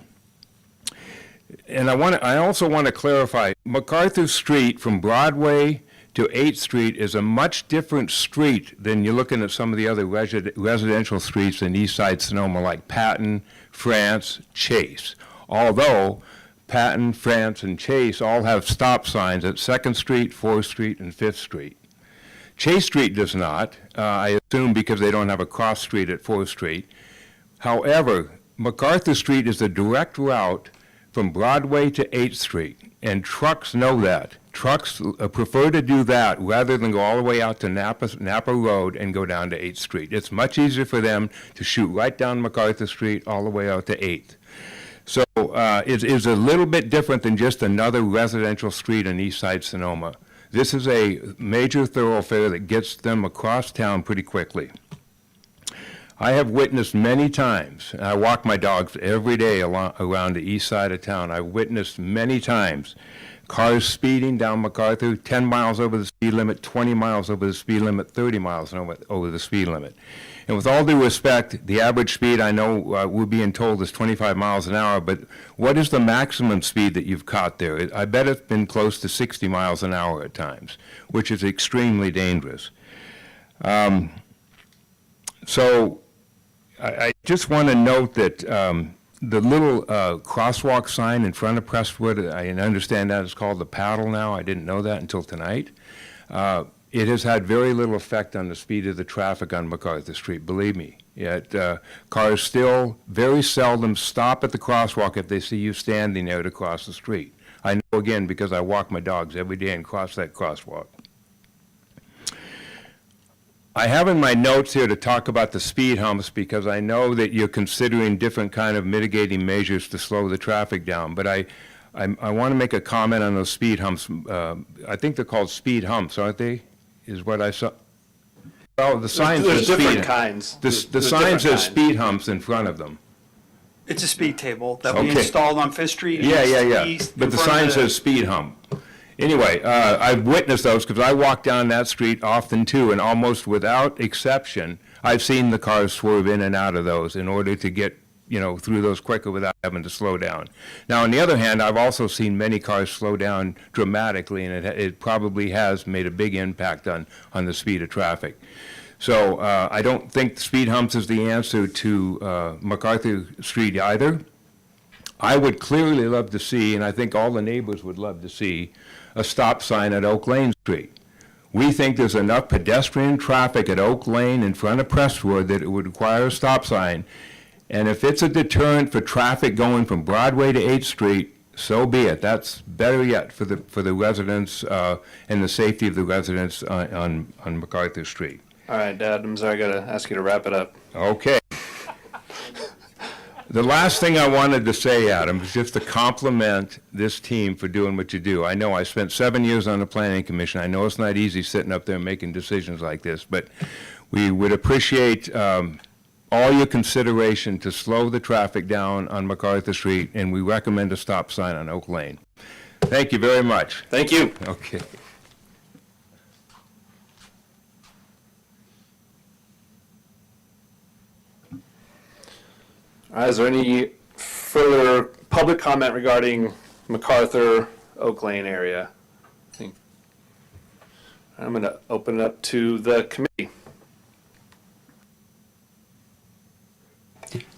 And I also want to clarify, MacArthur Street from Broadway to 8th Street is a much different street than you're looking at some of the other residential streets in East Side Sonoma, like Patton, France, Chase. Although Patton, France, and Chase all have stop signs at 2nd Street, 4th Street, and 5th Street. Chase Street does not, I assume because they don't have a cross street at 4th Street. However, MacArthur Street is a direct route from Broadway to 8th Street, and trucks know that. Trucks prefer to do that rather than go all the way out to Napa Road and go down to 8th Street. It's much easier for them to shoot right down MacArthur Street all the way out to 8th. So it is a little bit different than just another residential street in East Side Sonoma. This is a major thoroughfare that gets them across town pretty quickly. I have witnessed many times, and I walk my dogs every day around the east side of town. I've witnessed many times cars speeding down MacArthur, 10 miles over the speed limit, 20 miles over the speed limit, 30 miles over the speed limit. And with all due respect, the average speed I know we're being told is 25 miles an hour, but what is the maximum speed that you've caught there? I bet it's been close to 60 miles an hour at times, which is extremely dangerous. So I just want to note that the little crosswalk sign in front of Prestwood, I understand that is called the paddle now. I didn't know that until tonight. It has had very little effect on the speed of the traffic on MacArthur Street, believe me. Yet cars still very seldom stop at the crosswalk if they see you standing there to cross the street. I know, again, because I walk my dogs every day and cross that crosswalk. I have in my notes here to talk about the speed humps because I know that you're considering different kind of mitigating measures to slow the traffic down, but I want to make a comment on those speed humps. I think they're called speed humps, aren't they? Is what I saw. Well, the sign There's says different speed. kinds. The sign says speed humps in front of them. It's a speed table that we Okay. installed on 5th Street. Yeah. East But in the front sign of says speed hump. Anyway, I've witnessed those because I walk down that street often too, and almost without exception, I've seen the cars swerve in and out of those in order to get, through those quicker without having to slow down. Now, on the other hand, I've also seen many cars slow down dramatically, and it probably has made a big impact on the speed of traffic. So I don't think speed humps is the answer to MacArthur Street either. I would clearly love to see, and I think all the neighbors would love to see, a stop sign at Oak Lane Street. We think there's enough pedestrian traffic at Oak Lane in front of Prestwood that it would require a stop sign. And if it's a deterrent for traffic going from Broadway to 8th Street, so be it. That's better yet for the residents and the safety of the residents on MacArthur Street. All right, Adams, I gotta ask you to wrap it up. Okay. The last thing I wanted to say, Adam, is just to compliment this team for doing what you do. I know I spent 7 years on the Planning Commission. I know it's not easy sitting up there making decisions like this, but we would appreciate all your consideration to slow the traffic down on MacArthur Street, and we recommend a stop sign on Oak Lane. Thank you very much. Thank you. Okay. All right, is there any further public comment regarding MacArthur, Oak Lane area? I'm going to open it up to the committee.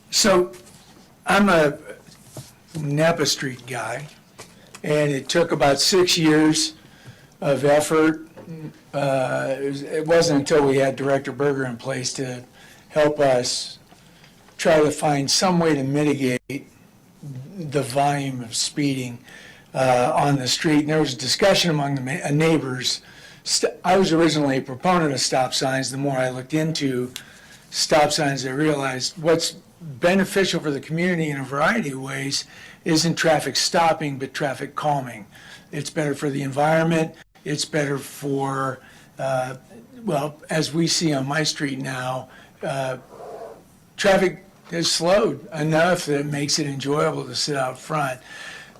So I'm a Napa Street guy, and it took about 6 years of effort. It wasn't until we had Director Berger in place to help us try to find some way to mitigate the volume of speeding on the street. And there was a discussion among the neighbors. I was originally a proponent of stop signs. The more I looked into stop signs, I realized what's beneficial for the community in a variety of ways isn't traffic stopping, but traffic calming. It's better for the environment. It's better for, well, as we see on my street now, traffic has slowed enough that it makes it enjoyable to sit out front.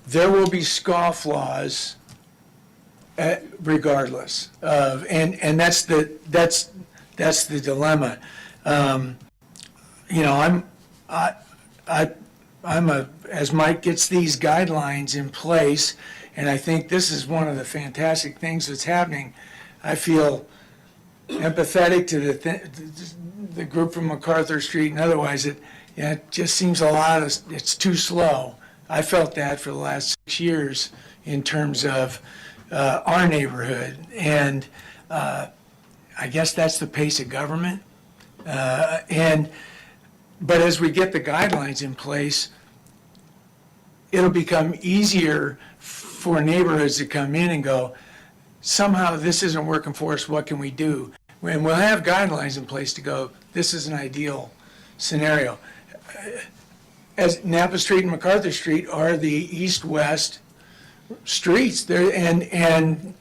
There will be scofflaws regardless of, and that's the dilemma. You know, as Mike gets these guidelines in place, and I think this is one of the fantastic things that's happening, I feel empathetic to the group from MacArthur Street and otherwise. It just seems it's too slow. I felt that for the last 6 years in terms of our neighborhood, and I guess that's the pace of government. But as we get the guidelines in place, it'll become easier for neighborhoods to come in and go, somehow this isn't working for us, what can we do? And we'll have guidelines in place to go, this is an ideal scenario. As Napa Street and MacArthur Street are the east-west streets there, and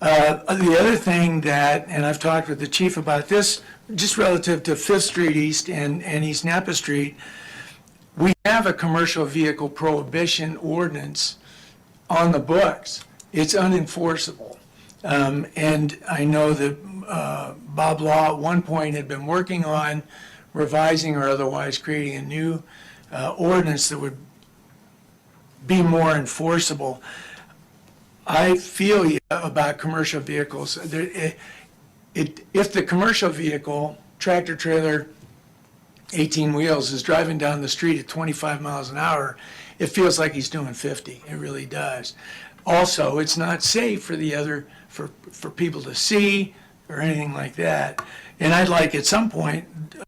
the other thing that, and I've talked with the chief about this, just relative to 5th Street East and East Napa Street, we have a commercial vehicle prohibition ordinance on the books. It's unenforceable. And I know that Bob Law at one point had been working on revising or otherwise creating a new ordinance that would be more enforceable. I feel about commercial vehicles. If the commercial vehicle, tractor trailer, 18 wheels, is driving down the street at 25 miles an hour, it feels like he's doing 50. It really does. Also, it's not safe for people to see or anything like that. And I'd like at some point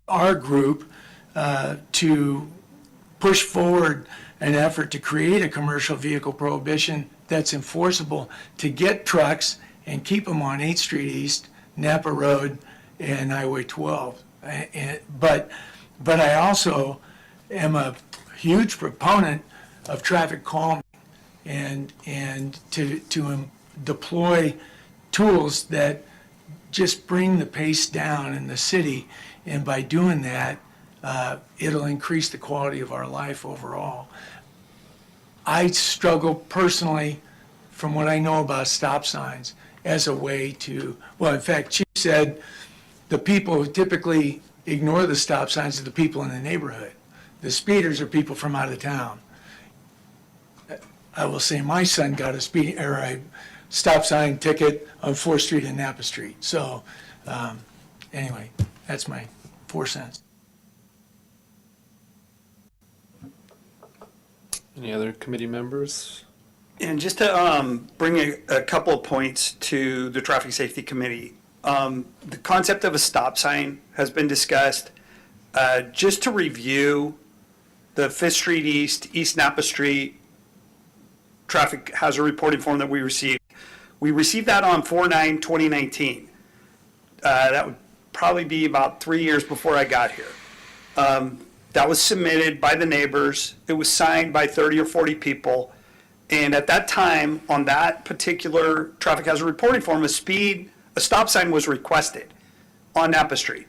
our group to push forward an effort to create a commercial vehicle prohibition that's enforceable, to get trucks and keep them on 8th Street East, Napa Road, and Highway 12. But I also am a huge proponent of traffic calming and to deploy tools that just bring the pace down in the city. And by doing that, it'll increase the quality of our life overall. I struggle personally, from what I know about stop signs, as a way to, well, in fact, Chief said the people who typically ignore the stop signs are the people in the neighborhood. The speeders are people from out of town. I will say my son got a stop sign ticket on 4th Street and Napa Street. So anyway, that's my 4 cents. Any other committee members? And just to bring a couple of points to the Traffic Safety Committee, the concept of a stop sign has been discussed. Just to review, the 5th Street East, East Napa Street, traffic hazard reporting form that we received. We received that on 4/9/2019. That would probably be about 3 years before I got here. That was submitted by the neighbors. It was signed by 30 or 40 people. And at that time, on that particular traffic hazard reporting form, a stop sign was requested on Napa Street.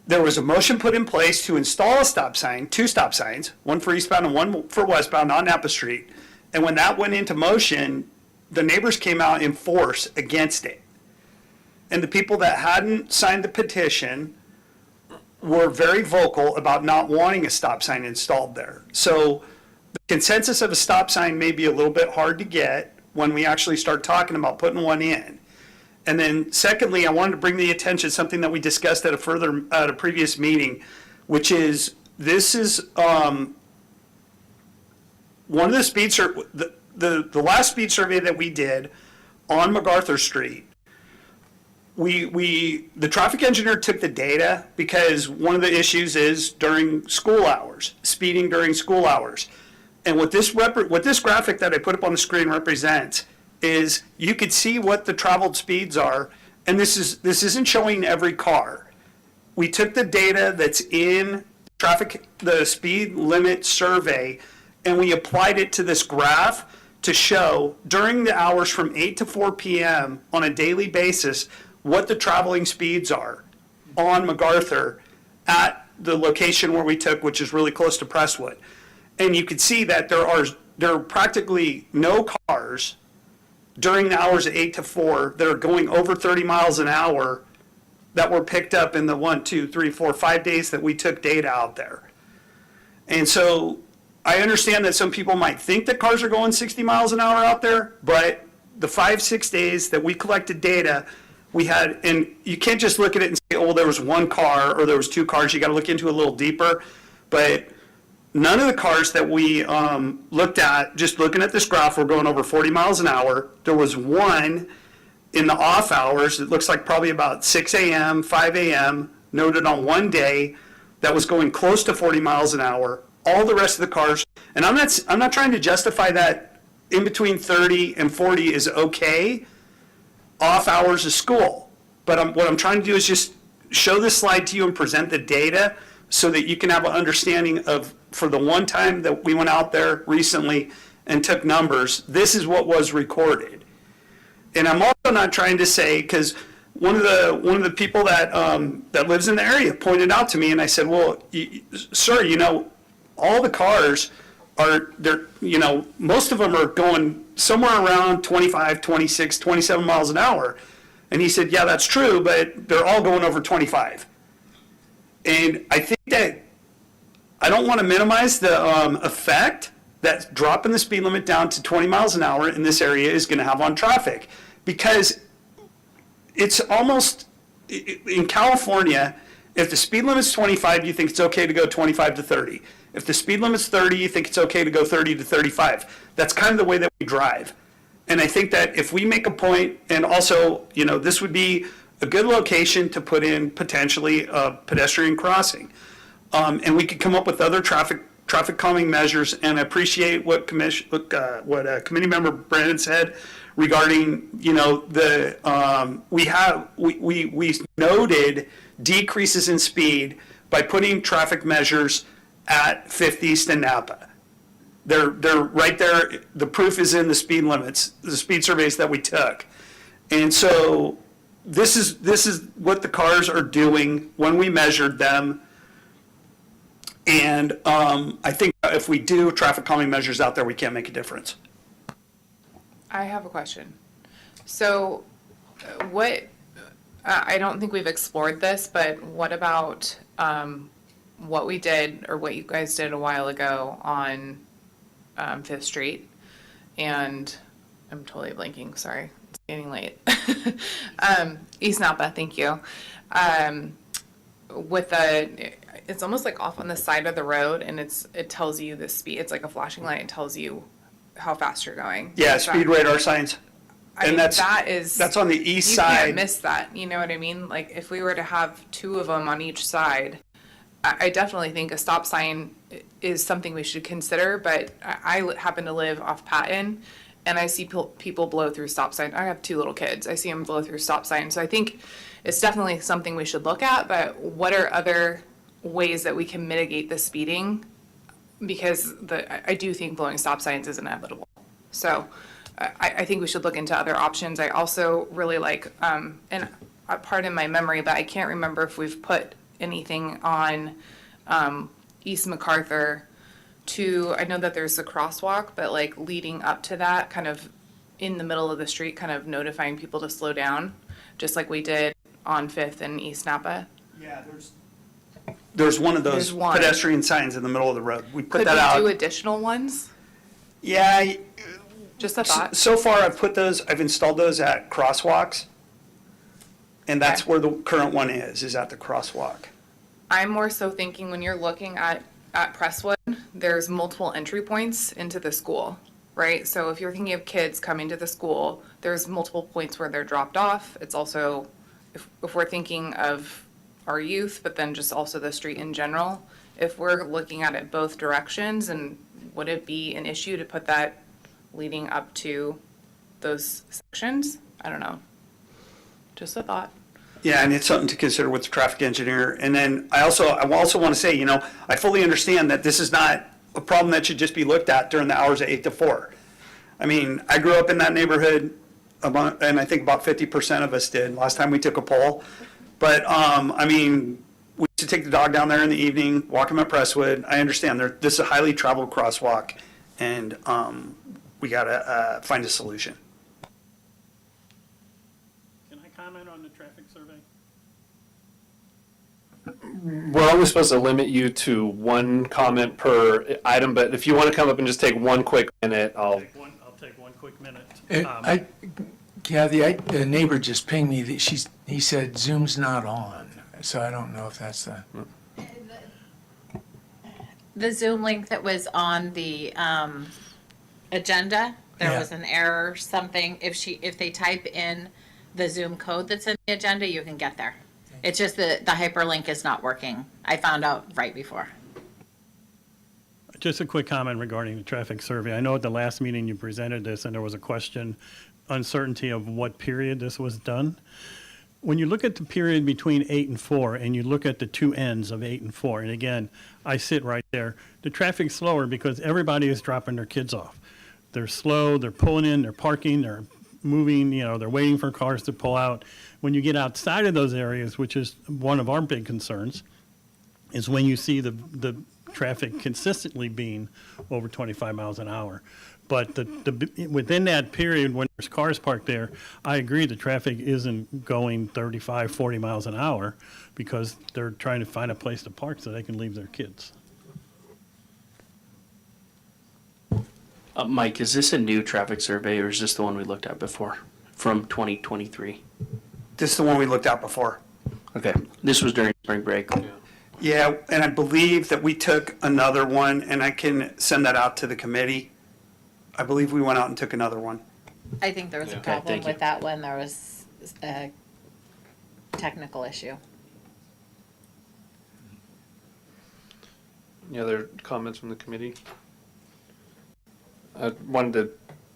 There was a motion put in place to install a stop sign, 2 stop signs, one for eastbound and one for westbound on Napa Street. And when that went into motion, the neighbors came out in force against it. And the people that hadn't signed the petition were very vocal about not wanting a stop sign installed there. So the consensus of a stop sign may be a little bit hard to get when we actually start talking about putting one in. And then secondly, I wanted to bring to the attention something that we discussed at a previous meeting, which is this is one of the the last speed survey that we did on MacArthur Street. The traffic engineer took the data because one of the issues is during school hours, speeding during school hours. And what this graphic that I put up on the screen represents is you could see what the traveled speeds are, and this isn't showing every car. We took the data that's in the speed limit survey, and we applied it to this graph to show during the hours from 8 to 4 p.m. on a daily basis what the traveling speeds are on MacArthur at the location where we took, which is really close to Presswood. And you could see that there are practically no cars during the hours of 8 to 4 that are going over 30 miles an hour that were picked up in the 1, 2, 3, 4, 5 days that we took data out there. And so I understand that some people might think that cars are going 60 miles an hour out there, but the 5-6 days that we collected data, we had, and you can't just look at it and say, oh, there was 1 car or there was 2 cars. You got to look into it a little deeper. But none of the cars that we looked at, just looking at this graph, were going over 40 miles an hour. There was 1 in the off hours. It looks like probably about 6 a.m., 5 a.m., noted on one day, that was going close to 40 miles an hour. All the rest of the cars, and I'm not trying to justify that in between 30 and 40 is okay, off hours of school. But what I'm trying to do is just show this slide to you and present the data so that you can have an understanding of, for the one time that we went out there recently and took numbers, this is what was recorded. And I'm also not trying to say, because one of the people that lives in the area pointed out to me, and I said, well, sir, all the cars most of them are going somewhere around 25, 26, 27 miles an hour. And he said, yeah, that's true, but they're all going over 25. And I think that I don't want to minimize the effect that dropping the speed limit down to 20 miles an hour in this area is going to have on traffic. Because it's almost, in California, if the speed limit's 25, you think it's okay to go 25 to 30. If the speed limit's 30, you think it's okay to go 30 to 35. That's kind of the way that we drive. And I think that if we make a point, and also, this would be a good location to put in potentially a pedestrian crossing. And we could come up with other traffic calming measures, and I appreciate what committee member Brandon said regarding, we noted decreases in speed by putting traffic measures at 5th East and Napa. They're right there. The proof is in the speed limits, the speed surveys that we took. And so this is what the cars are doing when we measured them. And I think if we do traffic calming measures out there, we can't make a difference. I have a question. So I don't think we've explored this, but what about what we did, or what you guys did a while ago on 5th Street? And I'm totally blanking, sorry, it's getting late. East Napa, thank you. It's almost like off on the side of the road, and it tells you the speed. It's like a flashing light. It tells you how fast you're going. Yeah, speed radar signs. And that's on the east side. You can't miss that. You know what I mean? Like if we were to have 2 of them on each side, I definitely think a stop sign is something we should consider, but I happen to live off Patton, and I see people blow through stop signs. I have 2 little kids. I see them blow through stop signs. So I think it's definitely something we should look at, but what are other ways that we can mitigate the speeding? Because I do think blowing stop signs is inevitable. So I think we should look into other options. I also really like, and pardon my memory, but I can't remember if we've put anything on East MacArthur to, I know that there's a crosswalk, but like leading up to that, kind of in the middle of the street, kind of notifying people to slow down, just like we did on 5th and East Napa. Yeah, there's one of those There's one. pedestrian signs in the middle of the road. We put Could that out. we do additional ones? Yeah. Just a thought. So far, I've installed those at crosswalks, and that's where the current one is at the crosswalk. I'm more so thinking when you're looking at Presswood, there's multiple entry points into the school, right? So if you're thinking of kids coming to the school, there's multiple points where they're dropped off. It's also, if we're thinking of our youth, but then just also the street in general, if we're looking at it both directions, and would it be an issue to put that leading up to those sections? I don't know. Just a thought. Yeah, and it's something to consider with the traffic engineer. And then I also want to say, I fully understand that this is not a problem that should just be looked at during the hours of 8 to 4. I mean, I grew up in that neighborhood, and I think about 50% of us did last time we took a poll. But, I mean, we used to take the dog down there in the evening, walk him at Presswood. I understand this is a highly traveled crosswalk, and we got to find a solution. Can I comment on the traffic survey? We're only supposed to limit you to 1 comment per item, but if you want to come up and just take 1 quick minute, I'll take 1 quick minute. Cathy, a neighbor just pinged me that he said Zoom's not on, so I don't know if that's The Zoom link that was on the agenda, there was an error or something. If they type in the Zoom code that's in the agenda, you can get there. It's just the hyperlink is not working. I found out right before. Just a quick comment regarding the traffic survey. I know at the last meeting you presented this and there was a question, uncertainty of what period this was done. When you look at the period between 8 and 4 and you look at the 2 ends of 8 and 4, and again, I sit right there, the traffic's slower because everybody is dropping their kids off. They're slow, they're pulling in, they're parking, they're moving, they're waiting for cars to pull out. When you get outside of those areas, which is one of our big concerns, is when you see the traffic consistently being over 25 miles an hour. But within that period, when there's cars parked there, I agree the traffic isn't going 35, 40 miles an hour because they're trying to find a place to park so they can leave their kids. Mike, is this a new traffic survey or is this the one we looked at before from 2023? This is the one we looked at before. Okay, this was during spring break. Yeah, and I believe that we took another one, and I can send that out to the committee. I believe we went out and took another one. I think there was a Okay, problem thank you. with that one. There was a technical issue. Any other comments from the committee? I wanted to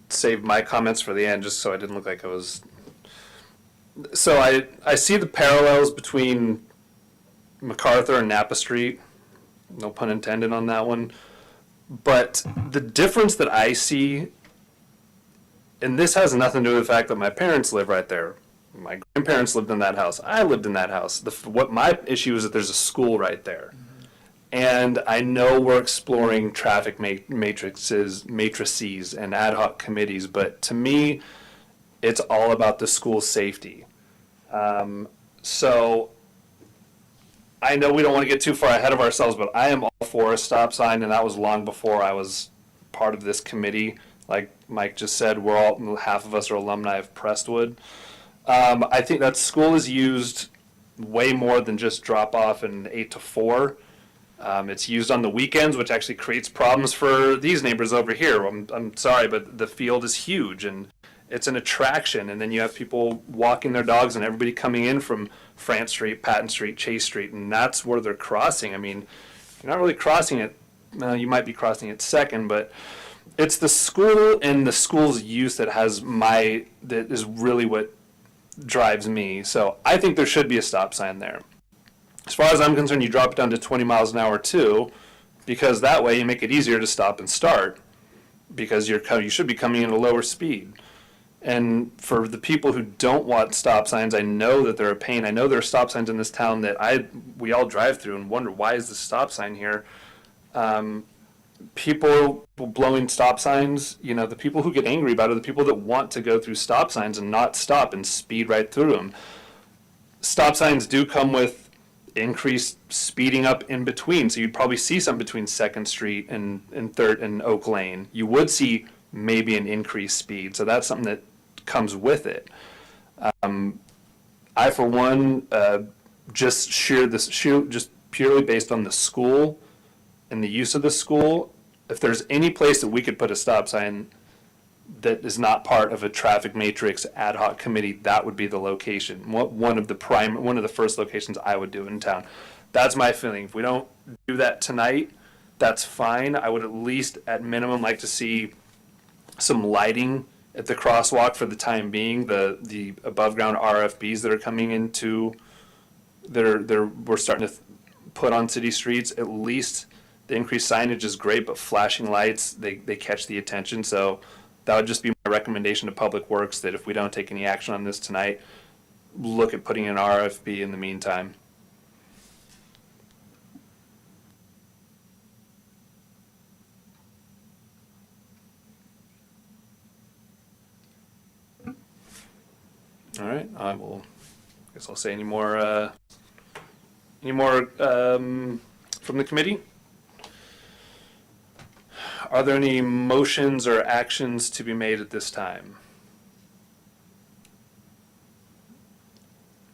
save my comments for the end just so I didn't look like I was... So I see the parallels between MacArthur and Napa Street. No pun intended on that one. But the difference that I see, and this has nothing to do with the fact that my parents live right there. My grandparents lived in that house. I lived in that house. What my issue is that there's a school right there. And I know we're exploring traffic matrices and ad hoc committees, but to me, it's all about the school safety. So I know we don't want to get too far ahead of ourselves, but I am all for a stop sign, and that was long before I was part of this committee. Like Mike just said, half of us are alumni of Prestwood. I think that school is used way more than just drop off and 8 to 4. It's used on the weekends, which actually creates problems for these neighbors over here. I'm sorry, but the field is huge, and It's an attraction, and then you have people walking their dogs and everybody coming in from France Street, Patton Street, Chase Street, and that's where they're crossing. I mean, you're not really crossing it. Well, you might be crossing it second, but it's the school and the school's use that is really what drives me. So I think there should be a stop sign there. As far as I'm concerned, you drop it down to 20 miles an hour too, because that way you make it easier to stop and start, because you should be coming in at a lower speed. And for the people who don't want stop signs, I know that they're a pain. I know there are stop signs in this town that we all drive through and wonder, why is the stop sign here? People blowing stop signs, the people who get angry about it are the people that want to go through stop signs and not stop and speed right through them. Stop signs do come with increased speeding up in between, so you'd probably see some between 2nd Street and 3rd and Oak Lane. You would see maybe an increased speed, so that's something that comes with it. I, for one, just purely based on the school and the use of the school, if there's any place that we could put a stop sign that is not part of a traffic matrix ad hoc committee, that would be the location. One of the first locations I would do in town. That's my feeling. If we don't do that tonight, that's fine. I would at least, at minimum, like to see some lighting at the crosswalk for the time being. The above ground RFBs that are coming into, we're starting to put on city streets. At least the increased signage is great, but flashing lights, they catch the attention. So that would just be my recommendation to Public Works, that if we don't take any action on this tonight, look at putting an RFB in the meantime. All right, I guess I'll say any more from the committee? Are there any motions or actions to be made at this time?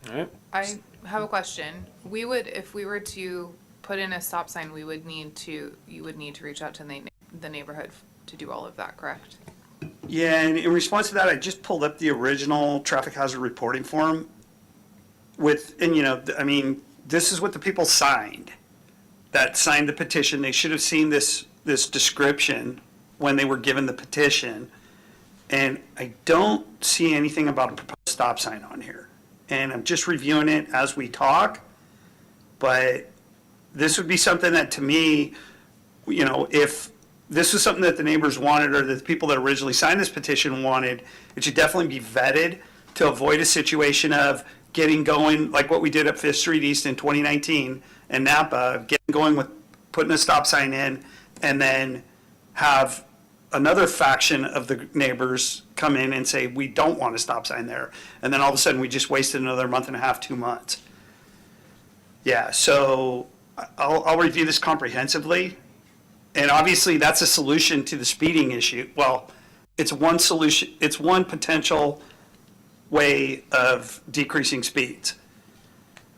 All right. I have a question. If we were to put in a stop sign, you would need to reach out to the neighborhood to do all of that, correct? Yeah, and in response to that, I just pulled up the original traffic hazard reporting form this is what the people signed that signed the petition. They should have seen this description when they were given the petition. And I don't see anything about a proposed stop sign on here. And I'm just reviewing it as we talk. But this would be something that, to me, if this was something that the neighbors wanted, or that the people that originally signed this petition wanted, it should definitely be vetted to avoid a situation of getting going, like what we did at 5th Street East in 2019 and Napa, getting going with putting a stop sign in, and then have another faction of the neighbors come in and say, we don't want a stop sign there. And then all of a sudden, we just wasted another month and a half, 2 months. Yeah, so I'll review this comprehensively. And obviously, that's a solution to the speeding issue. Well, it's one solution, it's one potential way of decreasing speeds.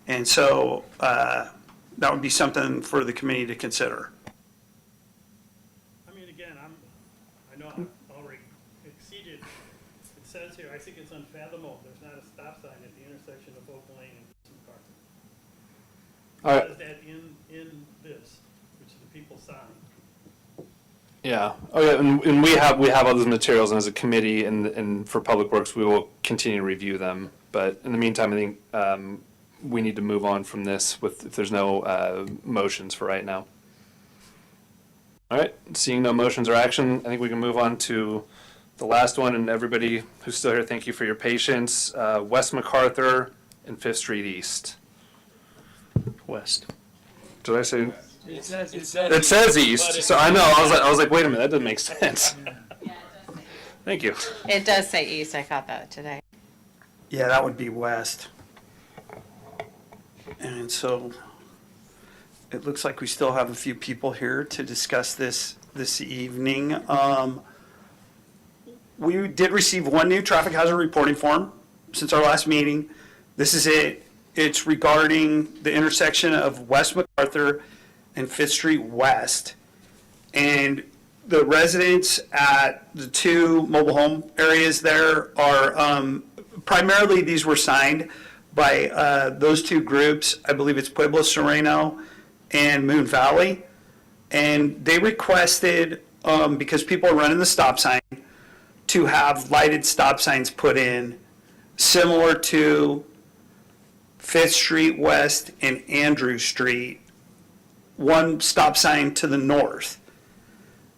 And so that would be something for the committee to consider. I mean, again, I know I've already exceeded, it says here, I think it's unfathomable, there's not a stop sign at the intersection of Oak Lane and McCarthy. All right. Says that in this, which the people signed. Yeah. Oh, yeah. And we have all those materials, and as a committee and for Public Works, we will continue to review them. But in the meantime, I think we need to move on from this if there's no motions for right now. All right. Seeing no motions or action, I think we can move on to the last one. And everybody who's still here, thank you for your patience. West MacArthur and 5th Street East. West. Did I say? It says east, so I know. I was like, wait a minute, that doesn't make sense. Thank you. It does say east. I caught that today. Yeah, that would be west. And so it looks like we still have a few people here to discuss this evening. We did receive one new traffic hazard reporting form since our last meeting. This is it. It's regarding the intersection of West MacArthur and 5th Street West. And the residents at the two mobile home areas there are, primarily these were signed by those two groups. I believe it's Pueblo Sereno and Moon Valley. And they requested, because people are running the stop sign, to have lighted stop signs put in similar to 5th Street West and Andrew Street, one stop sign to the north.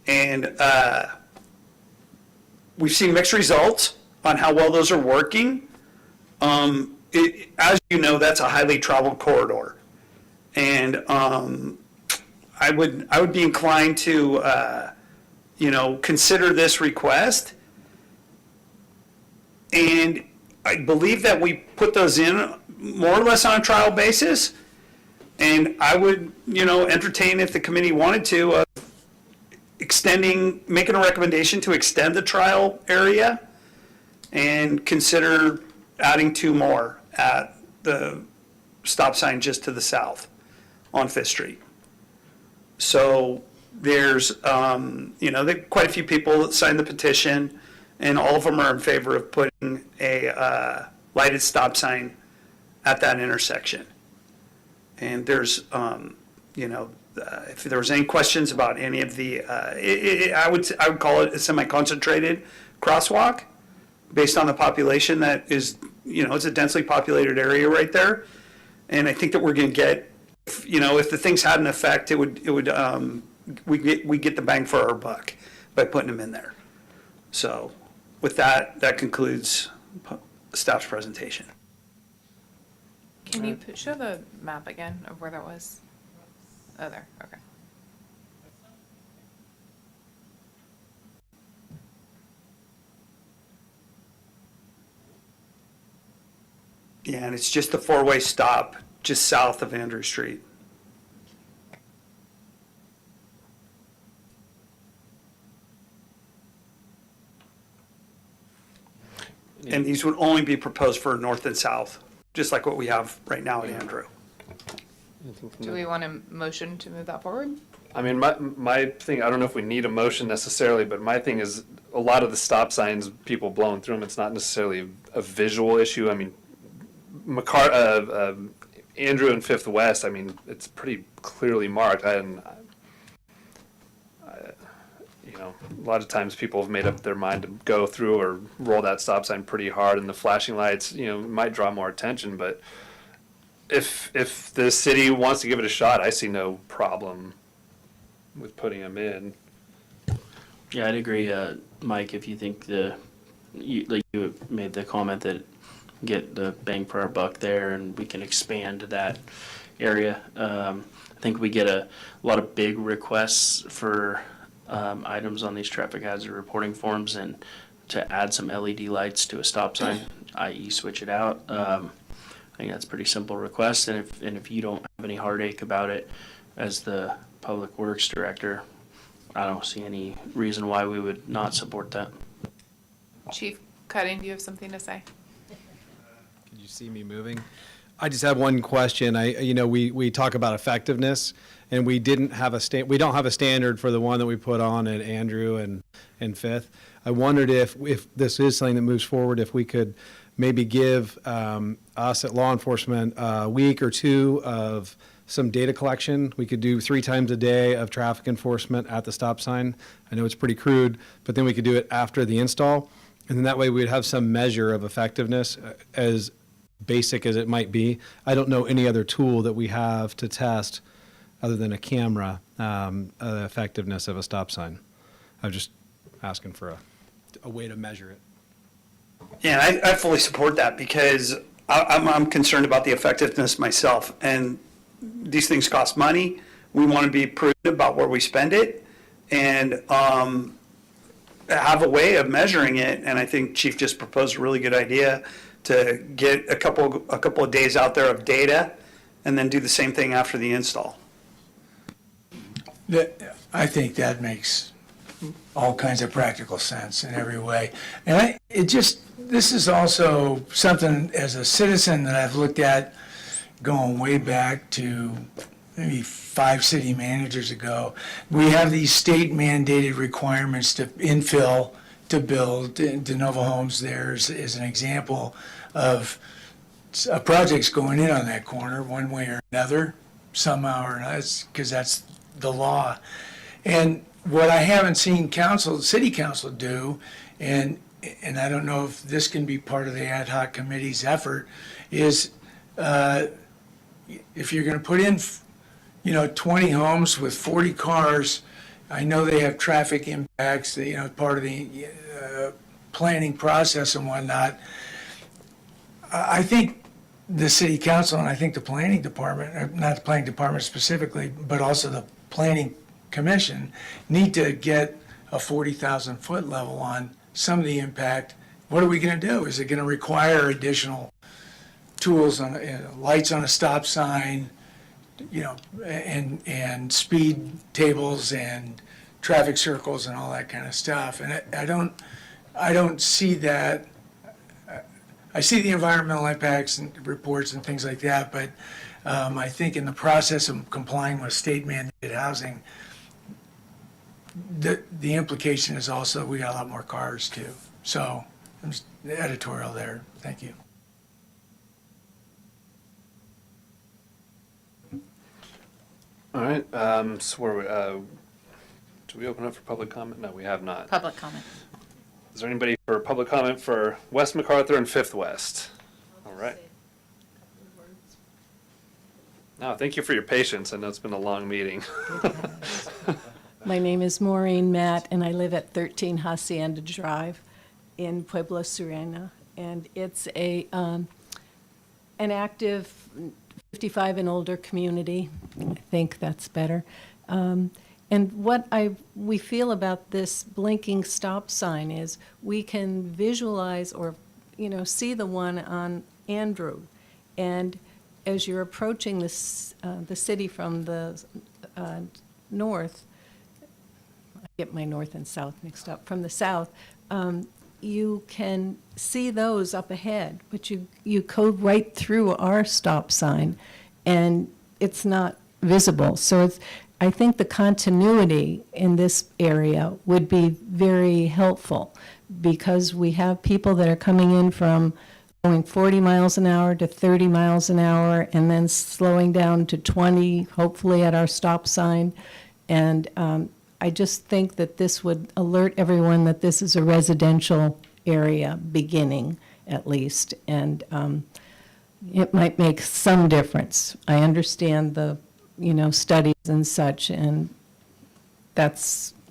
And we've seen mixed results on how well those are working. As you know, that's a highly traveled corridor. And I would be inclined to, consider this request. And I believe that we put those in more or less on a trial basis. And I would, entertain, if the committee wanted to, making a recommendation to extend the trial area and consider adding 2 more at the stop sign just to the south on 5th Street. So there's, quite a few people that signed the petition, and all of them are in favor of putting a lighted stop sign at that intersection. And there's, if there was any questions about any of the, I would call it a semi-concentrated crosswalk based on the population that is, it's a densely populated area right there. And I think that we're going to get, if the things had an effect, we get the bang for our buck by putting them in there. So with that concludes staff's presentation. Can you show the map again of where that was? Oh, there, okay. Yeah, and it's just a 4-way stop just south of Andrew Street. And these would only be proposed for north and south, just like what we have right now at Andrew. Do we want a motion to move that forward? I mean, my thing, I don't know if we need a motion necessarily, but my thing is a lot of the stop signs, people blowing through them, it's not necessarily a visual issue. I mean, Andrew and 5th West, I mean, it's pretty clearly marked. A lot of times people have made up their mind to go through or roll that stop sign pretty hard, and the flashing lights, might draw more attention. But if the city wants to give it a shot, I see no problem with putting them in. Yeah, I'd agree, Mike, if you think you made the comment that get the bang for our buck there and we can expand that area. I think we get a lot of big requests for items on these traffic hazard reporting forms, and to add some LED lights to a stop sign, i.e. switch it out. I think that's a pretty simple request, and if you don't have any heartache about it as the Public Works Director, I don't see any reason why we would not support that. Chief Cutting, do you have something to say? Could you see me moving? I just have one question. We talk about effectiveness, and we don't have a standard for the one that we put on at Andrew and 5th. I wondered if this is something that moves forward, if we could maybe give us at law enforcement a week or 2 of some data collection. We could do 3 times a day of traffic enforcement at the stop sign. I know it's pretty crude, but then we could do it after the install. And then that way we'd have some measure of effectiveness, as basic as it might be. I don't know any other tool that we have to test other than a camera, the effectiveness of a stop sign. I'm just asking for a way to measure it. Yeah, I fully support that, because I'm concerned about the effectiveness myself. And these things cost money. We want to be prudent about where we spend it, and have a way of measuring it. And I think Chief just proposed a really good idea to get a couple of days out there of data, and then do the same thing after the install. I think that makes all kinds of practical sense in every way. And this is also something as a citizen that I've looked at going way back to maybe 5 city managers ago. We have these state mandated requirements to infill, to build, de novo homes. There's is an example of projects going in on that corner one way or another, somehow or another, because that's the law. And what I haven't seen city council do, and I don't know if this can be part of the ad hoc committee's effort, is if you're going to put in, 20 homes with 40 cars, I know they have traffic impacts, part of the planning process and whatnot. I think the city council and I think the planning department, not the planning department specifically, but also the planning commission, need to get a 40,000 foot level on some of the impact. What are we going to do? Is it going to require additional tools on lights on a stop sign, and speed tables and traffic circles and all that kind of stuff? And I don't see that. I see the environmental impacts and reports and things like that, but I think in the process of complying with state mandated housing, the implication is also we got a lot more cars too. So I'm just editorial there. Thank you. All right, so do we open up for public comment? No, we have not. Public comment. Is there anybody for public comment for West MacArthur and 5th West? All right. No, thank you for your patience. I know it's been a long meeting. My name is Maureen Matt, and I live at 13 Hacienda Drive in Pueblo Serena. And it's an active 55 and older community. I think that's better. And what we feel about this blinking stop sign is we can visualize or, see the one on Andrew. And as you're approaching the city from the north, I get my north and south mixed up, from the south, you can see those up ahead, but you go right through our stop sign and it's not visible. So I think the continuity in this area would be very helpful because we have people that are coming in from going 40 miles an hour to 30 miles an hour and then slowing down to 20, hopefully at our stop sign. And I just think that this would alert everyone that this is a residential area beginning, at least. And it might make some difference. I understand the studies and such, and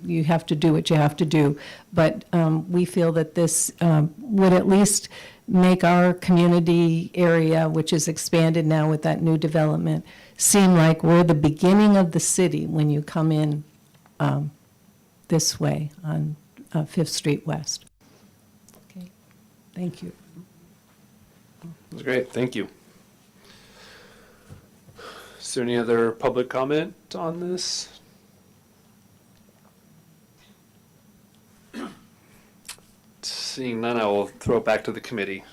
you have to do what you have to do. But we feel that this would at least make our community area, which is expanded now with that new development, seem like we're the beginning of the city when you come in this way on 5th Street West. Okay, thank you. That's great, thank you. Is there any other public comment on this? Seeing none, I will throw it back to the committee.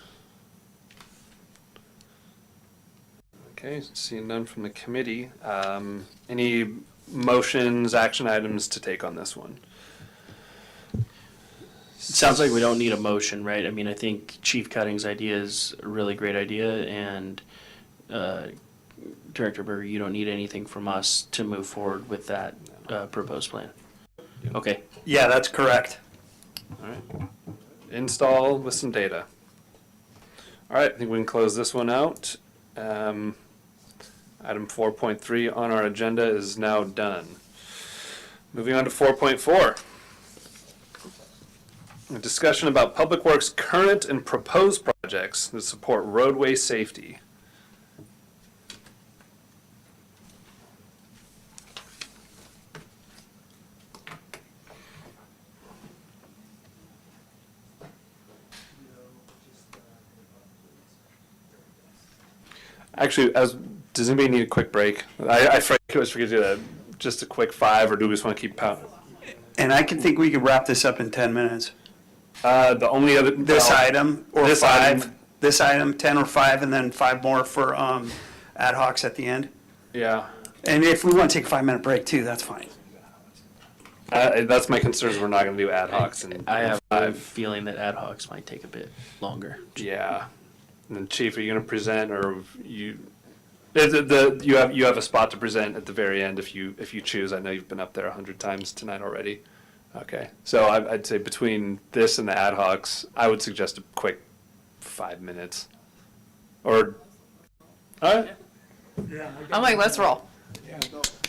Okay, seeing none from the committee. Any motions, action items to take on this one? Sounds like we don't need a motion, right? I mean, I think Chief Cutting's idea is a really great idea, and Director Berger, you don't need anything from us to move forward with that proposed plan. Okay. Yeah, that's correct. All right. Install with some data. All right, I think we can close this one out. Item 4.3 on our agenda is now done. Moving on to 4.4. A discussion about Public Works' current and proposed projects that support roadway safety. Actually, does anybody need a quick break? I always forget to do that. Just a quick 5, or do we just want to keep pounding? And I can think we could wrap this up in 10 minutes. The only other... This item, or this 5. item. This item, 10 or 5, and then 5 more for ad hocs at the end. Yeah. And if we want to take a 5-minute break too, that's fine. That's my concerns. We're not going to do ad hocs. And I have a feeling that ad hocs might take a bit longer. Yeah. And then Chief, are you going to present, or you? You have a spot to present at the very end if you choose. I know you've been up there 100 times tonight already. Okay, so I'd say between this and the ad hocs, I would suggest a quick 5 minutes. Or, all right. I'm like, let's roll.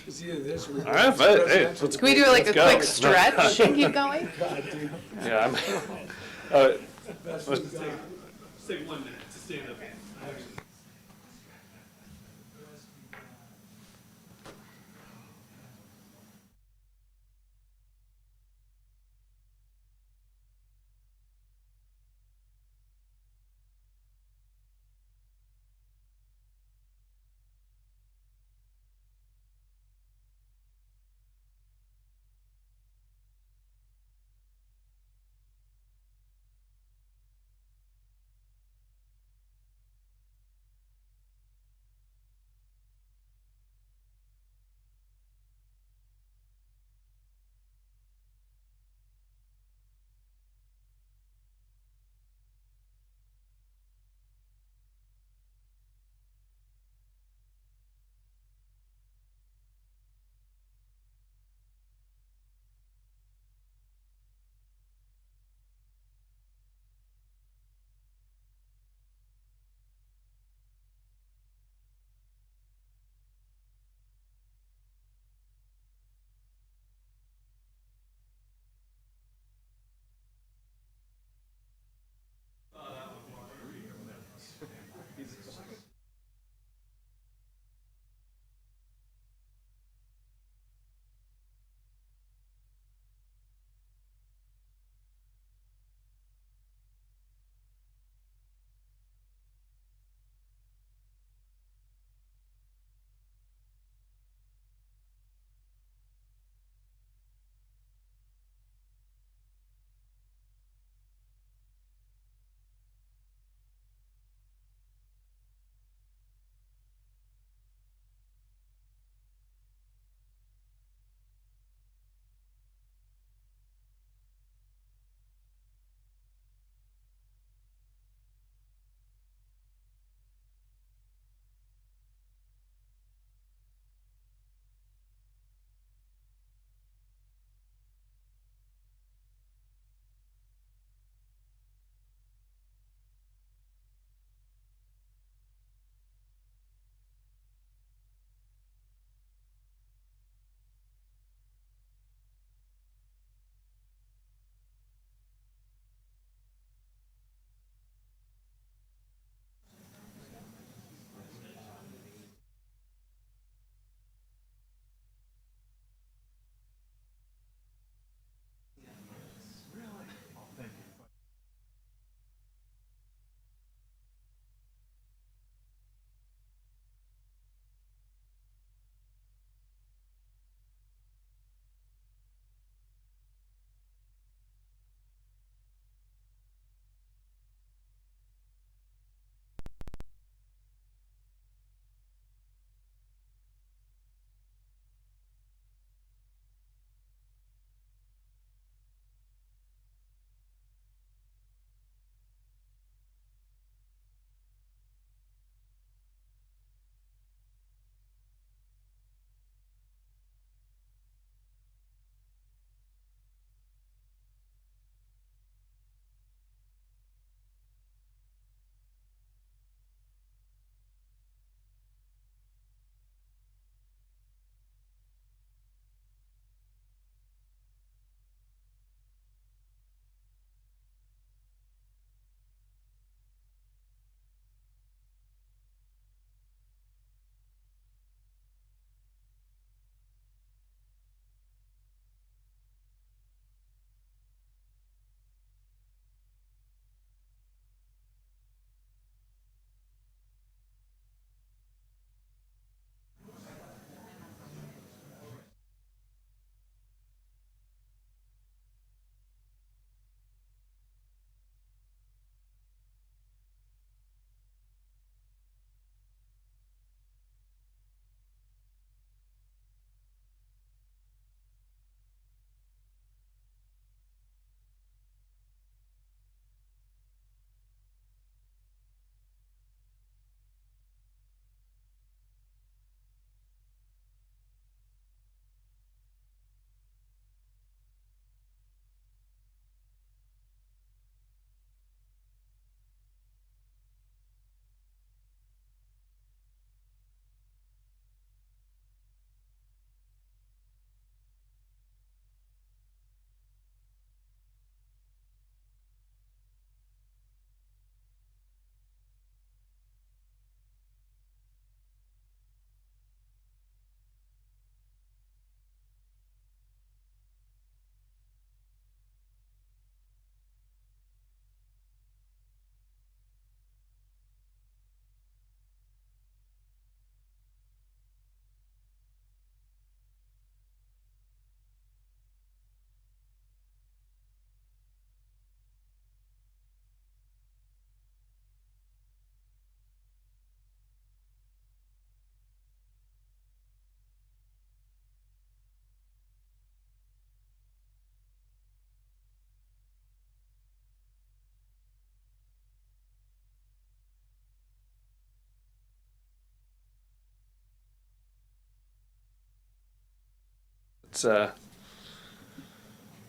It's either this or. All right, but hey, let's. Can we do like let's a go. quick stretch and keep going? Yeah, I'm. Let's take 1 minute to stand up.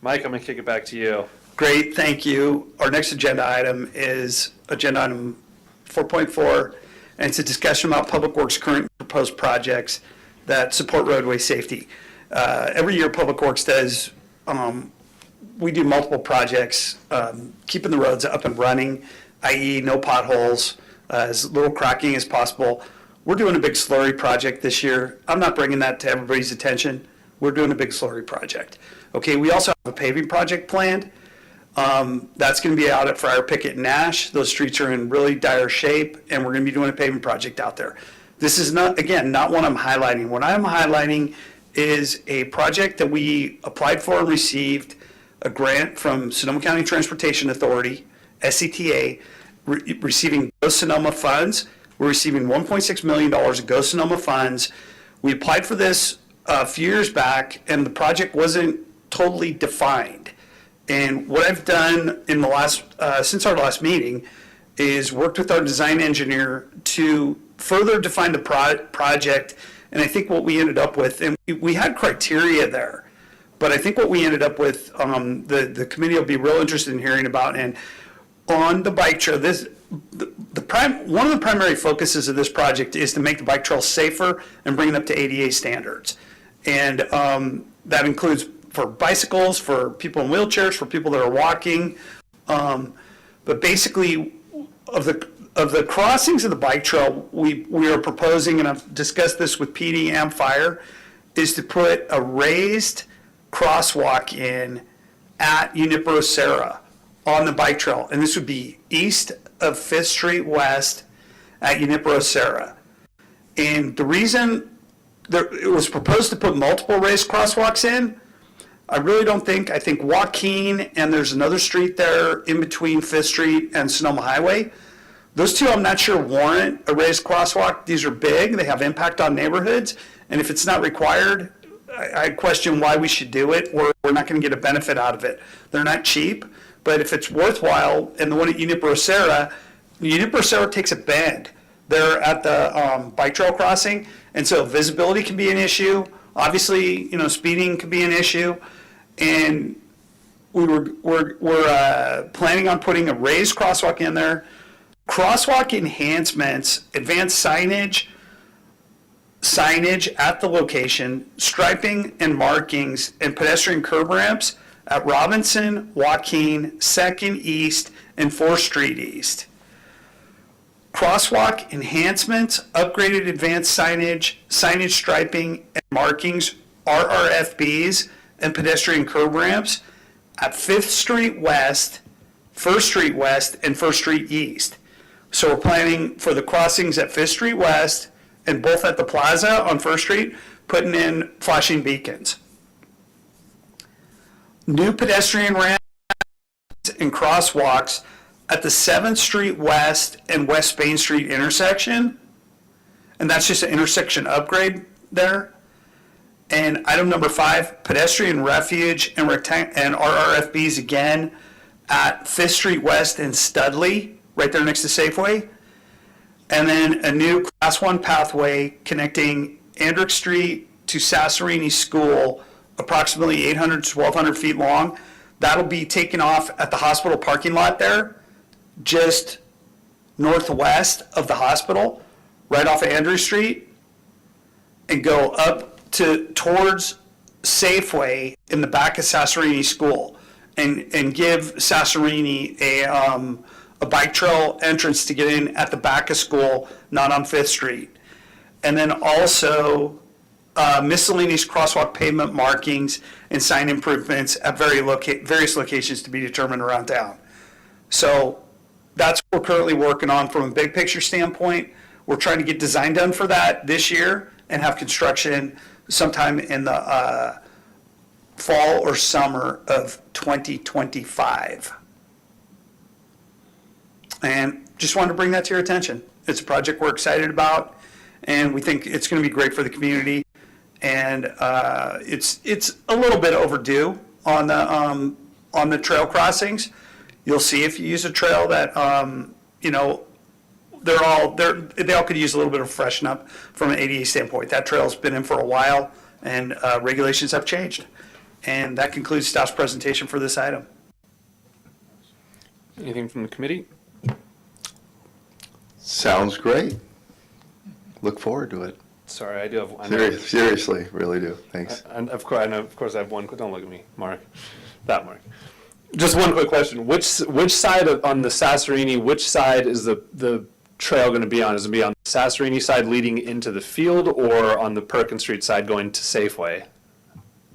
Mike, I'm going to kick it back to you. Great, thank you. Our next agenda item is agenda item 4.4, and it's a discussion about Public Works' current proposed projects that support roadway safety. Every year, Public Works does, we do multiple projects, keeping the roads up and running, i.e. no potholes, as little cracking as possible. We're doing a big slurry project this year. I'm not bringing that to everybody's attention. We're doing a big slurry project. Okay, we also have a paving project planned. That's going to be out at Friar Pickett and Nash. Those streets are in really dire shape, and we're going to be doing a paving project out there. This is not, again, not what I'm highlighting. What I'm highlighting is a project that we applied for and received a grant from Sonoma County Transportation Authority, SCTA, receiving Go Sonoma funds. We're receiving $1.6 million of Go Sonoma funds. We applied for this a few years back, and the project wasn't totally defined. And what I've done in the last, since our last meeting, is worked with our design engineer to further define the project. And I think what we ended up with, and we had criteria there, but I think what we ended up with, the committee will be real interested in hearing about. And on the bike trail, one of the primary focuses of this project is to make the bike trail safer and bring it up to ADA standards. And that includes for bicycles, for people in wheelchairs, for people that are walking. But basically, of the crossings of the bike trail, we are proposing, and I've discussed this with PD and Fire, is to put a raised crosswalk in at Unipero Serra on the bike trail. And this would be east of 5th Street West at Unipero Serra. And the reason it was proposed to put multiple raised crosswalks in, I really don't think, I think Joaquin, and there's another street there in between 5th Street and Sonoma Highway. Those two I'm not sure warrant a raised crosswalk. These are big, they have impact on neighborhoods, and if it's not required, I question why we should do it. We're not going to get a benefit out of it. They're not cheap, but if it's worthwhile, and the one at Unipero Serra takes a bend there at the bike trail crossing, and so visibility can be an issue. Obviously, speeding can be an issue, and we're planning on putting a raised crosswalk in there. Crosswalk enhancements, advanced signage at the location, striping and markings, and pedestrian curb ramps at Robinson, Joaquin, 2nd East, and 4th Street East. Crosswalk enhancements, upgraded advanced signage, striping and markings, RRFBs, and pedestrian curb ramps at 5th Street West, 1st Street West, and 1st Street East. So we're planning for the crossings at 5th Street West and both at the Plaza on 1st Street, putting in flashing beacons. New pedestrian ramps and crosswalks at the 7th Street West and West Spain Street intersection, and that's just an intersection upgrade there. And item number 5, pedestrian refuge and RRFBs again at 5th Street West and Studley, right there next to Safeway. And then a new Class 1 pathway connecting Andrick Street to Sasserini School, approximately 800 to 1,200 feet long. That'll be taken off at the hospital parking lot there, just northwest of the hospital, right off of Andrew Street, and go up towards Safeway in the back of Sasserini School, and give Sasserini a bike trail entrance to get in at the back of school, not on 5th Street. And then also miscellaneous crosswalk pavement markings and sign improvements at various locations to be determined around town. So that's what we're currently working on from a big picture standpoint. We're trying to get design done for that this year and have construction sometime in the fall or summer of 2025. And just wanted to bring that to your attention. It's a project we're excited about, and we think it's going to be great for the community. And it's a little bit overdue on the trail crossings. You'll see if you use a trail that they all could use a little bit of freshen up from an ADA standpoint. That trail's been in for a while, and regulations have changed. And that concludes staff's presentation for this item. Anything from the committee? Sounds great. Look forward to it. Sorry, I do have. I know, Seriously, really do. Thanks. and of course, I have one. Don't look at me, Mark. That Mark. Just one quick question. Which side on the Sasserini? Which side is the trail going to be on? Is it going to be on the Sasserini side leading into the field, or on the Perkins Street side going to Safeway?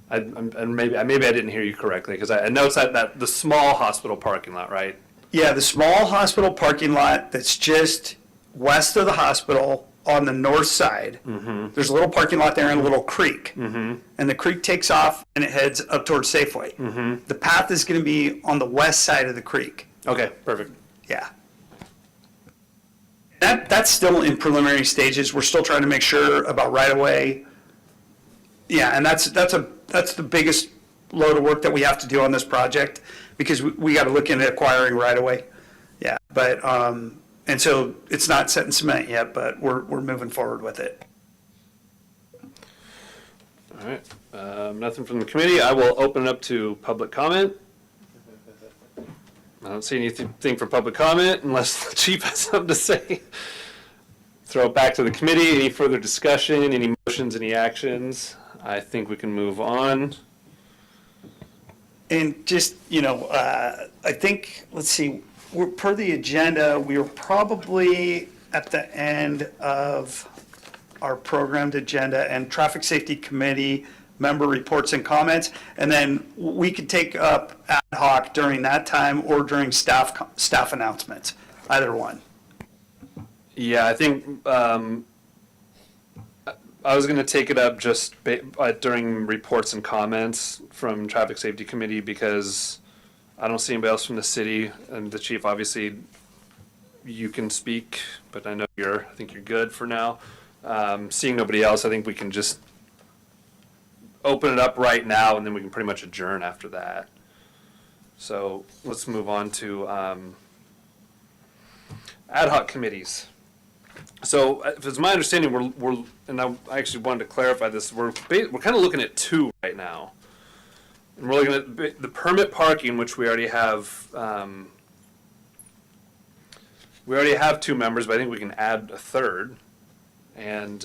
And maybe I didn't hear you correctly, because I know it's that the small hospital parking lot, right? Yeah, the small hospital parking lot that's just west of the hospital on the north side. Mm-hmm. There's a little parking lot there and a little creek. Mm-hmm. And the creek takes off and it heads up towards Safeway. Mm-hmm. The path is going to be on the west side of the creek. Okay, perfect. Yeah. That's still in preliminary stages. We're still trying to make sure about right-of-way. Yeah, and that's the biggest load of work that we have to do on this project, because we got to look into acquiring right-of-way. Yeah, but, and so it's not set in cement yet, but we're moving forward with it. All right. Nothing from the committee. I will open it up to public comment. I don't see anything for public comment unless the chief has something to say. Throw it back to the committee. Any further discussion, any motions, any actions? I think we can move on. And just, I think, let's see, per the agenda, we are probably at the end of our programmed agenda and Traffic Safety Committee member reports and comments. And then we could take up ad hoc during that time or during staff announcements, either one. Yeah, I think I was going to take it up just during reports and comments from Traffic Safety Committee, because I don't see anybody else from the city, and the chief, obviously, you can speak, but I know I think you're good for now. Seeing nobody else, I think we can just open it up right now, and then we can pretty much adjourn after that. So let's move on to ad hoc committees. So if it's my understanding, we're and I actually wanted to clarify this, we're kind of looking at two right now. And we're looking at the permit parking, which we already have. We already have two members, but I think we can add a third. And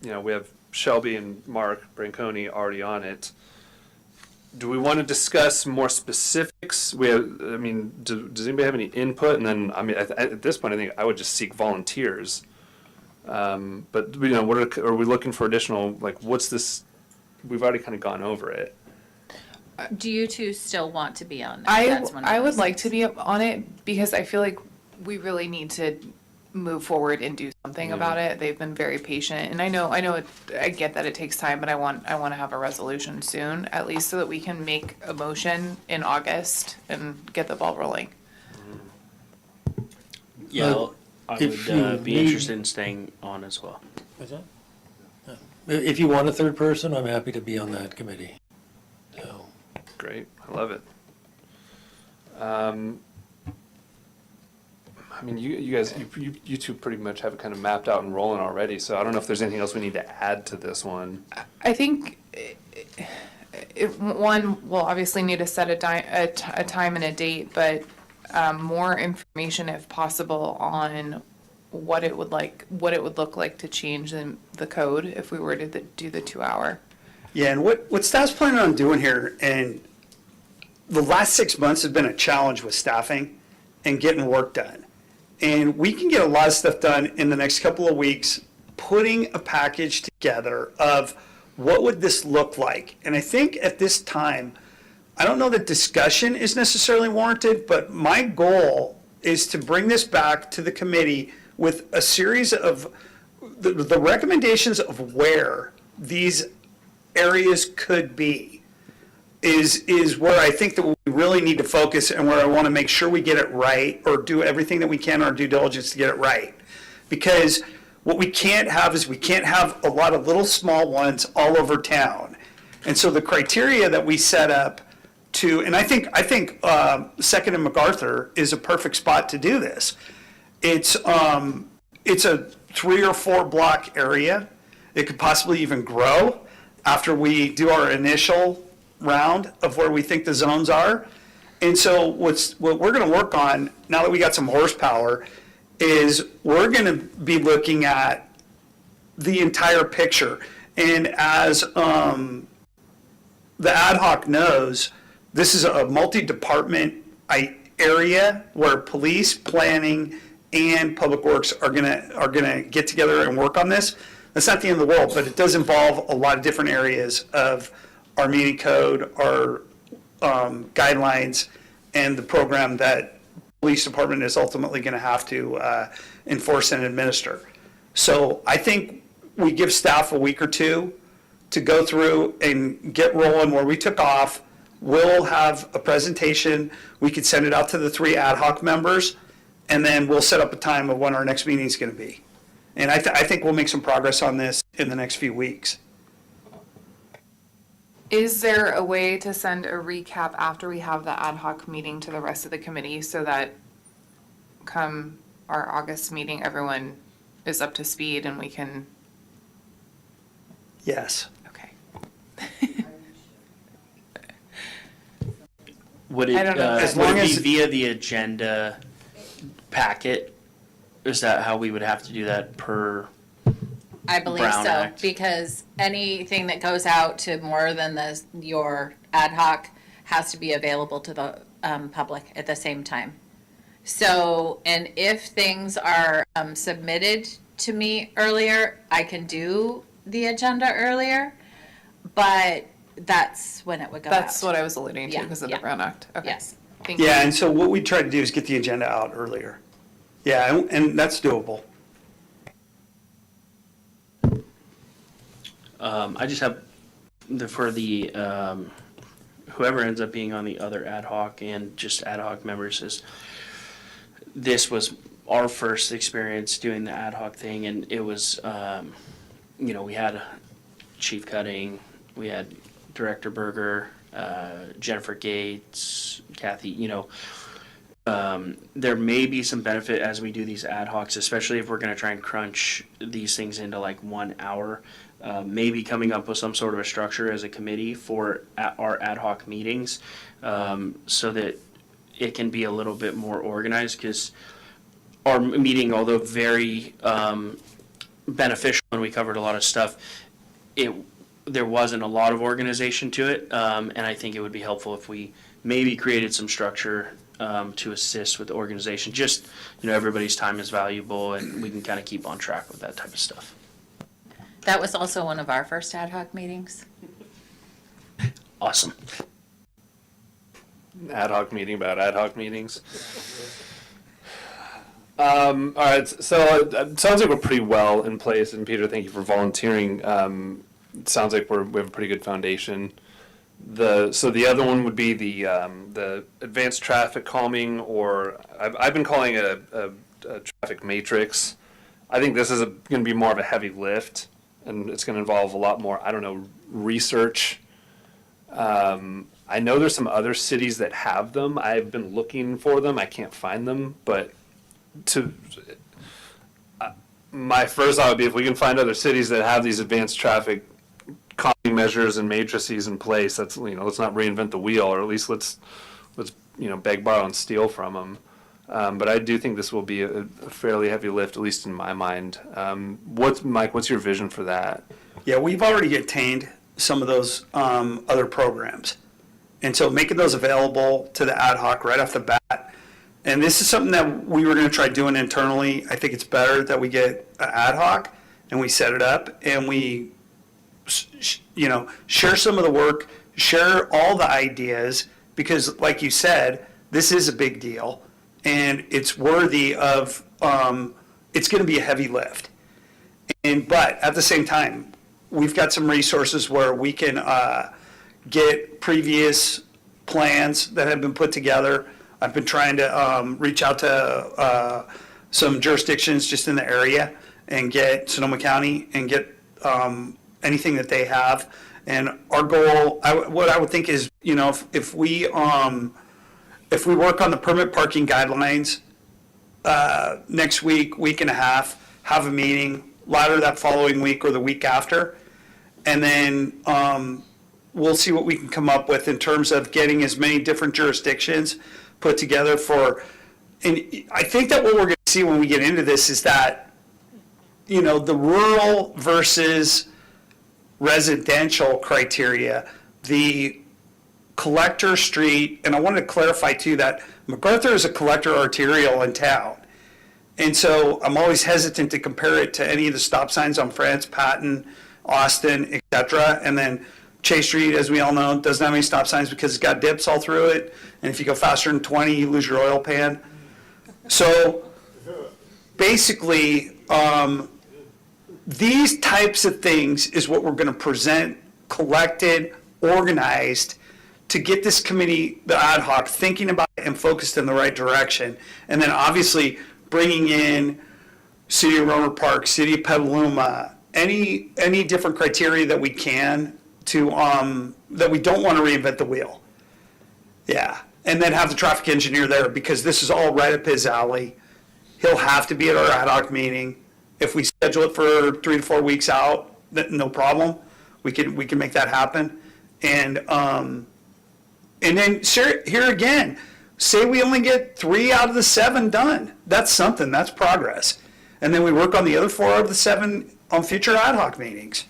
we have Shelby and Mark Branconi already on it. Do we want to discuss more specifics? Does anybody have any input? And then, at this point, I think I would just seek volunteers. But what are we looking for additional? What's this? We've already kind of gone over it. Do you two still want to be on that? I would like to be on it, because I feel like we really need to move forward and do something about it. They've been very patient, and I know I get that it takes time, but I want to have a resolution soon, at least so that we can make a motion in August and get the ball rolling. Yeah, I if would you be need- interested in staying on as well. What's that? If you want a third person, I'm happy to be on that committee. So. Great, I love it. You guys, you two pretty much have it kind of mapped out and rolling already, so I don't know if there's anything else we need to add to this one. I think one, we'll obviously need to set a time and a date, but more information if possible on what it would look like to change the code if we were to do the 2 hour. Yeah, and what staff's planning on doing here, and the last 6 months has been a challenge with staffing and getting work done. And we can get a lot of stuff done in the next couple of weeks, putting a package together of what would this look like. And I think at this time, I don't know that discussion is necessarily warranted, but my goal is to bring this back to the committee with a series of the recommendations of where these areas could be. Is where I think that we really need to focus, and where I want to make sure we get it right, or do everything that we can in our due diligence to get it right. Because what we can't have is we can't have a lot of little small ones all over town. And so the criteria that we set up to, and I think Second and MacArthur is a perfect spot to do this. It's a 3 or 4 block area. It could possibly even grow after we do our initial round of where we think the zones are. And so what we're going to work on, now that we got some horsepower, is we're going to be looking at the entire picture. And as the ad hoc knows, this is a multi-department area where police, planning, and public works are gonna get together and work on this. That's not the end of the world, but it does involve a lot of different areas of our meeting code, our guidelines, and the program that police department is ultimately going to have to enforce and administer. So I think we give staff a week or two to go through and get rolling where we took off. We'll have a presentation. We could send it out to the 3 ad hoc members, and then we'll set up a time of when our next meeting is going to be. And I think we'll make some progress on this in the next few weeks. Is there a way to send a recap after we have the ad hoc meeting to the rest of the committee so that come our August meeting, everyone is up to speed and we can? Yes. Okay. Would I it, don't know. As would long it be as- via the agenda packet? Is that how we would have to do that per? I believe Brown so, Act. because anything that goes out to more than your ad hoc has to be available to the public at the same time. So, and if things are submitted to me earlier, I can do the agenda earlier, but that's when it would go out. That's what I was alluding to Yeah, because of yeah. the Brown Act. Okay. Yes. Thank you. Yeah, and so what we try to do is get the agenda out earlier. Yeah, and that's doable. I just have for the whoever ends up being on the other ad hoc and just ad hoc members is this was our first experience doing the ad hoc thing, and it was we had Chief Cutting, we had Director Berger, Jennifer Gates, Cathy. There may be some benefit as we do these ad hocs, especially if we're going to try and crunch these things into like 1 hour. Maybe coming up with some sort of a structure as a committee for our ad hoc meetings, so that it can be a little bit more organized, because our meeting, although very beneficial and we covered a lot of stuff, there wasn't a lot of organization to it, and I think it would be helpful if we maybe created some structure to assist with the organization. Just, everybody's time is valuable, and we can kind of keep on track with that type of stuff. That was also one of our first ad hoc meetings. Awesome. Ad hoc meeting about ad hoc meetings. All right, so it sounds like we're pretty well in place, and Peter, thank you for volunteering. It sounds like we have a pretty good foundation. So the other one would be the advanced traffic calming, or I've been calling it a traffic matrix. I think this is going to be more of a heavy lift, and it's going to involve a lot more, research. I know there's some other cities that have them. I've been looking for them. I can't find them, but my first thought would be if we can find other cities that have these advanced traffic calming measures and matrices in place, let's not reinvent the wheel, or at least let's beg, borrow, and steal from them. But I do think this will be a fairly heavy lift, at least in my mind. Mike, what's your vision for that? Yeah, we've already attained some of those other programs. And so making those available to the ad hoc right off the bat. And this is something that we were going to try doing internally. I think it's better that we get an ad hoc and we set it up and we, share some of the work, share all the ideas, because like you said, this is a big deal and it's worthy of, it's going to be a heavy lift. But at the same time, we've got some resources where we can get previous plans that have been put together. I've been trying to reach out to some jurisdictions just in the area and get Sonoma County and get anything that they have. And our goal, what I would think is, if we work on the permit parking guidelines next week and a half, have a meeting, ladder that following week or the week after. And then we'll see what we can come up with in terms of getting as many different jurisdictions put together for, and I think that what we're going to see when we get into this is that, you know, the rural versus residential criteria, the collector street, and I wanted to clarify too that MacArthur is a collector arterial in town. And so I'm always hesitant to compare it to any of the stop signs on France, Patton, Austin, et cetera. And then Chase Street, as we all know, doesn't have any stop signs because it's got dips all through it. And if you go faster than 20, you lose your oil pan. So basically, these types of things is what we're going to present, collected, organized, to get this committee, the ad hoc, thinking about it and focused in the right direction. And then obviously bringing in City of Romer Park, City of Petaluma, any different criteria that we can to, that we don't want to reinvent the wheel. Yeah, and then have the traffic engineer there because this is all right up his alley. He'll have to be at our ad hoc meeting. If we schedule it for 3 to 4 weeks out, no problem. We can make that happen. And then here again, say we only get 3 out of the 7 done. That's something. That's progress. And then we work on the other 4 of the 7 on future ad hoc meetings.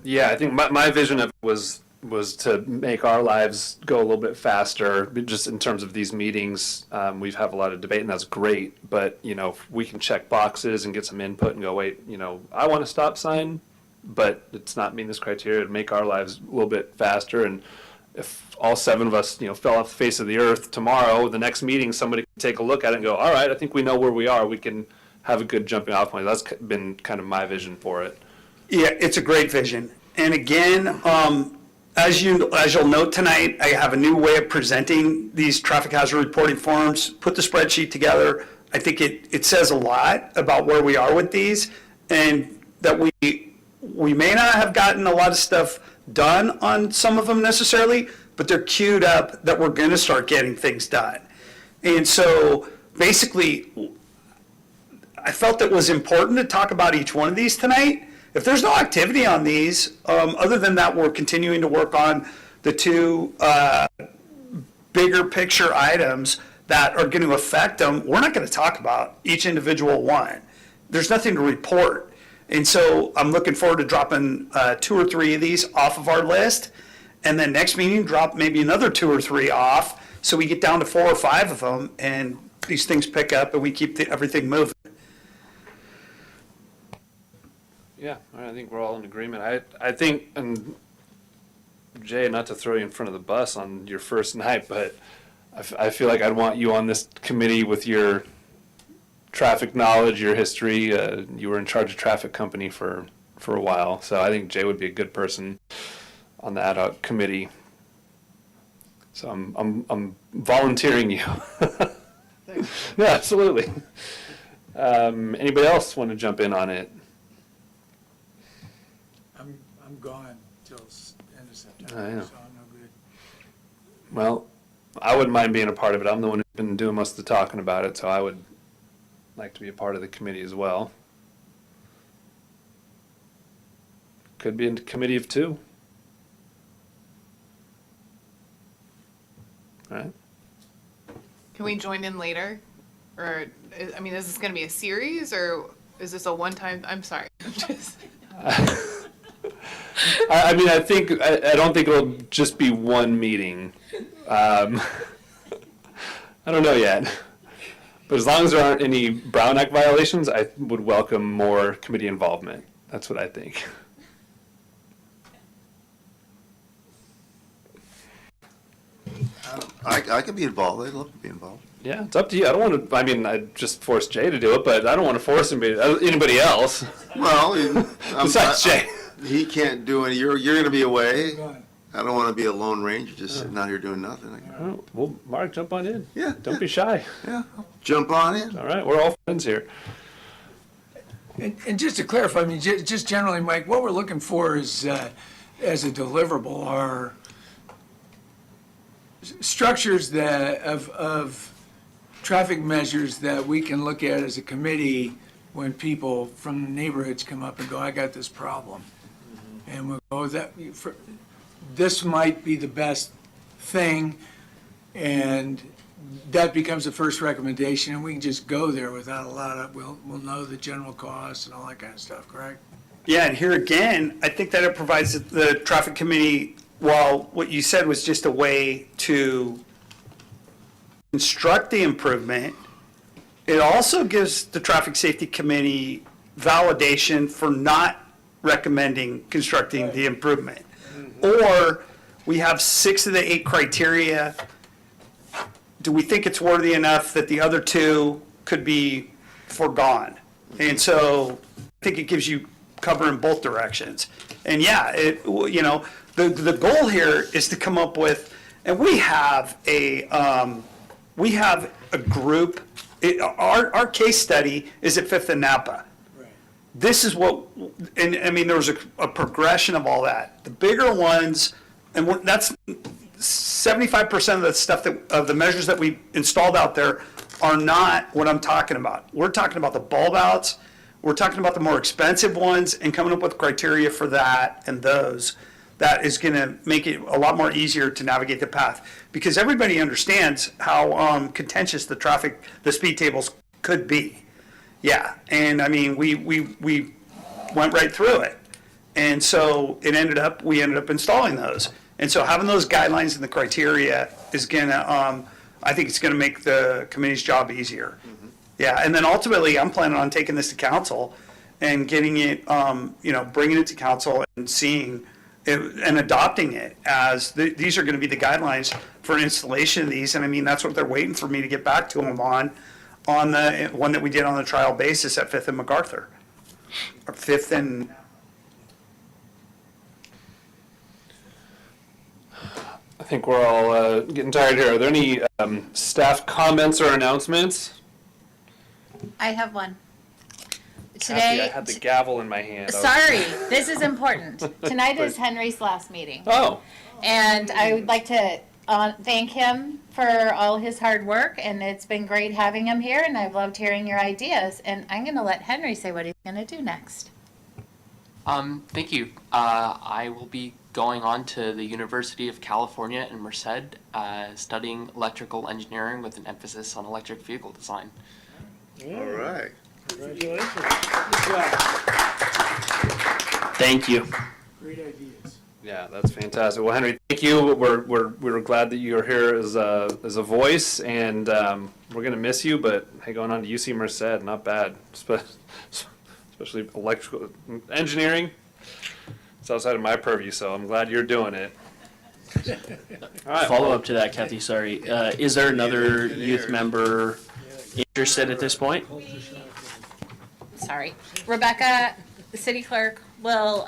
Yeah, I think my vision of it was to make our lives go a little bit faster, just in terms of these meetings. We've had a lot of debate, and that's great. But, you know, if we can check boxes and get some input and go, wait, you know, I want a stop sign, but it's not meeting this criteria, to make our lives a little bit faster. And if all 7 of us, you know, fell off the face of the earth tomorrow, the next meeting, somebody can take a look at it and go, all right, I think we know where we are. We can have a good jumping off point. That's been kind of my vision for it. Yeah, it's a great vision. And again, as you'll note tonight, I have a new way of presenting these traffic hazard reporting forms, put the spreadsheet together. I think it says a lot about where we are with these, and that we may not have gotten a lot of stuff done on some of them necessarily, but they're queued up that we're going to start getting things done. And so basically, I felt it was important to talk about each one of these tonight. If there's no activity on these, other than that, we're continuing to work on the 2 bigger picture items that are going to affect them. We're not going to talk about each individual one. There's nothing to report. And so I'm looking forward to dropping 2 or 3 of these off of our list. And then next meeting, drop maybe another 2 or 3 off so we get down to 4 or 5 of them and these things pick up and we keep everything moving. Yeah, I think we're all in agreement. I think, and Jay, not to throw you in front of the bus on your first night, but I feel like I'd want you on this committee with your traffic knowledge, your history. You were in charge of traffic company for a while, so I think Jay would be a good person on the ad hoc committee. So I'm volunteering you. Thanks. Yeah, absolutely. Anybody else want to jump in on it? I'm gone till end of September, I know. so I'm no good. Well, I wouldn't mind being a part of it. I'm the one who's been doing most of the talking about it, so I would like to be a part of the committee as well. Could be a committee of 2. All right. Can we join in later? Or, I mean, is this going to be a series or is this a one-time? I'm sorry. I mean, I don't think it'll just be one meeting. I don't know yet. But as long as there aren't any Brown Act violations, I would welcome more committee involvement. That's what I think. I could be involved. I'd love to be involved. Yeah, it's up to you. I don't want to, I mean, I just forced Jay to do it, but I don't want to force anybody else. Well, besides Jay. He can't do any, you're going to be away. I don't want to be a lone ranger just sitting out here doing nothing. Oh, well, Mark, jump on in. Yeah. Don't be shy. Yeah, I'll jump on in. All right, we're all friends here. And just to clarify, I mean, just generally, Mike, what we're looking for is, as a deliverable, are structures that of traffic measures that we can look at as a committee when people from neighborhoods come up and go, I got this problem. And we'll go, this might be the best thing, and that becomes the first recommendation, and we can just go there without a lot of, we'll know the general costs and all that kind of stuff, correct? Yeah, and here again, I think that it provides the traffic committee, while what you said was just a way to construct the improvement, it also gives the traffic safety committee validation for not recommending constructing the improvement. Or we have 6 of the 8 criteria. Do we think it's worthy enough that the other 2 could be foregone? And so I think it gives you cover in both directions. And yeah, the goal here is to come up with, and we have a group. Our case study is at 5th and Napa. This is what, and I mean, there was a progression of all that. The bigger ones, and that's 75% of the stuff of the measures that we installed out there are not what I'm talking about. We're talking about the bulb outs. We're talking about the more expensive ones and coming up with criteria for that and those. That is going to make it a lot more easier to navigate the path, because everybody understands how contentious the speed tables could be. Yeah, and I mean, we went right through it. And so we ended up installing those. And so having those guidelines and the criteria is gonna, I think it's gonna make the committee's job easier. Yeah, and then ultimately, I'm planning on taking this to council and getting it, bringing it to council and seeing it, and adopting it as, these are gonna be the guidelines for installation of these. And I mean, that's what they're waiting for me to get back to them on the one that we did on the trial basis at 5th and MacArthur. Or 5th and... I think we're all getting tired here. Are there any staff comments or announcements? I have one. Cathy, I had the gavel in my hand. Sorry, this is important. Tonight is Henry's last meeting. Oh. And I would like to thank him for all his hard work, and it's been great having him here, and I've loved hearing your ideas. And I'm going to let Henry say what he's going to do next. Thank you. I will be going on to the University of California in Merced, studying electrical engineering with an emphasis on electric vehicle design. All right. Congratulations. Thank you. Great ideas. Yeah, that's fantastic. Well, Henry, thank you. We're glad that you're here as a voice, and we're gonna miss you. But hey, going on to UC Merced, not bad. Especially electrical engineering. It's outside of my purview, so I'm glad you're doing it. All right. Follow up to that, Cathy, sorry. Is there another youth member interested at this point? Sorry. Rebecca, the city clerk, will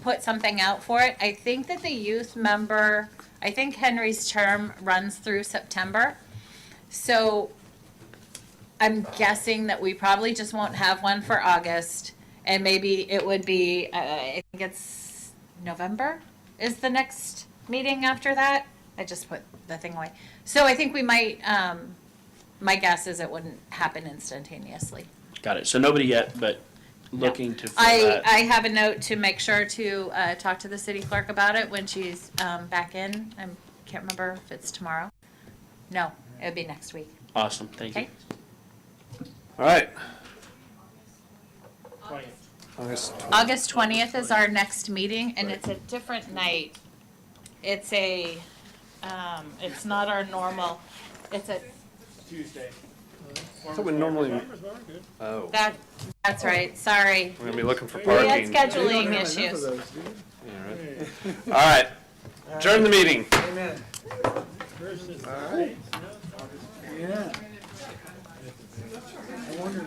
put something out for it. I think that the youth member, I think Henry's term runs through September. So I'm guessing that we probably just won't have one for August. And maybe it would be, I think it's November is the next meeting after that. I just put the thing away. So I think we might, my guess is it wouldn't happen instantaneously. Got it. So nobody yet, but looking to fill that. I have a note to make sure to talk to the city clerk about it when she's back in. I can't remember if it's tomorrow. No, it would be next week. Awesome. Thank you. Okay. All right. August 20th is our next meeting, and it's a different night. It's a, it's not our normal, it's a. Tuesday. So we normally. Oh. That's right, sorry. We're gonna be looking for We parking. had scheduling issues. All right. Adjourn the meeting. Amen. All right. Yeah. I wonder.